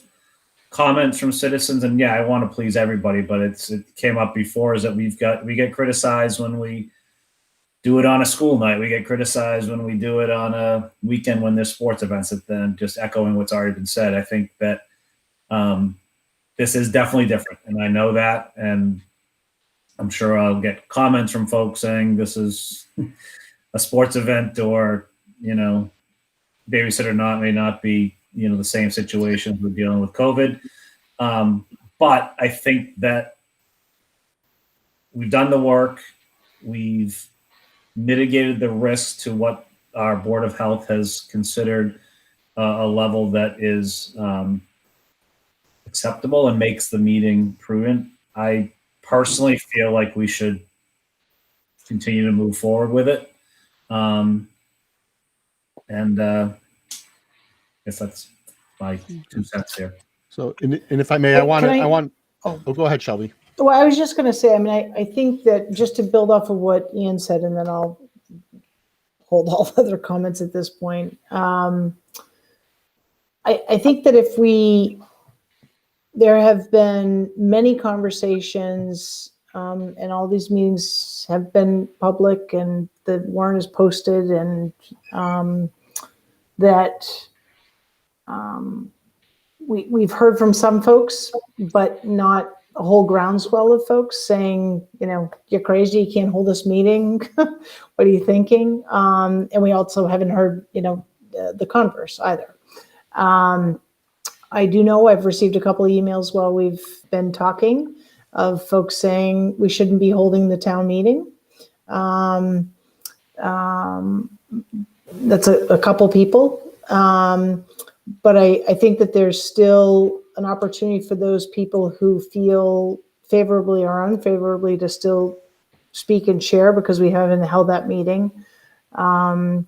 A: comments from citizens, and yeah, I want to please everybody, but it came up before, is that we get criticized when we do it on a school night. We get criticized when we do it on a weekend when there's sports events. And then just echoing what's already been said, I think that this is definitely different, and I know that, and I'm sure I'll get comments from folks saying this is a sports event, or babysitter may not be the same situations we're dealing with COVID. But I think that we've done the work. We've mitigated the risk to what our Board of Health has considered a level that is acceptable and makes the meeting prudent. I personally feel like we should continue to move forward with it. And I guess that's my 2 cents here.
F: So, and if I may, go ahead, Shelby.
D: Well, I was just going to say, I mean, I think that just to build off of what Ian said, and then I'll hold all other comments at this point. I think that there have been many conversations, and all these meetings have been public, and the warrant is posted, and we've heard from some folks, but not a whole groundswell of folks saying, you're crazy, you can't hold this meeting. What are you thinking? And we also haven't heard, the converse either. I do know I've received a couple of emails while we've been talking of folks saying we shouldn't be holding the town meeting. That's a couple people. But I think that there's still an opportunity for those people who feel favorably or unfavorably to still speak and share, because we haven't held that meeting. But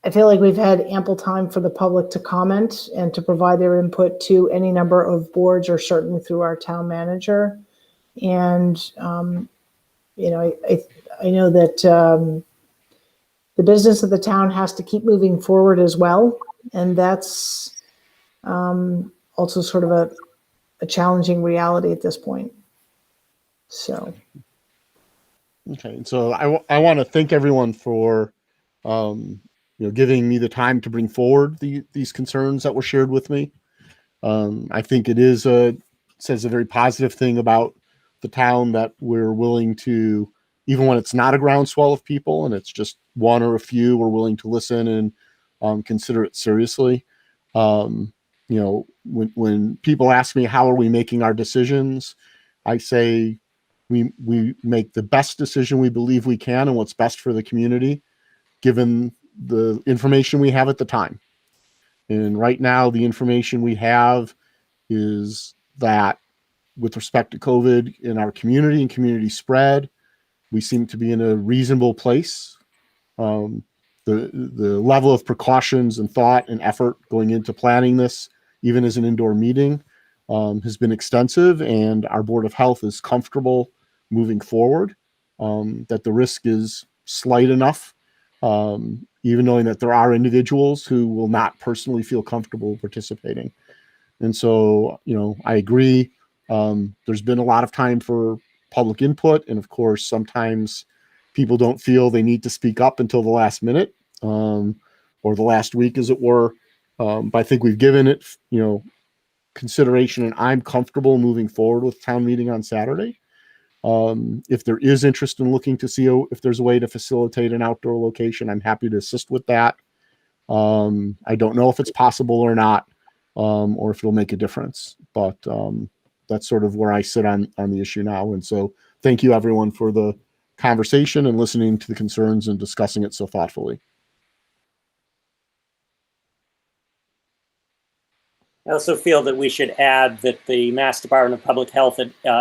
D: I feel like we've had ample time for the public to comment and to provide their input to any number of boards, or certainly through our town manager. And, I know that the business of the town has to keep moving forward as well. And that's also sort of a challenging reality at this point. So.
F: Okay. And so I want to thank everyone for, giving me the time to bring forward these concerns that were shared with me. I think it says a very positive thing about the town that we're willing to, even when it's not a groundswell of people and it's just one or a few, we're willing to listen and consider it seriously. When people ask me, how are we making our decisions? I say we make the best decision we believe we can and what's best for the community, given the information we have at the time. And right now, the information we have is that with respect to COVID in our community and community spread, we seem to be in a reasonable place. The level of precautions and thought and effort going into planning this, even as an indoor meeting, has been extensive, and our Board of Health is comfortable moving forward, that the risk is slight enough, even knowing that there are individuals who will not personally feel comfortable participating. And so, I agree. There's been a lot of time for public input. And of course, sometimes people don't feel they need to speak up until the last minute, or the last week, as it were. But I think we've given it, consideration, and I'm comfortable moving forward with town meeting on Saturday. If there is interest in looking to see if there's a way to facilitate an outdoor location, I'm happy to assist with that. I don't know if it's possible or not, or if it'll make a difference, but that's sort of where I sit on the issue now. And so thank you everyone for the conversation and listening to the concerns and discussing it so thoughtfully.
O: I also feel that we should add that the Mass Department of Public Health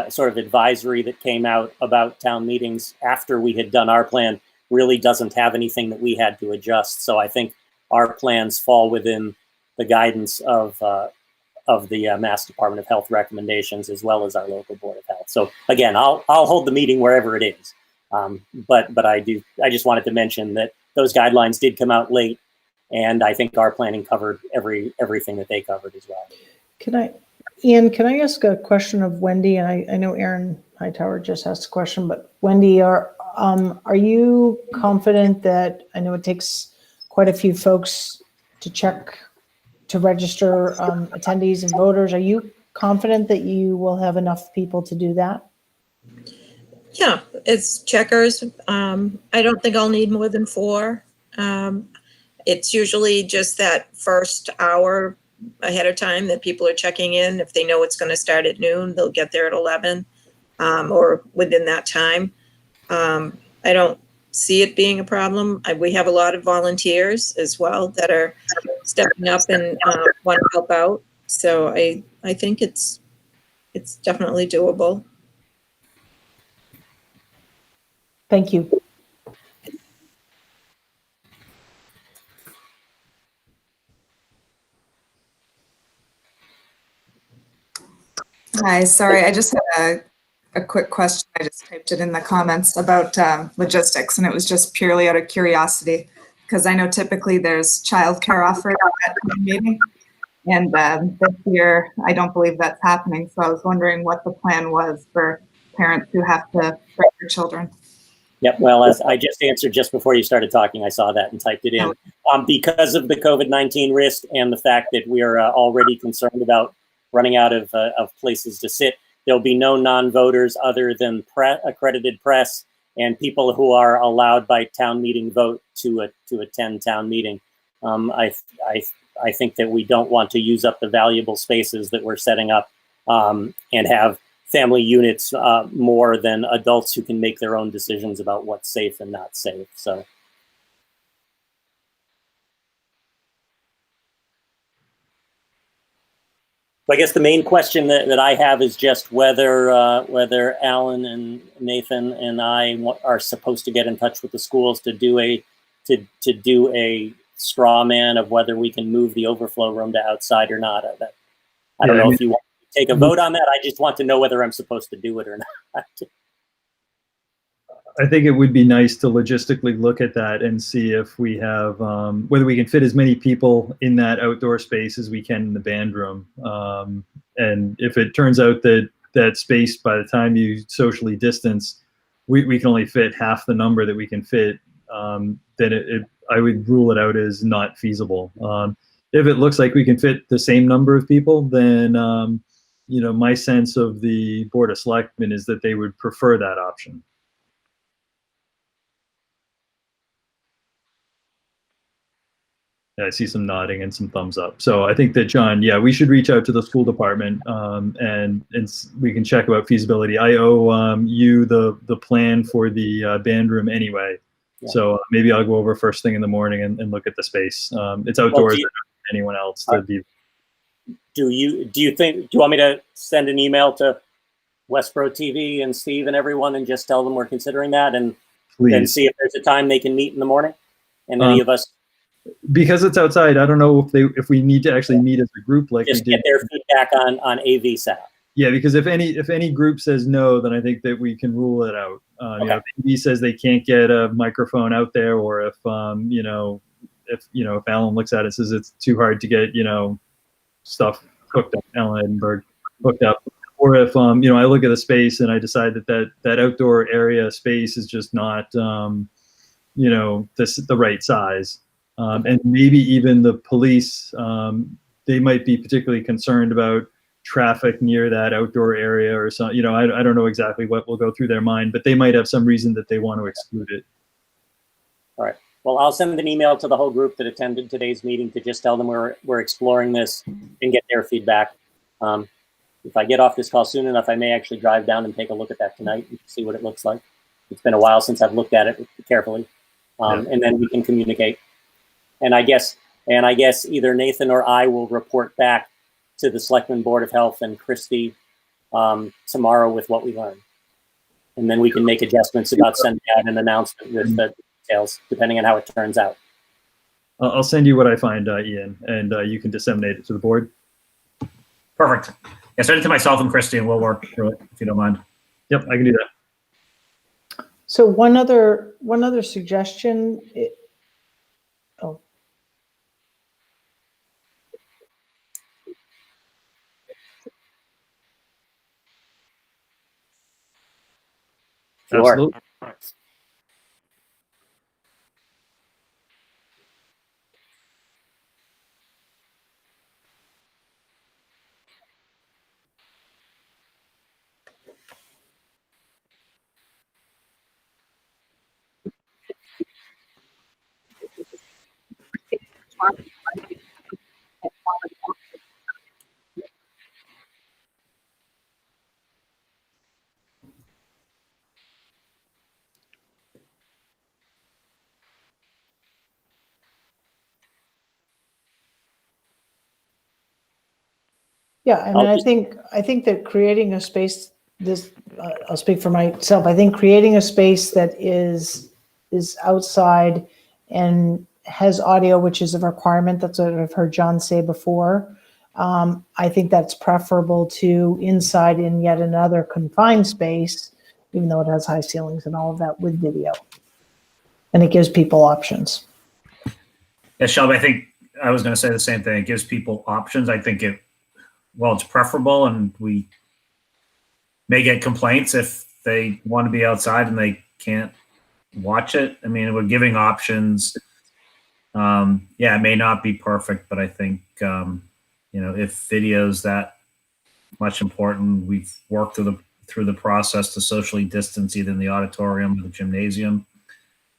O: sort of advisory that came out about town meetings after we had done our plan really doesn't have anything that we had to adjust. So I think our plans fall within the guidance of the Mass Department of Health recommendations, as well as our local Board of Health. So again, I'll hold the meeting wherever it is. But I just wanted to mention that those guidelines did come out late, and I think our planning covered everything that they covered as well.
D: Ian, can I ask a question of Wendy? And I know Aaron Hightower just asked a question, but Wendy, are you confident that, I know it takes quite a few folks to register attendees and voters. Are you confident that you will have enough people to do that?
P: Yeah, it's checkers. I don't think I'll need more than 4. It's usually just that first hour ahead of time that people are checking in. If they know it's going to start at noon, they'll get there at 11 or within that time. I don't see it being a problem. We have a lot of volunteers as well that are stepping up and want to help out. So I think it's definitely doable.
D: Thank you.
M: Hi, sorry, I just had a quick question. I just typed it in the comments about logistics, and it was just purely out of curiosity, because I know typically there's childcare offered at the meeting, and this year I don't believe that's happening. So I was wondering what the plan was for parents who have to bring their children.
O: Yep. Well, as I just answered just before you started talking, I saw that and typed it in. Because of the COVID-19 risk and the fact that we are already concerned about running out of places to sit, there'll be no non-voters other than accredited press and people who are allowed by town meeting vote to attend town meeting. I think that we don't want to use up the valuable spaces that we're setting up and have family units more than adults who can make their own decisions about what's safe and not safe. So. I guess the main question that I have is just whether Alan and Nathan and I are supposed to get in touch with the schools to do a straw man of whether we can move the overflow room to outside or not. I don't know if you want to take a vote on that. I just want to know whether I'm supposed to do it or not.
J: I think it would be nice to logistically look at that and see if we have, whether we can fit as many people in that outdoor space as we can in the band room. And if it turns out that that space, by the time you socially distance, we can only fit half the number that we can fit, then I would rule it out as not feasible. If it looks like we can fit the same number of people, then, my sense of the Board of Selectmen is that they would prefer that option. I see some nodding and some thumbs up. So I think that, John, we should reach out to the school department and we can check about feasibility. I owe you the plan for the band room anyway. Yeah. So maybe I'll go over first thing in the morning and look at the space. It's outdoors. Well, anyone else to be.
O: Do you want me to send an email to Westborough TV and Steve and everyone and just tell them we're considering that and then see if there's a time they can meet in the morning and any of us.
J: Because it's outside, I don't know if we need to actually meet as a group like
O: just
J: we did.
O: Get their feedback on AV setup.
J: Yeah, because if any group says no, then I think that we can rule it out. Okay. If AV says they can't get a microphone out there, or if if Alan looks at it and says it's too hard to get stuff hooked up, Allen Edinburgh hooked up. Or if, you know, I look at the space and I decide that outdoor area space is just not, you know, the right size. And maybe even the police, they might be particularly concerned about traffic near that outdoor area or something. You know, I don't know exactly what will go through their mind, but they might have some reason that they want to exclude it.
O: All right. Well, I'll send an email to the whole group that attended today's meeting to just tell them we're exploring this and get their feedback. If I get off this call soon enough, I may actually drive down and take a look at that tonight and see what it looks like. It's been a while since I've looked at it carefully, and then we can communicate. And I guess either Nathan or I will report back to the Selectmen Board of Health and Christy tomorrow with what we learn, and then we can make adjustments about sending out an announcement with the details, depending on how it turns out.
J: I'll send you what I find, Ian, and you can disseminate it to the board.
A: Perfect. Yeah, send it to myself and Christy, and we'll work through it if you don't mind.
J: Yep, I can do that.
D: So one other suggestion.
O: Sure.
J: Absolutely.
D: Yeah, I mean, I think that creating a space, I'll speak for myself. I think creating a space that is outside and has audio, which is a requirement. That's what I've heard John say before. I think that's preferable to inside in yet another confined space, even though it has high ceilings and all of that with video. And it gives people options.
A: Yeah, Shelby, I think I was going to say the same thing. It gives people options. I think it's preferable, and we may get complaints if they want to be outside and they can't watch it. I mean, we're giving options. Yeah, it may not be perfect, but I think, you know, if video's that much important, we've worked through the process to socially distance either in the auditorium or the gymnasium.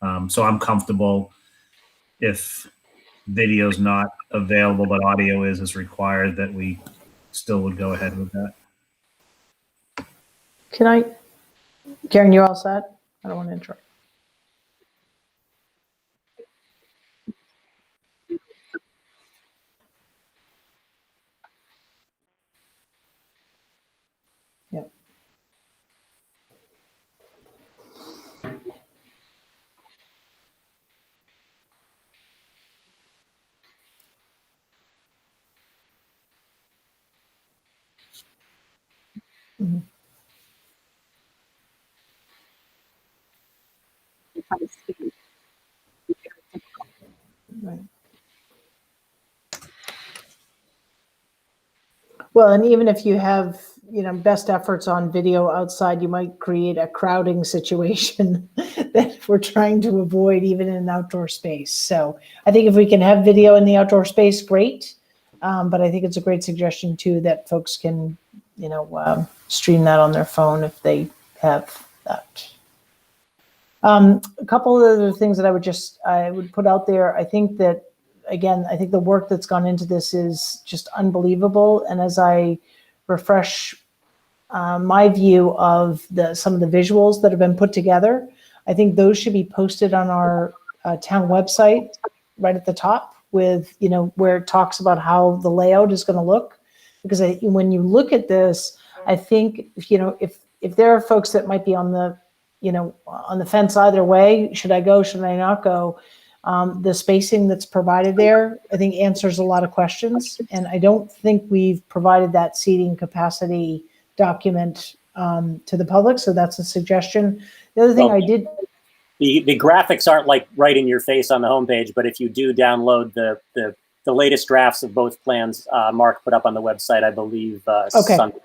A: So I'm comfortable if video's not available, but audio is required, that we still would go ahead with that.
D: Karen, you all set? I don't want to interrupt. Yeah. Mhm. Right. Well, and even if you have, you know, best efforts on video outside, you might create a crowding situation that we're trying to avoid even in an outdoor space. So I think if we can have video in the outdoor space, great. But I think it's a great suggestion too, that folks can, you know, stream that on their phone if they have that. A couple of other things that I would put out there. I think that, again, I think the work that's gone into this is just unbelievable. And as I refresh my view of some of the visuals that have been put together, I think those should be posted on our town website right at the top with, you know, where it talks about how the layout is going to look. Because when you look at this, I think, you know, if there are folks that might be on the, you know, on the fence either way, should I go, should I not go? The spacing that's provided there, I think, answers a lot of questions. And I don't think we've provided that seating capacity document to the public. So that's a suggestion. The other thing I did.
O: The graphics aren't like right in your face on the homepage, but if you do download the the latest drafts of both plans, Mark put up on the website, I believe,
D: Okay.
O: Sunday.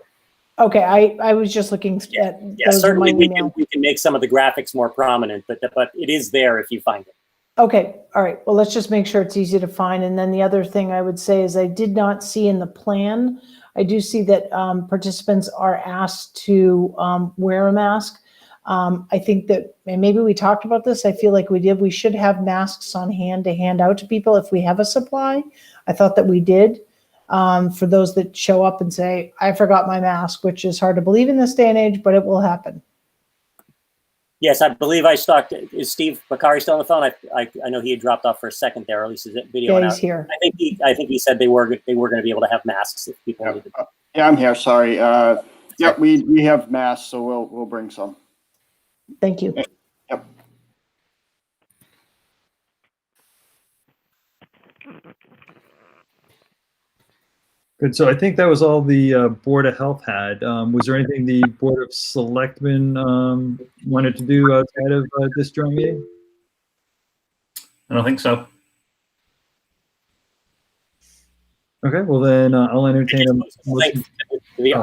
D: Okay, I was just looking at
O: Yeah,
D: those in
O: certainly
D: my
O: we
D: email.
O: can make some of the graphics more prominent, but it is there if you find it.
D: Okay, all right. Well, let's just make sure it's easy to find. And then the other thing I would say is I did not see in the plan, I do see that participants are asked to wear a mask. I think that, and maybe we talked about this, I feel like we did, we should have masks on hand to hand out to people if we have a supply. I thought that we did. For those that show up and say, I forgot my mask, which is hard to believe in this day and age, but it will happen.
O: Yes, I believe I stalked. Is Steve Bakari still on the phone? I know he had dropped off for a second there, or at least his video went
D: Yeah, he's
O: out.
D: here.
O: I think he said they were going to be able to have masks if people needed them.
I: Yeah, I'm here. Sorry. Yeah, we have masks, so we'll bring some.
D: Thank you.
I: Yep.
J: Good. So I think that was all the Board of Health had. Was there anything the Board of Selectmen wanted to do outside of this joint meeting?
A: I don't think so.
J: Okay, well then I'll entertain a motion.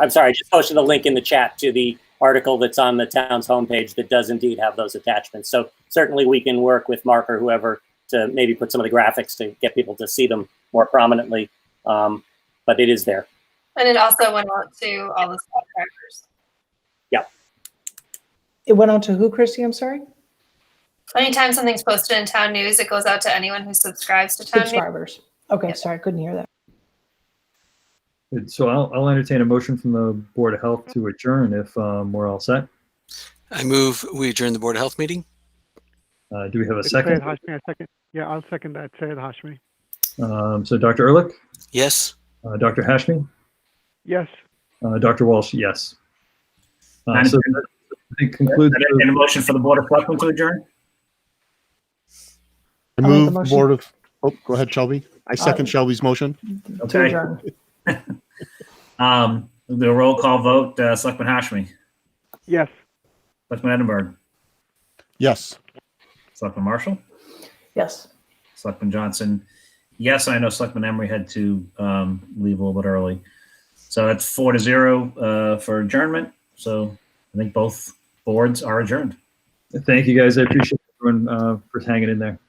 O: I'm sorry, I just posted a link in the chat to the article that's on the town's homepage that does indeed have those attachments. So certainly we can work with Mark or whoever to maybe put some of the graphics to get people to see them more prominently. But it is there.
B: And it also went out to all the subscribers.
O: Yeah.
D: It went on to who, Christy? I'm sorry?
B: Anytime something's posted in town news, it goes out to anyone who subscribes to town news.
D: Subscribers. Okay, sorry, I couldn't hear that.
J: Good. So I'll entertain a motion from the Board of Health to adjourn if we're all set.
K: I move we adjourn the Board of Health meeting.
J: Do we have a second?
G: Sayed Hashmi, I second. Yeah, I'll second that. Sayed Hashmi.
J: So Dr. Ehrlich,
K: Yes.
J: Dr. Hashmi,
G: Yes.
J: Dr. Walsh, yes. So
A: And-
J: that I think concludes.
A: I entertain a motion for the Board of Selectmen to adjourn.
F: I
D: I'll make the
F: move the
D: motion.
F: Board of, oh, go ahead, Shelby. I second Shelby's motion.
D: To
A: Okay.
D: adjourn.
A: The roll call vote, Selectman Hashmi,
G: Yes.
A: Selectman Edinburgh,
F: Yes.
A: Selectman Marshall,
D: Yes.
A: Selectman Johnson. Yes, I know Selectman Emery had to leave a little bit early. So that's 4-0 for adjournment. So I think both boards are adjourned.
J: Thank you guys. I appreciate everyone for hanging in there.